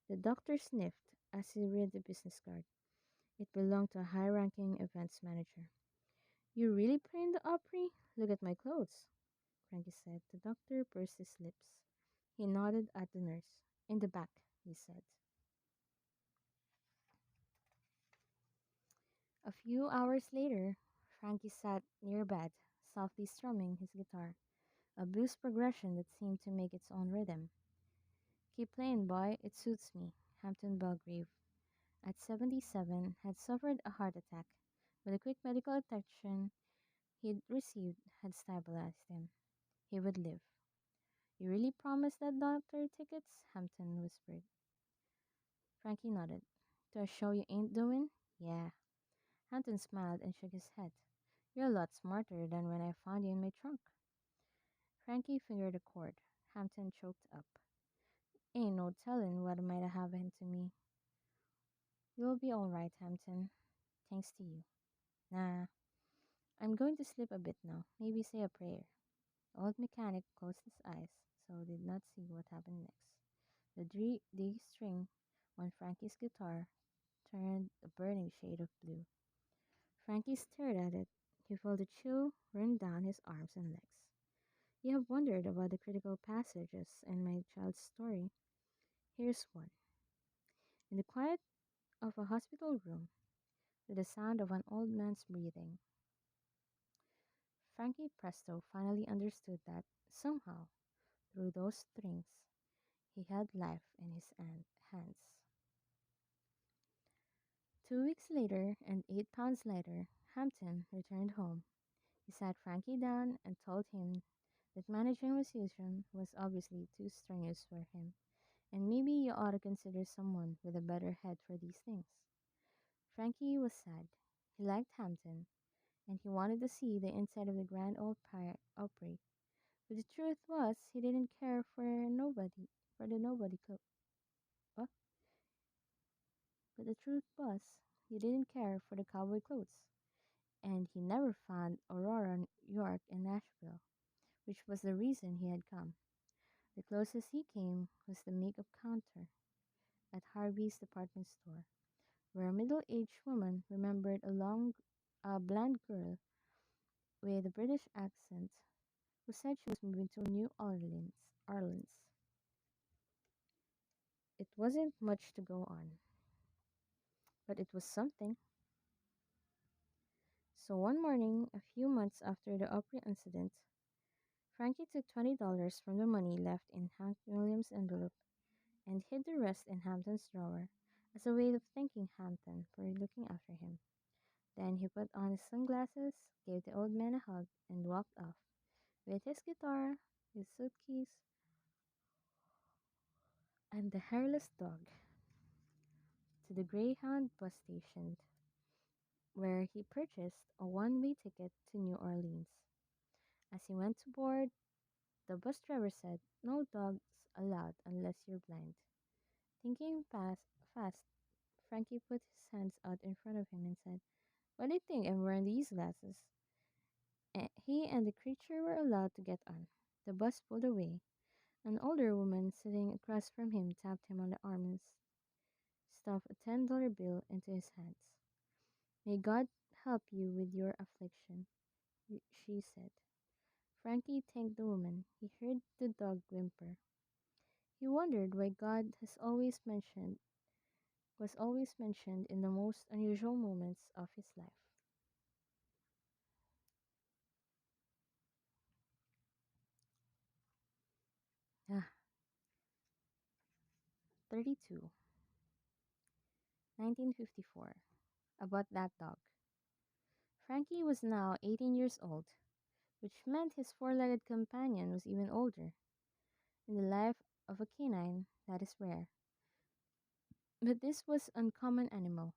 The doctor sniffed as he read the business card. It belonged to a high-ranking events manager. You really play in the Opry? Look at my clothes, Frankie said. The doctor pursed his lips. He nodded at the nurse. In the back, he said. A few hours later, Frankie sat near bed, softly strumming his guitar, a blues progression that seemed to make its own rhythm. Keep playing, boy, it suits me, Hampton Belgrave, at 77, had suffered a heart attack, but the quick medical attention he'd received had stabilized him. He would live. You really promised that doctor tickets? Hampton whispered. Frankie nodded. To a show you ain't doing? Yeah. Hampton smiled and shook his head. You're a lot smarter than when I found you in my trunk. Frankie fingered a chord. Hampton choked up. Ain't no telling what might have happened to me. You'll be all right, Hampton. Thanks to you. Nah, I'm going to sleep a bit now. Maybe say a prayer. The old mechanic closed his eyes, so did not see what happened next. The D string on Frankie's guitar turned a burning shade of blue. Frankie stared at it. He felt a chill run down his arms and legs. You have wondered about the critical passages in my child's story. Here's one. In the quiet of a hospital room, with the sound of an old man's breathing, Frankie Presto finally understood that, somehow, through those strings, he had life in his hands. 2 weeks later, and 8 pounds lighter, Hampton returned home. He sat Frankie down and told him that managing a musician was obviously too strenuous for him, and maybe you ought to consider someone with a better head for these things. Frankie was sad. He liked Hampton, and he wanted to see the inside of the Grand Ole Opry. But the truth was, he didn't care for the nobody club. What? But the truth was, he didn't care for the cowboy clothes, and he never found Aurora, York, in Nashville, which was the reason he had come. The closest he came was the makeup counter at Harvey's department store, where a middle-aged woman remembered a blonde girl with a British accent who said she was moving to New Orleans. It wasn't much to go on, but it was something. So one morning, a few months after the Opry incident, Frankie took $20 from the money left in Hank Williams' envelope and hid the rest in Hampton's drawer as a way of thanking Hampton for looking after him. Then he put on his sunglasses, gave the old man a hug, and walked off, with his guitar, his suitcase, and the hairless dog, to the Greyhound bus station, where he purchased a one-way ticket to New Orleans. As he went to board, the bus driver said, "No dogs allowed unless you're blind." Thinking fast, Frankie put his hands out in front of him and said, "What do you think I'm wearing these glasses?" He and the creature were allowed to get on. The bus pulled away. An older woman sitting across from him tapped him on the arm and stuffed a $10 bill into his hands. "May God help you with your affliction," she said. Frankie thanked the woman. He heard the dog whimper. He wondered why God was always mentioned in the most unusual moments of his life. Ah, 32, 1954. About that dog. Frankie was now 18 years old, which meant his four-legged companion was even older. In the life of a canine, that is rare. But this was an uncommon animal,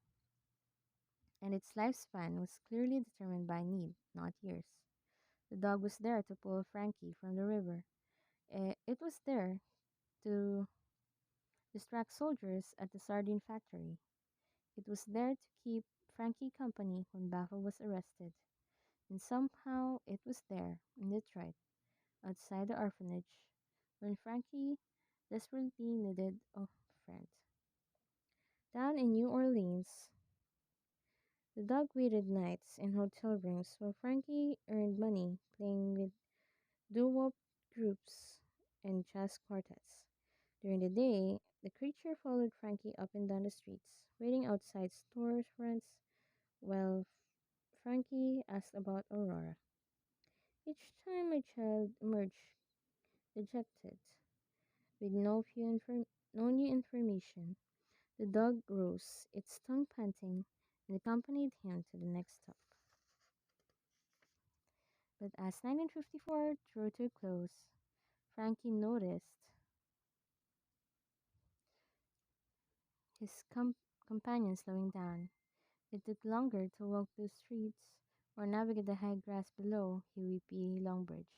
and its lifespan was clearly determined by need, not years. The dog was there to pull Frankie from the river. It was there to distract soldiers at the sardine factory. It was there to keep Frankie company when Baffle was arrested. And somehow it was there, in Detroit, outside the orphanage, when Frankie desperately needed a friend. Down in New Orleans, the dog waited nights in hotel rooms while Frankie earned money playing with doo-wop groups and jazz quartets. During the day, the creature followed Frankie up and down the streets, waiting outside store fronts while Frankie asked about Aurora. Each time my child emerged dejected, with no new information, the dog rose, its tongue panting, and accompanied him to the next stop. But as 1954 drew to a close, Frankie noticed his companion slowing down. It took longer to walk those streets or navigate the high grass below Huey P. Long Bridge,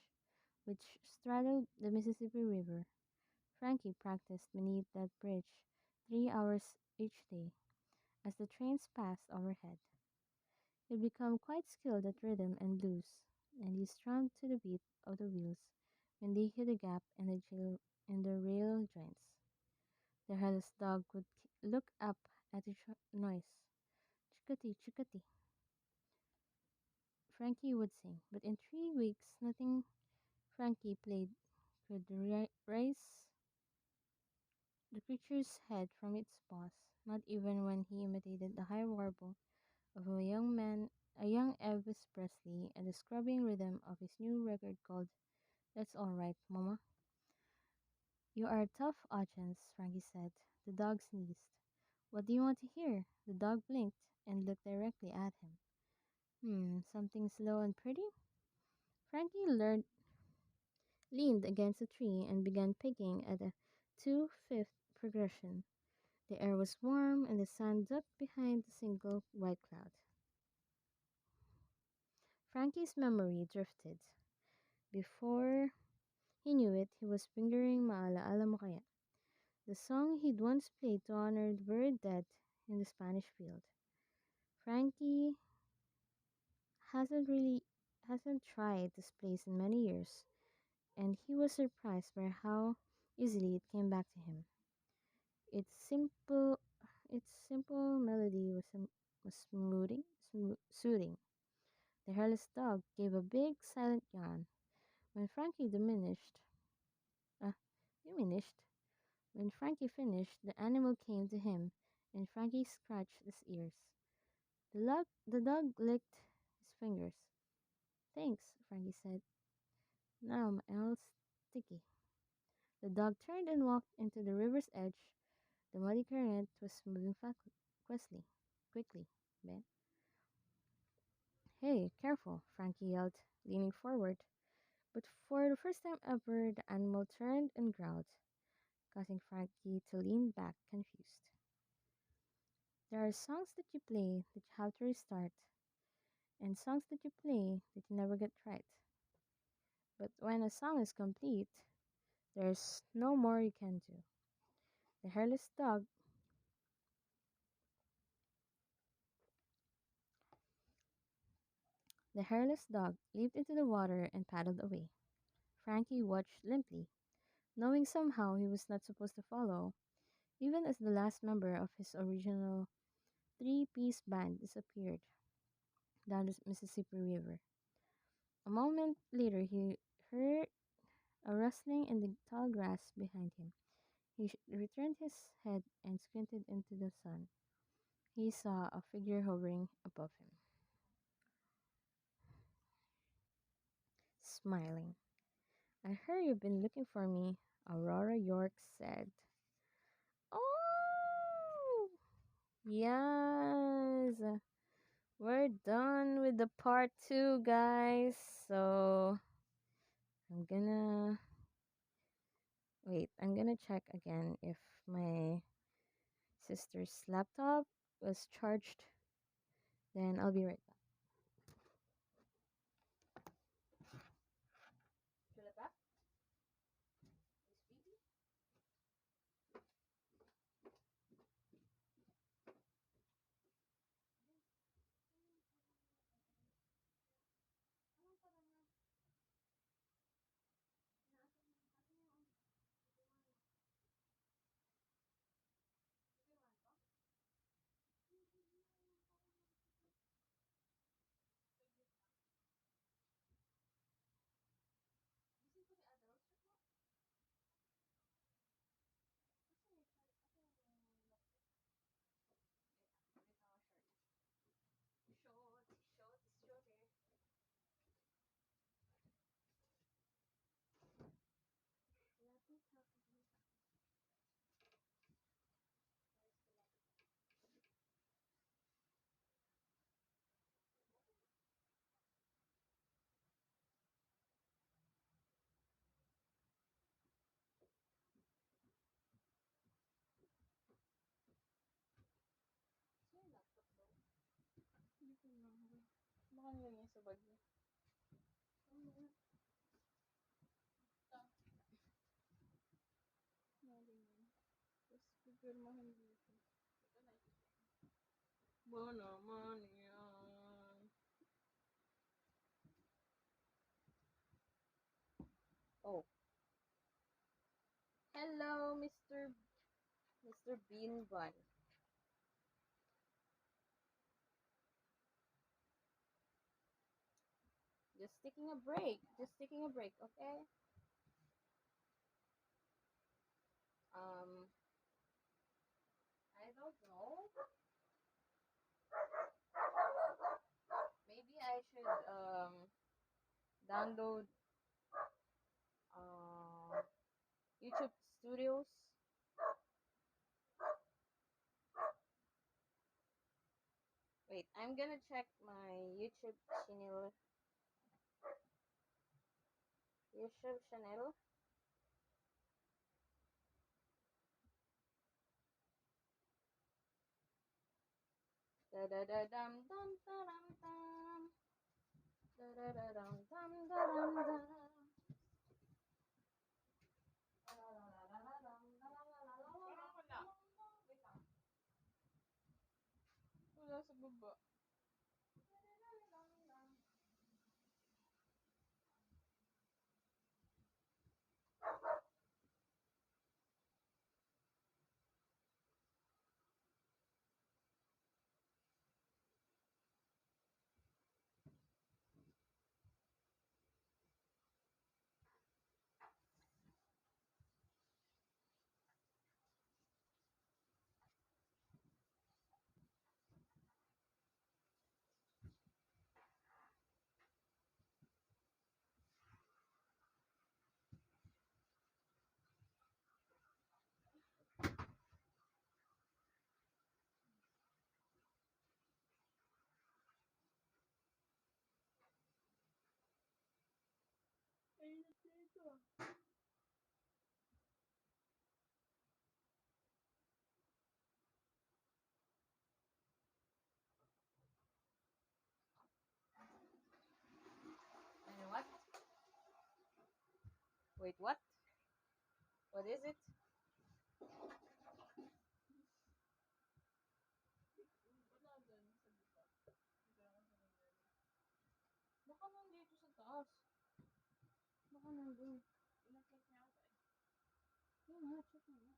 which straddled the Mississippi River. Frankie practiced beneath that bridge 3 hours each day as the trains passed overhead. He'd become quite skilled at rhythm and blues, and he strummed to the beat of the wheels when they hit a gap in the rail joints. The hairless dog would look up at the noise. Chickadee, chickadee, Frankie would sing, but in 3 weeks nothing Frankie played could raise the creature's head from its paws, not even when he imitated the high warble of a young Elvis Presley, and the scrubbing rhythm of his new record called That's All Right, Mama. You are a tough audience, Frankie said. The dog sneezed. What do you want to hear? The dog blinked and looked directly at him. Something slow and pretty? Frankie leaned against a tree and began picking at a 2/5 progression. The air was warm and the sun ducked behind a single white cloud. Frankie's memory drifted. Before he knew it, he was fingering Maalaala Mo Kaya, the song he'd once played to honor the buried dead in the Spanish field. Frankie hasn't tried this place in many years, and he was surprised by how easily it came back to him. Its simple its simple melody was soothing. The hairless dog gave a big silent yawn. When Frankie uh, diminished, when Frankie finished, the animal came to him, and Frankie scratched his ears. The dog licked his fingers. Thanks, Frankie said. Now my nail's sticky. The dog turned and walked into the river's edge. The muddy current was moving quickly. Ben. Hey, careful, Frankie yelled, leaning forward. But for the first time ever, the animal turned and growled, causing Frankie to lean back confused. There are songs that you play that you have to restart, and songs that you play that you never get right. But when a song is complete, there's no more you can do. The hairless dog, the hairless dog leaped into the water and paddled away. Frankie watched limply, knowing somehow he was not supposed to follow, even as the last member of his original three-piece band disappeared down the Mississippi River. A moment later, he heard a rustling in the tall grass behind him. He returned his head and squinted into the sun. He saw a figure hovering above him, smiling. I heard you've been looking for me, Aurora York said. Oh, yes. We're done with the part two, guys. So I'm gonna wait. I'm gonna check again if my sister's laptop was charged. Then I'll be right back. Should I back? This baby? Hindi ko lang. Baka nilagay sa bag niya. Nilagay niya. Tapos pipirmahan dito. Ba naman yan? Oh, hello, Mr. Bean Bun. Just taking a break. Just taking a break, okay? Um, I don't know. Maybe I should download uh YouTube Studios. Wait, I'm gonna check my channel. YouTube channel. Da da da dum dum da dum dum. Da da da dum dum da dum dum. Parang wala. Wala sa baba. Ay, dito. And what? Wait, what? What is it? Wala dyan sa baba. Baka nandito sa taas. Baka nandun. Pinakit niya ako eh. Yun nga, check mo nga.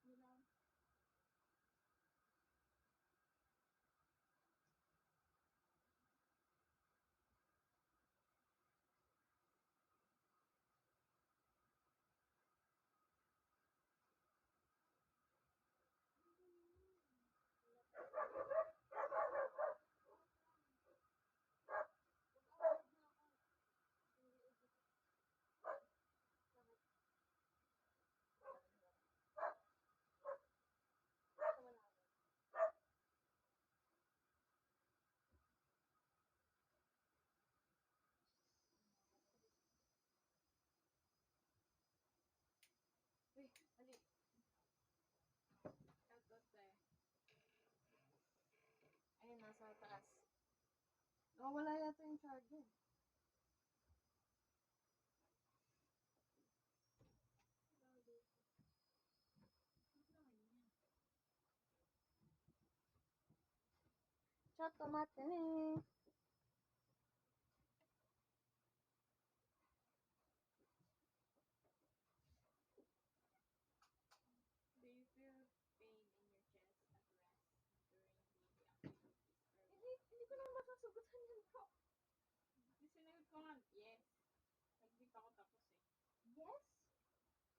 Yun lang. sa taas. Wala yata yung charger. Chat tomate ne. Do you feel pain in your chest at rest during daily activities? Hindi ko naman masasagutan yan, bro. Sinagot ko nga, yes. Hindi pa ako tapos eh. Yes?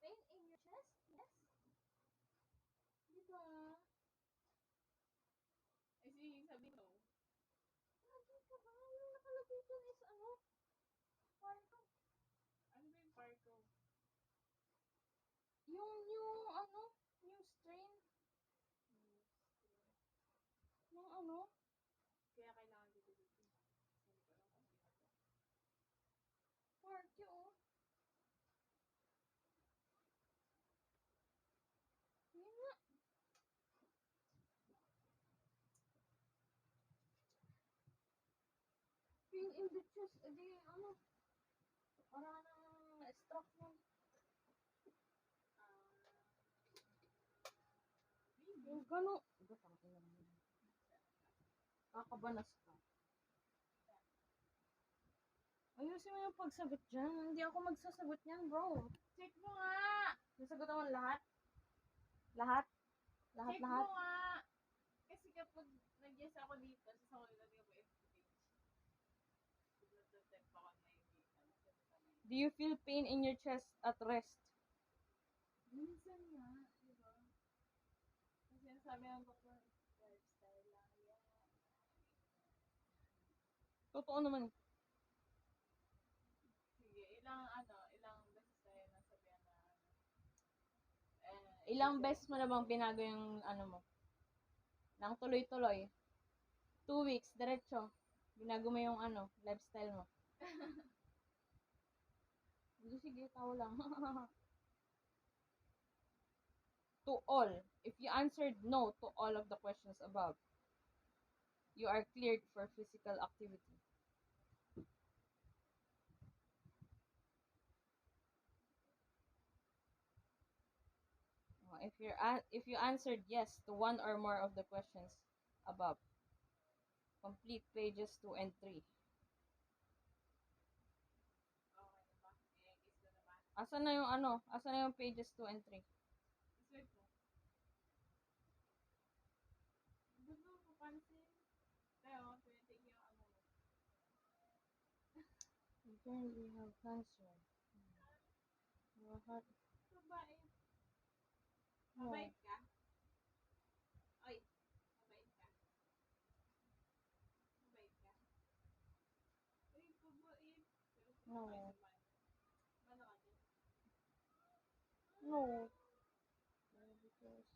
Pain in your chest? Yes? Di ba? Eh, sige, sabi ko. Lagi ka ba? Yung nakalagay dyan is ano? Parko. Ano ba yung parko? Yung ano? Yung strain? Yung ano? Kaya kailangan dito dito. Hindi ko alam kung ano ito. Parko, oh. Yun nga. Pain in the chest. Di, ano? Para nang stroke mo. Maybe. Yung gano'n. Gatang ina mo. Kakabanas ka. Ayusin mo yung pagsagot dyan. Hindi ako magsasagot niyan, bro. Check mo nga! Nasagot mo lahat? Lahat? Lahat, Check lahat? mo nga! Kasi kapag nag-yes ako dito, sasakulin natin yung FB page. Nag-type ako na yung Do you feel pain in your chest at rest? minsan nga, di ba? Kasi sinasabi ng doktor, lifestyle lang yan. Totoo naman. Sige, ilang beses tayo nasabihan na Ilang beses mo na bang binago yung ano mo? Nang tuloy-tuloy. 2 weeks, diretso. Binago mo yung ano, lifestyle mo. Hindi, sige, tao lang. To all. If you answered no to all of the questions above, you are cleared for physical activity. If you answered yes to one or more of the questions above, complete pages 2 and 3. Okay na ba? Guess ko na ba? Asan na yung ano? Asan na yung pages 2 and 3? Swipe mo. Gusto mo papansin? Tayo, tumitig yung ano mo. You currently have cancer. Your heart. Babae. No. Mabait ka? Oy, mabait ka? Mabait ka? Uy, mabait. Pero No. mabait naman. Paano ka din? No. Because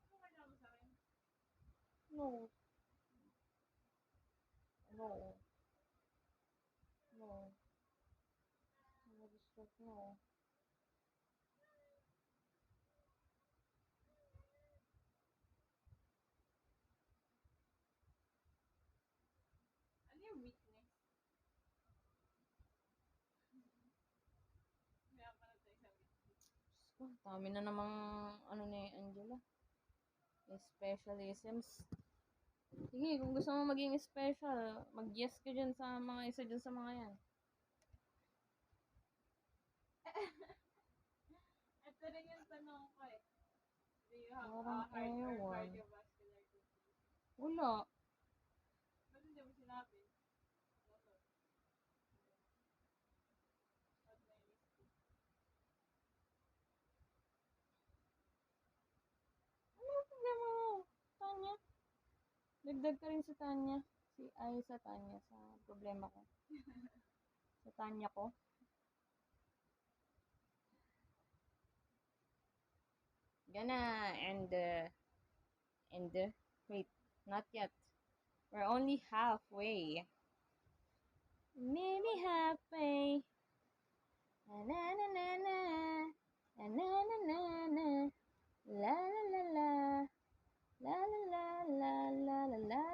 Ano kailangan mo sa akin? no. No. No. No. No. Ano yung weakness? Kaya pala tayo sa weakness. Dami na namang ano ni Angela. Specialisms. Sige, kung gusto mo maging special, mag-yes ka dyan sa mga isa dyan sa mga yan. Ito rin yung tanong ko eh. Do you have Parang a heart or ewan. cardiovascular disease? Wala. Ba't hindi mo sinabi? Ano? Ba't may mistake? Ano yung problema mo? Tanya? Dagdag ka rin sa Tanya. Sa Tanya. Sa problema ko. Sa Tanya ko. Gonna wait, not yet. We're only halfway. Maybe halfway. Na na na na na. Na na na na na. La la la la. La la la la la la la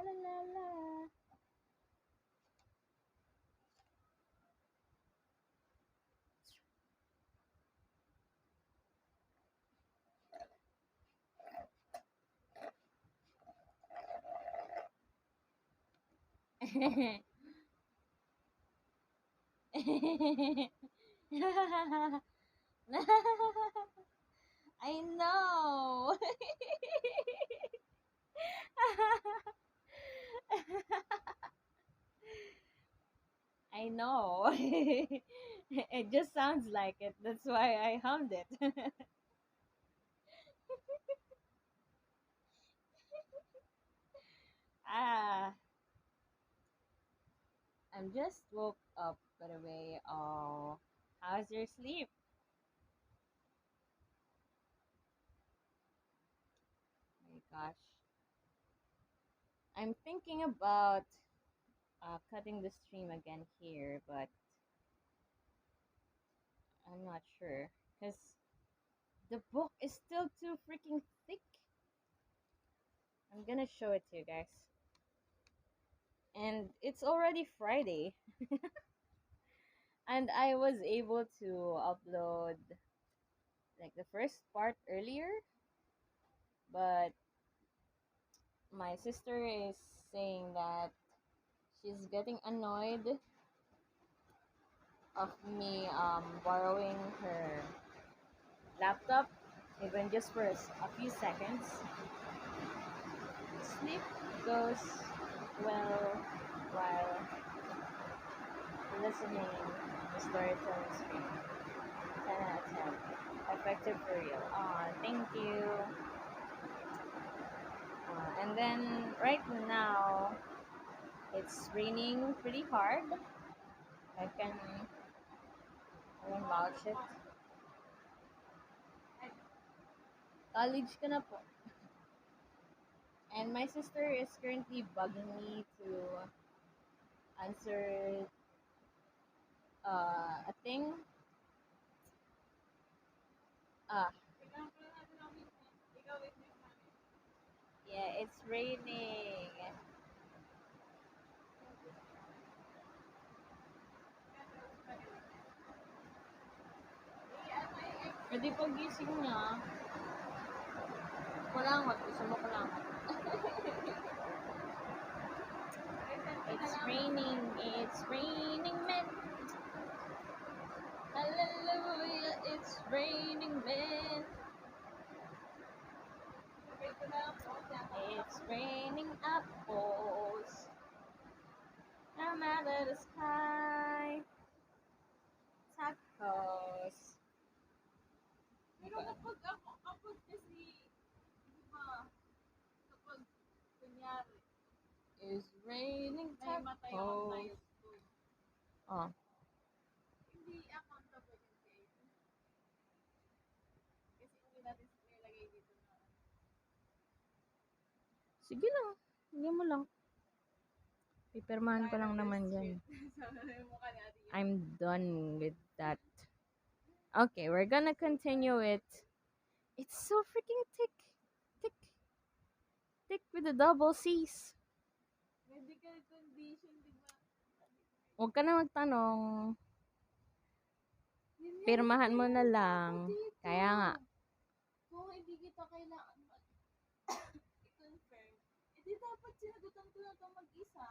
I know. I know. It just sounds like it. That's why I hummed it. Ah, I'm just woke up, by the way. Oh, how's your sleep? My gosh. I'm thinking about cutting the stream again here, but I'm not sure. Because the book is still too freaking thick. I'm gonna show it to you guys. And it's already Friday. And I was able to upload like the first part earlier, but my sister is saying that she's getting annoyed of me borrowing her laptop even just for a few seconds. Sleep goes well while listening to storytelling stream. 10 out of 10. Effective for real. Aw, thank you. And then right now it's raining pretty hard. I can I can vouch it. College ka na po. And my sister is currently bugging me to answer a thing. Ah, yeah, it's raining. Pwede pagising niya. Kulangot. Gusto mo kulangot. It's raining. It's raining men. Hallelujah. It's raining men. It's raining apples. I'm out of the sky. Tacos. Pero kapag kasi, di ba, kapag, kunyari, It's raining may matay ako tacos. tayo doon, Oh, hindi accountable yung kayo. Kasi hindi natin nilagay dito na, sige lang. Hindi mo lang. Pipirmahan ko lang naman yan. Sabi mo ka ni Ate Yun. I'm done with that. Okay, we're gonna continue it. It's so freaking thick. Thick. Thick with the double C's. Medical condition, di ba? Huwag ka na magtanong. Yun nga Pirmahan yung mo na kailangan lang. ko dito. Kaya nga. Kung hindi kita kailangan i-confirm, edi dapat sinagutan ko na ito mag-isa.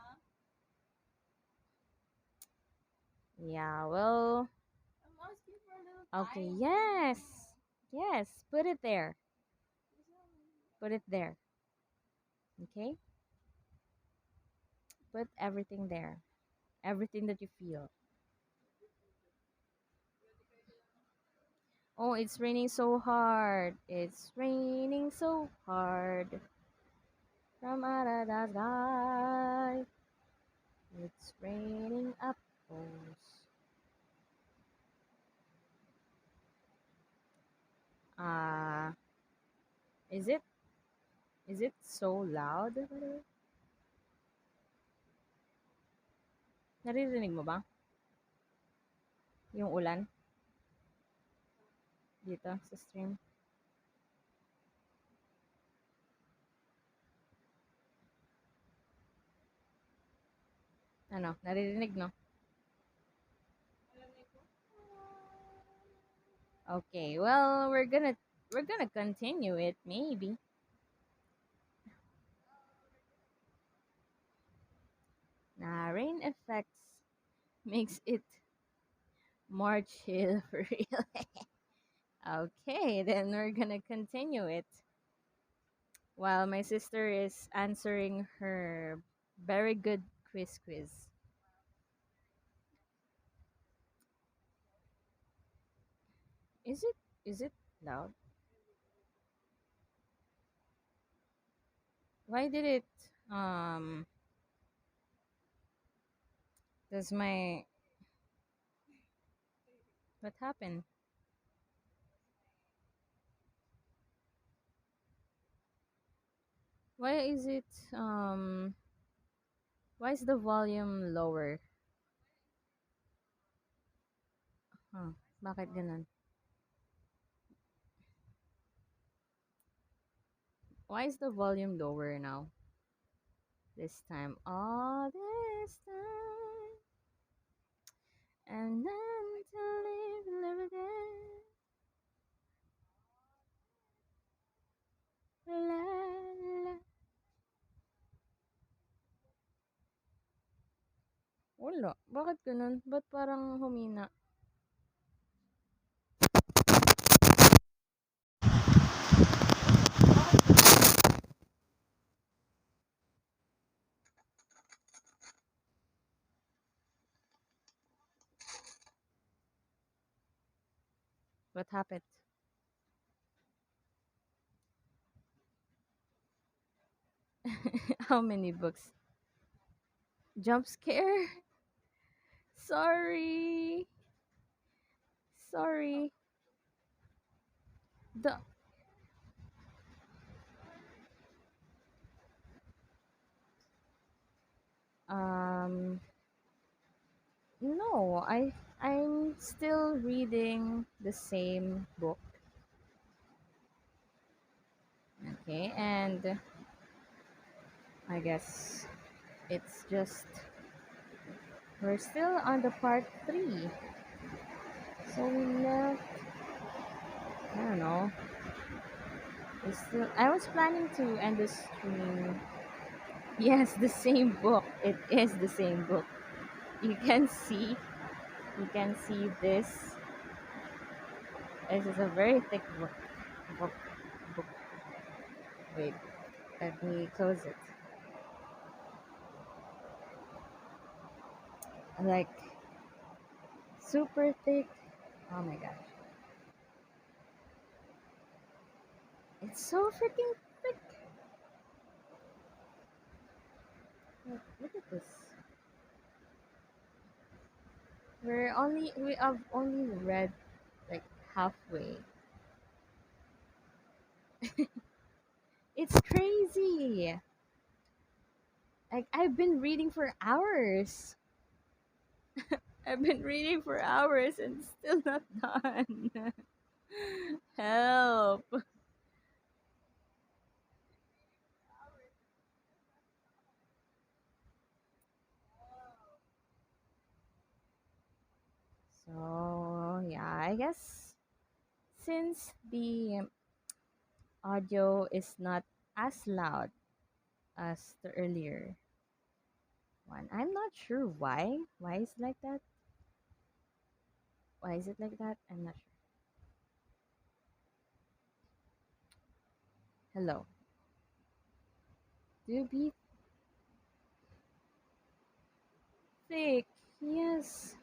Yeah, well, I'm asking for a little okay, time. yes. Yes, put it there. Put it there. Okay? Put everything there. Everything that you feel. Oh, it's raining so hard. It's raining so hard. From out of the sky. It's raining apples. Uh, is it so loud? Naririnig mo ba? Yung ulan dito sa stream. Ano, naririnig no? Okay, well, we're gonna continue it maybe. rain effects makes it more chill for real. Okay, then we're gonna continue it while my sister is answering her very good quiz. Is it is it loud? Why did it um does my what happened? Why is it why is the volume lower? Huh, bakit ganun? Why is the volume lower now? This time. All this time. And then to live again. La, la. Wala. Bakit ganun? Ba't parang humina? What happened? How many books? Jump scare? Sorry. Sorry. The um no, I'm still reading the same book. Okay, and I guess it's just we're still on the part 3. So we left I don't know. I was planning to end the stream. Yes, the same book. It is the same book. You can see you can see this. This is a very thick book. Book book. Wait, let me close it. Like super thick. Oh my gosh. It's so freaking thick. Look at this. We have only read like halfway. It's crazy. Like I've been reading for hours. I've been reading for hours and still not done. Help. So, yeah, I guess since the audio is not as loud as the earlier one, I'm not sure why. Why is it like that? Why is it like that? I'm not sure. Hello. Do you be thick? Yes.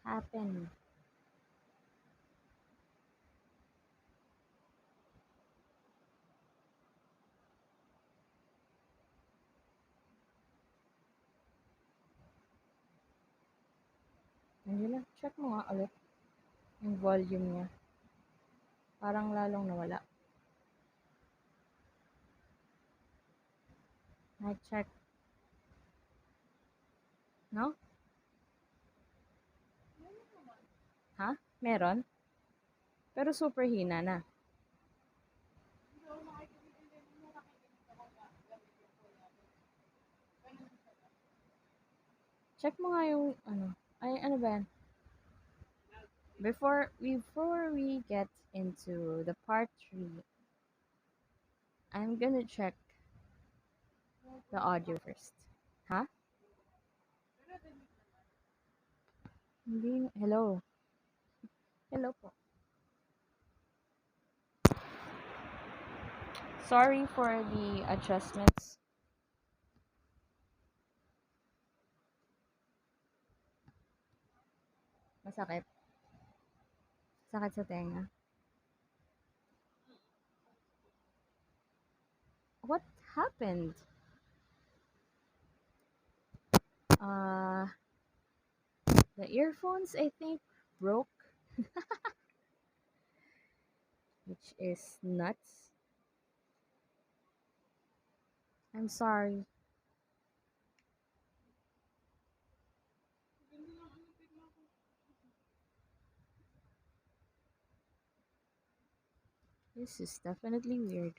Happened. Angela, check mo nga ulit yung volume niya. Parang lalong nawala. I check. No? Ha? Meron? Pero super hina na. Check mo nga yung ano. Ay, ano ba yan? Before we get into the part 3, I'm gonna check the audio first. Ha? Hindi. Hello. Hello po. Sorry for the adjustments. Masakit. Sakit sa tenga. What happened? Uh, the earphones, I think, broke, which is nuts. I'm sorry. This is definitely weird.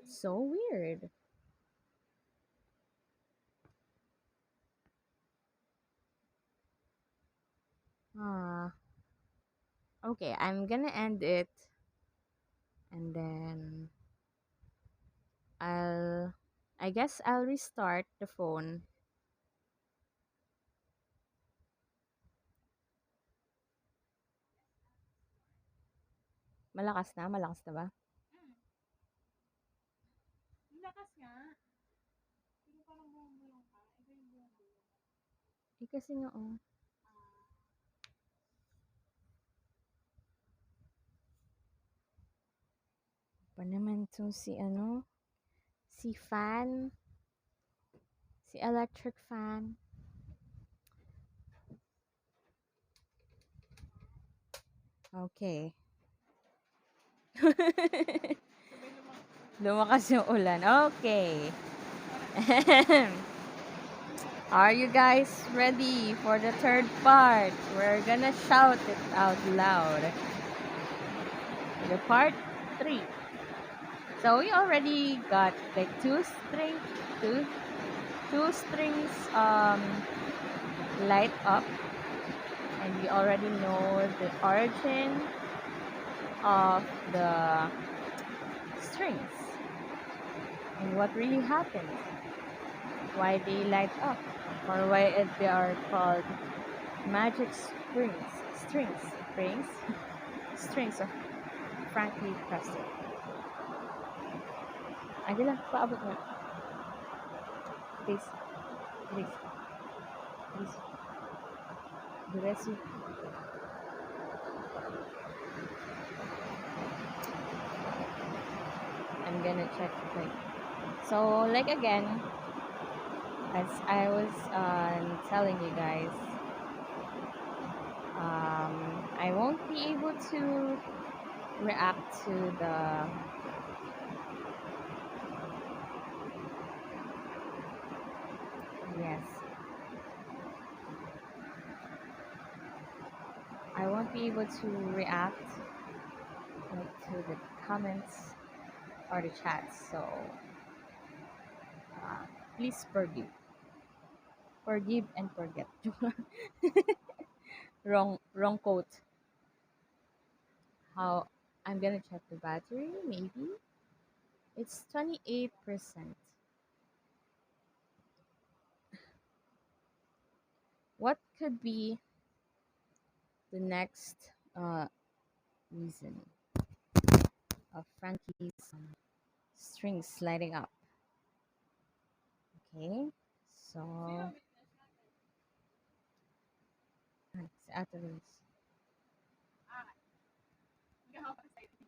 So weird. Ah, okay, I'm gonna end it and then I'll I guess I'll restart the phone. Malakas na ba? Hmm. Ang lakas nga. Pero parang buong-bulong ka. Iba yung buong-bulong. Eh kasi nga oh, Ah. pa naman tong si ano, si fan, si electric fan. Okay. Sabay lumakas yung ulan. Lumakas yung ulan. Okay. Parang, Are you guys ready for the third part? We're gonna shout it out loud. The part 3. So we already got like two two strings light up, and we already know the origin of the strings and what really happened, why they light up, or why they are called magic strings, strings of Frankie Presto. Adi lang, paabot mo. Please, please, please. Diretso. I'm gonna check like so like again as I was telling you guys, I won't be able to react to the yes, I won't be able to react like to the comments or the chats, so uh, please forgive and forget. Wrong quote. How I'm gonna check the battery, maybe it's 28%. What could be the next reason of Frankie's strings lighting up? Okay, so si Ate Rose. hindi ako excited.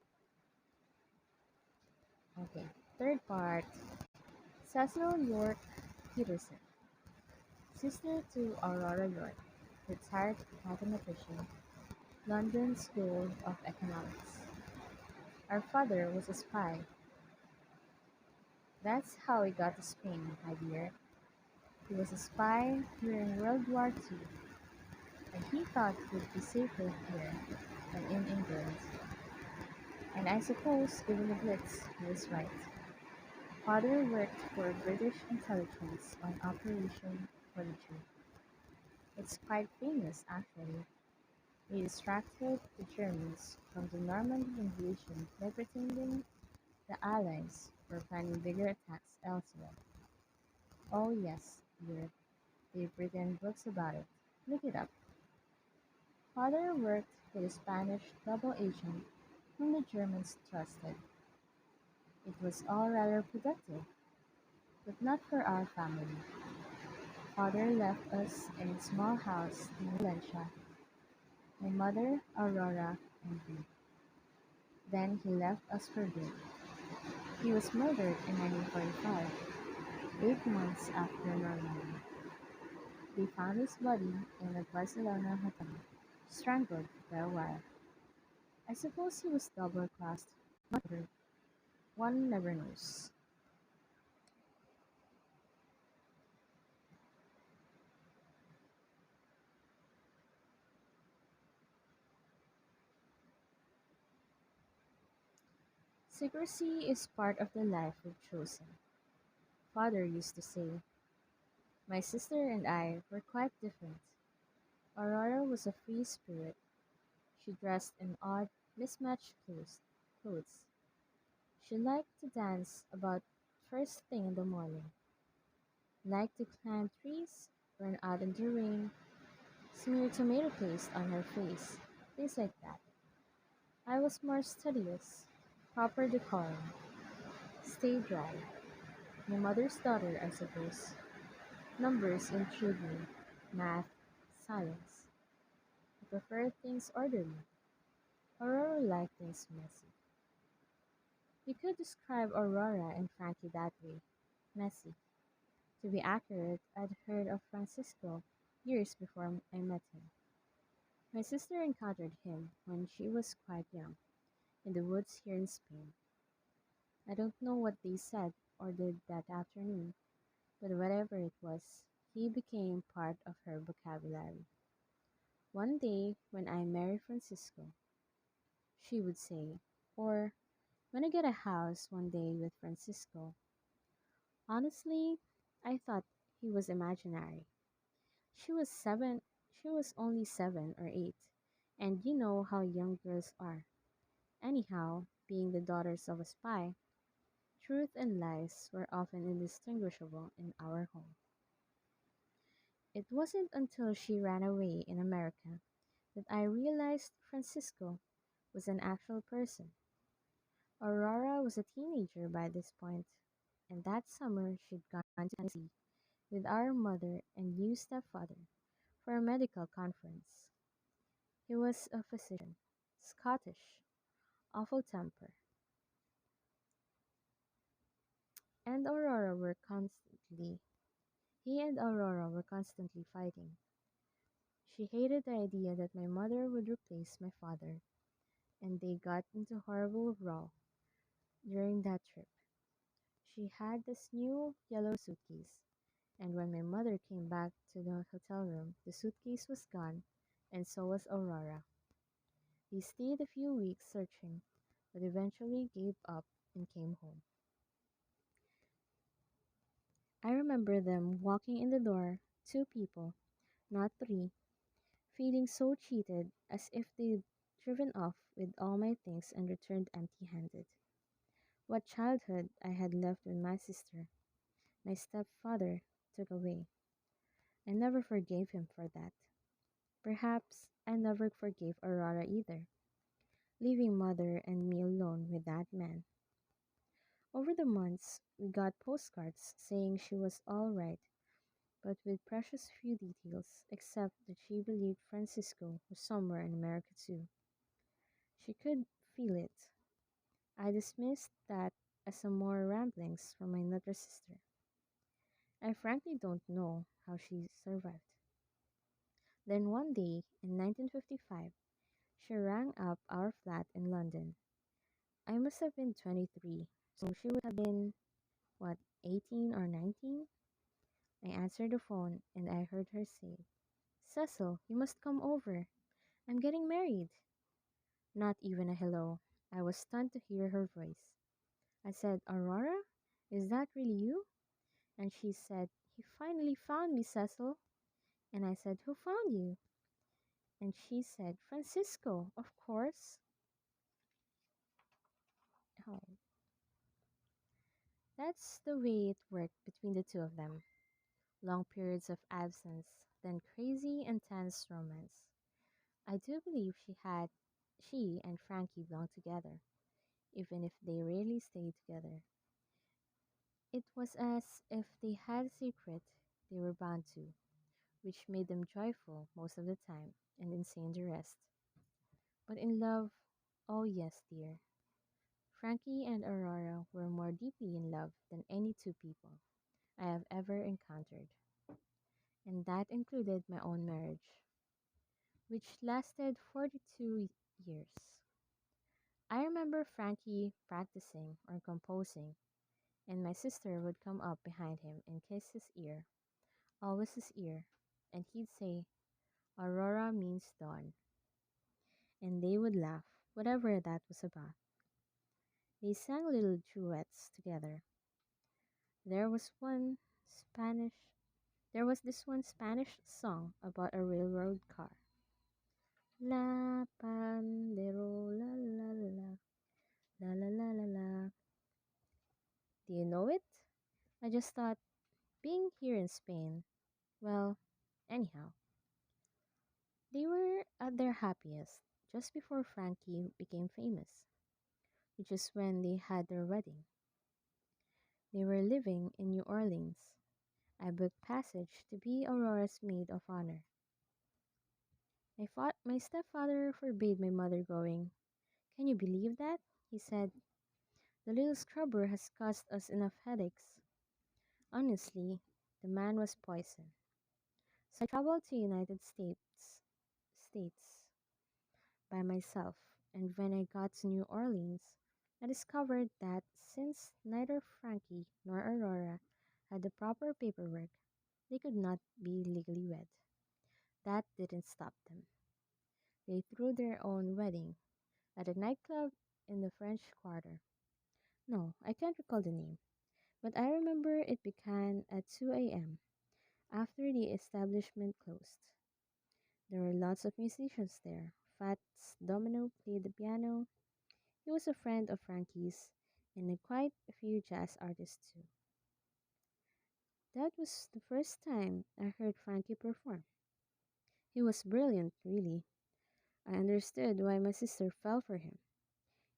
Okay, third part. Cecil York Peterson, sister to Aurora York, retired mathematician, London School of Economics. Our father was a spy. That's how he got to Spain, my dear. He was a spy during World War II, and he thought he'd be safer here than in England. And I suppose, given the blitz, he was right. Father worked for British intelligence on Operation Fortitude. It's quite famous, actually. He distracted the Germans from the Normandy invasion by pretending the Allies were planning bigger attacks elsewhere. Oh yes, dear, they've written books about it. Look it up. Father worked with a Spanish double agent whom the Germans trusted. It was all rather productive, but not for our family. Father left us in a small house in Valencia, my mother, Aurora, and me. Then he left us for good. He was murdered in 1945, 8 months after Normandy. They found his body in a Barcelona hotel, strangled for a while. I suppose he was double-crossed, not murdered. One never knows. Secrecy is part of the life we've chosen. Father used to say. My sister and I were quite different. Aurora was a free spirit. She dressed in odd, mismatched clothes. She liked to dance about first thing in the morning, liked to climb trees, run out in the rain, smear tomato paste on her face, things like that. I was more studious, proper decorum, stay dry. My mother's daughter, I suppose. Numbers intrigue me, math, science. I prefer things orderly. Aurora liked things messy. You could describe Aurora and Frankie that way. Messy. To be accurate, I'd heard of Francisco years before I met him. My sister encountered him when she was quite young, in the woods here in Spain. I don't know what they said or did that afternoon, but whatever it was, he became part of her vocabulary. One day, when I marry Francisco, she would say, or when I get a house one day with Francisco. Honestly, I thought he was imaginary. She was 7, she was only 7 or 8, and you know how young girls are. Anyhow, being the daughters of a spy, truth and lies were often indistinguishable in our home. It wasn't until she ran away in America that I realized Francisco was an actual person. Aurora was a teenager by this point, and that summer she'd gone to Tennessee with our mother and new stepfather for a medical conference. He was a physician, Scottish, awful temper, and Aurora were constantly he and Aurora were constantly fighting. She hated the idea that my mother would replace my father, and they got into horrible row during that trip. She had this new yellow suitcase, and when my mother came back to the hotel room, the suitcase was gone, and so was Aurora. They stayed a few weeks searching, but eventually gave up and came home. I remember them walking in the door, 2 people, not 3, feeling so cheated as if they'd driven off with all my things and returned empty handed. What childhood I had left with my sister, my stepfather took away. I never forgave him for that. Perhaps I never forgave Aurora either, leaving mother and me alone with that man. Over the months, we got postcards saying she was all right, but with precious few details, except that she believed Francisco was somewhere in America too. She could feel it. I dismissed that as some more ramblings from my nutter sister. I frankly don't know how she survived. Then one day, in 1955, she rang up our flat in London. I must have been 23, so she would have been, what, 18 or 19? I answered the phone and I heard her say, Cecil, you must come over. I'm getting married. Not even a hello. I was stunned to hear her voice. I said, Aurora? Is that really you? And she said, He finally found me, Cecil. And I said, Who found you? And she said, Francisco, of course. Oh, that's the way it worked between the two of them. Long periods of absence, then crazy, intense romance. I do believe she and Frankie belonged together, even if they rarely stayed together. It was as if they had a secret they were bound to, which made them joyful most of the time and insane the rest. But in love, oh yes, dear. Frankie and Aurora were more deeply in love than any two people I have ever encountered, and that included my own marriage, which lasted 42 years. I remember Frankie practicing or composing, and my sister would come up behind him and kiss his ear, always his ear, and he'd say, Aurora means dawn, and they would laugh, whatever that was about. They sang little duets together. There was one Spanish there was this one Spanish song about a railroad car. La panderola la la la la la la la la. Do you know it? I just thought being here in Spain, well, anyhow, they were at their happiest just before Frankie became famous, which is when they had their wedding. They were living in New Orleans. I booked passage to be Aurora's maid of honor. My stepfather forbade my mother going. Can you believe that? He said, the little scrubber has caused us enough headaches. Honestly, the man was poison. So I traveled to States by myself, and when I got to New Orleans, I discovered that since neither Frankie nor Aurora had the proper paperwork, they could not be legally wed. That didn't stop them. They threw their own wedding at a nightclub in the French Quarter. No, I can't recall the name, but I remember it began at 2 a.m. after the establishment closed. There were lots of musicians there. Fats Domino played the piano. He was a friend of Frankie's, and quite a few jazz artists too. That was the first time I heard Frankie perform. He was brilliant, really. I understood why my sister fell for him.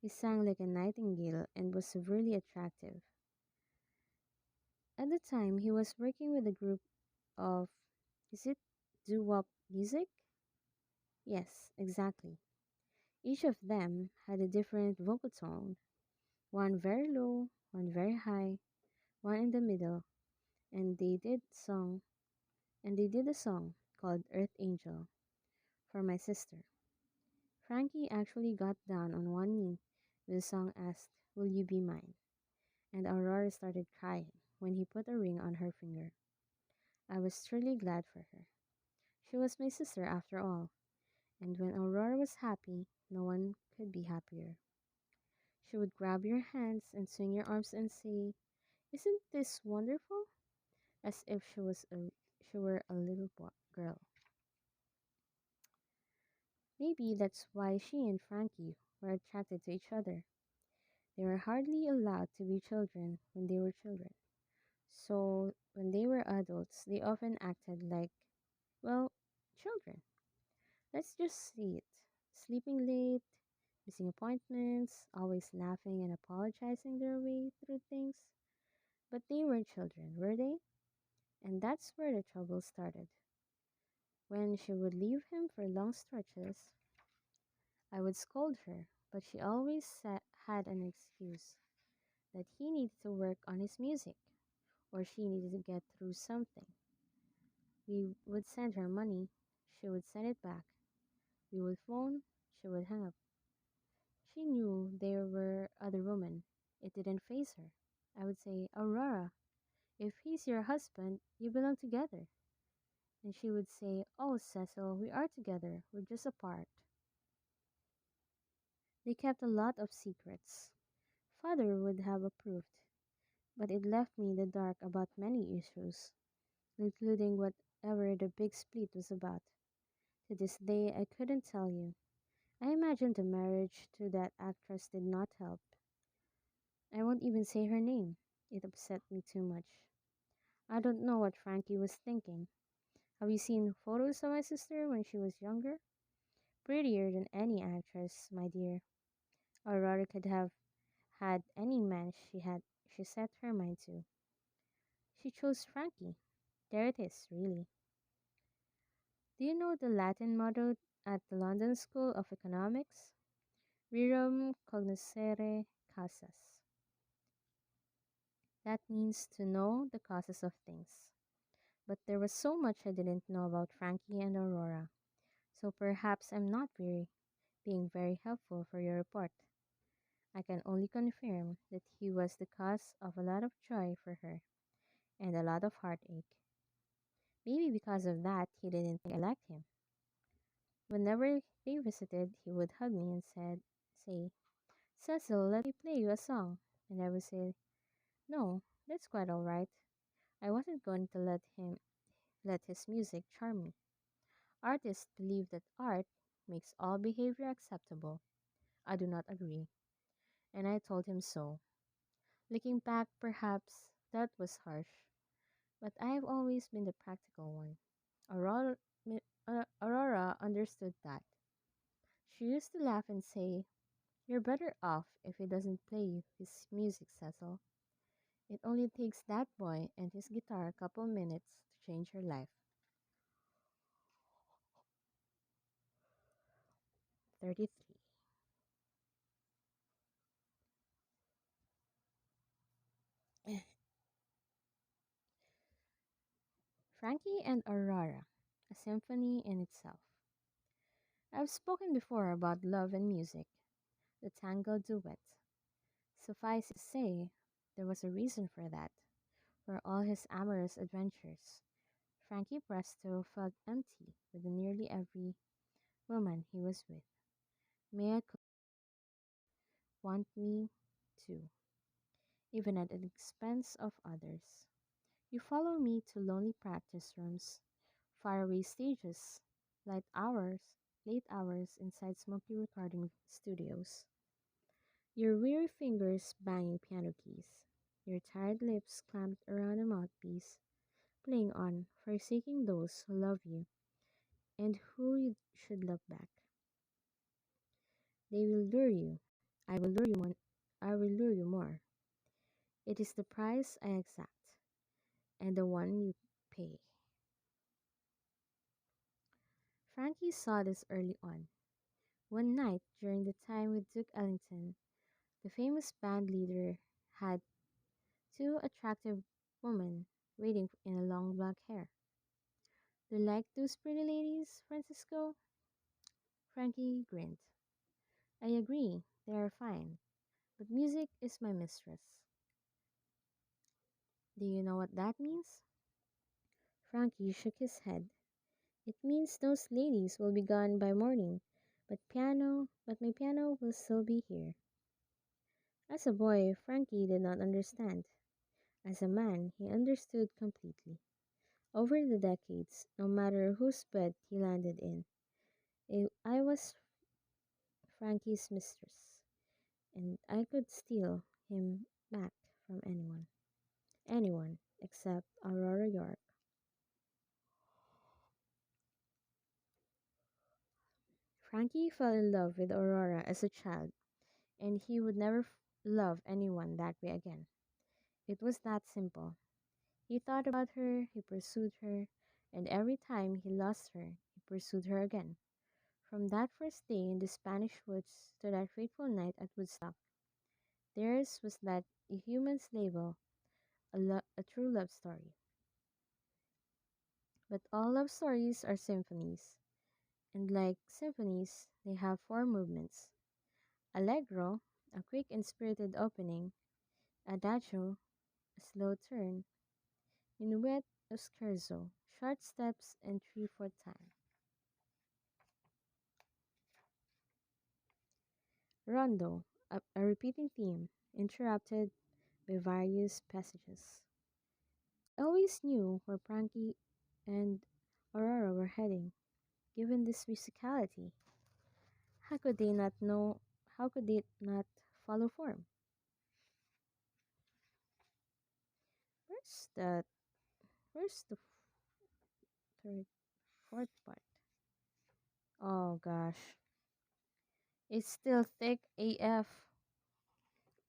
He sang like a nightingale and was severely attractive. At the time, he was working with a group of, is it doo-wop music? Yes, exactly. Each of them had a different vocal tone, one very low, one very high, one in the middle, and they did a song called Earth Angel for my sister. Frankie actually got down on one knee when the song asked, Will you be mine? And Aurora started crying when he put a ring on her finger. I was truly glad for her. She was my sister after all, and when Aurora was happy, no one could be happier. She would grab your hands and swing your arms and say, Isn't this wonderful? As if she were a little girl. Maybe that's why she and Frankie were attracted to each other. They were hardly allowed to be children when they were children. So when they were adults, they often acted like, well, children. Let's just see it. Sleeping late, missing appointments, always laughing and apologizing their way through things. But they were children, were they? And that's where the trouble started. When she would leave him for long stretches, I would scold her, but she always had an excuse that he needed to work on his music or she needed to get through something. We would send her money, she would send it back. We would phone, she would hang up. She knew there were other women. It didn't faze her. I would say, Aurora, if he's your husband, you belong together. And she would say, Oh, Cecil, we are together. We're just apart. They kept a lot of secrets. Father would have approved, but it left me in the dark about many issues, including whatever the big split was about. To this day, I couldn't tell you. I imagine the marriage to that actress did not help. I won't even say her name. It upset me too much. I don't know what Frankie was thinking. Have you seen photos of my sister when she was younger? Prettier than any actress, my dear. Aurora could have had any man she set her mind to. She chose Frankie. There it is, really. Do you know the Latin motto at the London School of Economics? Rerum cognoscere causas. That means to know the causes of things. But there was so much I didn't know about Frankie and Aurora, so perhaps I'm not being very helpful for your report. I can only confirm that he was the cause of a lot of joy for her and a lot of heartache. Maybe because of that, he didn't think I liked him. Whenever they visited, he would hug me and say, Cecil, let me play you a song. And I would say, no, that's quite all right. I wasn't going to let his music charm me. Artists believe that art makes all behavior acceptable. I do not agree, and I told him so. Looking back, perhaps that was harsh, but I have always been the practical one. Aurora, Aurora understood that. She used to laugh and say, You're better off if he doesn't play his music, Cecil. It only takes that boy and his guitar a couple minutes to change her life. 33. Frankie and Aurora, a symphony in itself. I've spoken before about love and music, the tango duet. Suffice it to say, there was a reason for that. For all his amorous adventures, Frankie Presto felt empty with nearly every woman he was with. Mia could want me too, even at the expense of others. You follow me to lonely practice rooms, faraway stages, late hours inside smoky recording studios. Your weary fingers banging piano keys, your tired lips clamped around a mouthpiece, playing on, forsaking those who love you and who you should love back. They will lure you. I will lure you more. I will lure you more. It is the price I exact, and the one you pay. Frankie saw this early on. One night during the time with Duke Ellington, the famous band leader had two attractive women waiting in a long black hair. Do you like those pretty ladies, Francisco? Frankie grinned. I agree, they are fine, but music is my mistress. Do you know what that means? Frankie shook his head. It means those ladies will be gone by morning, but my piano will still be here. As a boy, Frankie did not understand. As a man, he understood completely. Over the decades, no matter whose bed he landed in, I was Frankie's mistress, and I could steal him back from anyone. Anyone except Aurora York. Frankie fell in love with Aurora as a child, and he would never love anyone that way again. It was that simple. He thought about her, he pursued her, and every time he lost her, he pursued her again. From that first day in the Spanish woods to that fateful night at Woodstock, theirs was that a human's label, a true love story. But all love stories are symphonies, and like symphonies, they have four movements. Allegro, a quick and spirited opening, adagio, a slow turn, minuet or scherzo, short steps and 3/4 time. Rondo, a repeating theme, interrupted by various passages. I always knew where Frankie and Aurora were heading, given this musicality. How could they not know? How could they not follow form? Where's the Where's the third, fourth part? Oh gosh, it's still thick AF.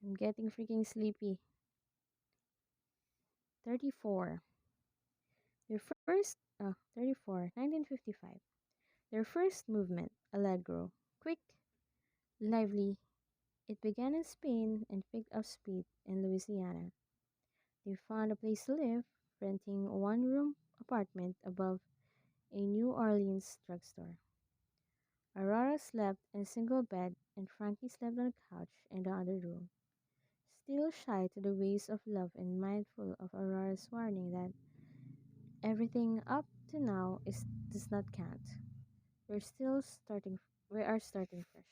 I'm getting freaking sleepy. 34. Their first, 34, 1955. Their first movement, Allegro. Quick, lively. It began in Spain and picked up speed in Louisiana. They found a place to live, renting a one-room apartment above a New Orleans drugstore. Aurora slept in a single bed and Frankie slept on a couch in the other room. Still shy to the ways of love and mindful of Aurora's warning that everything up to now is does not count. We're still starting we are starting fresh.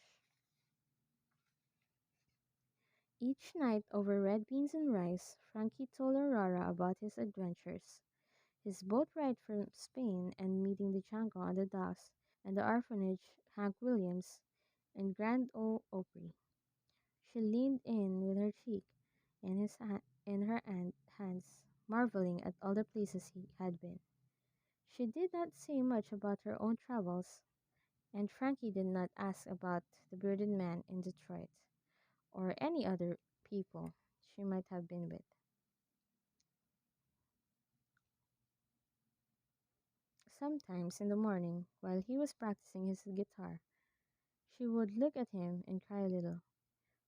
Each night over red beans and rice, Frankie told Aurora about his adventures, his boat ride from Spain and meeting the Django on the docks and the orphanage Hank Williams and Grand Ole Opry. She leaned in with her cheek in her hands, marveling at all the places he had been. She did not say much about her own travels, and Frankie did not ask about the bearded man in Detroit, or any other people she might have been with. Sometimes in the morning, while he was practicing his guitar, she would look at him and cry a little.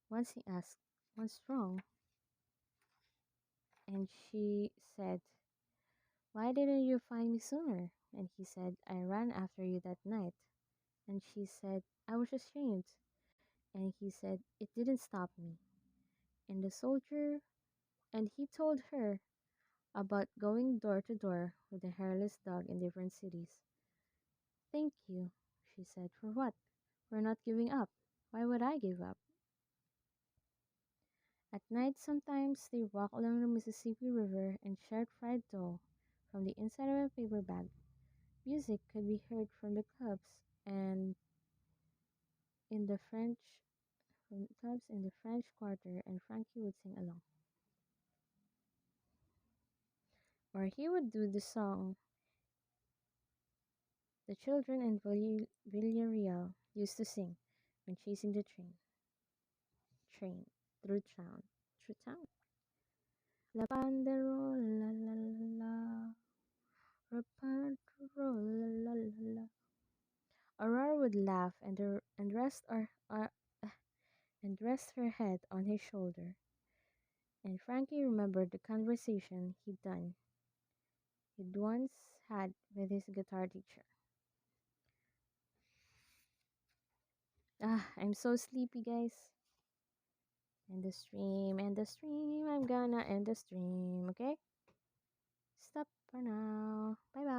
Once he asked, "What's wrong?" And she said, "Why didn't you find me sooner?" And he said, "I ran after you that night." And she said, "I was ashamed." And he said, "It didn't stop me." And the soldier, and he told her about going door to door with a hairless dog in different cities. "Thank you," she said. "For what?" "For not giving up." "Why would I give up?" At night sometimes they walked along the Mississippi River and shared fried dough from the inside of a paper bag. Music could be heard from the clubs and in the French from the clubs in the French Quarter, and Frankie would sing along. Or he would do the song the children in Villarreal used to sing when chasing the train through town. Through town. La banderola, la la la, raparola, la la la. Aurora would laugh and rest her head on his shoulder, and Frankie remembered the conversation he'd once had with his guitar teacher. Ah, I'm so sleepy, guys. End the stream. I'm gonna end the stream, okay? Stop for now. Bye bye.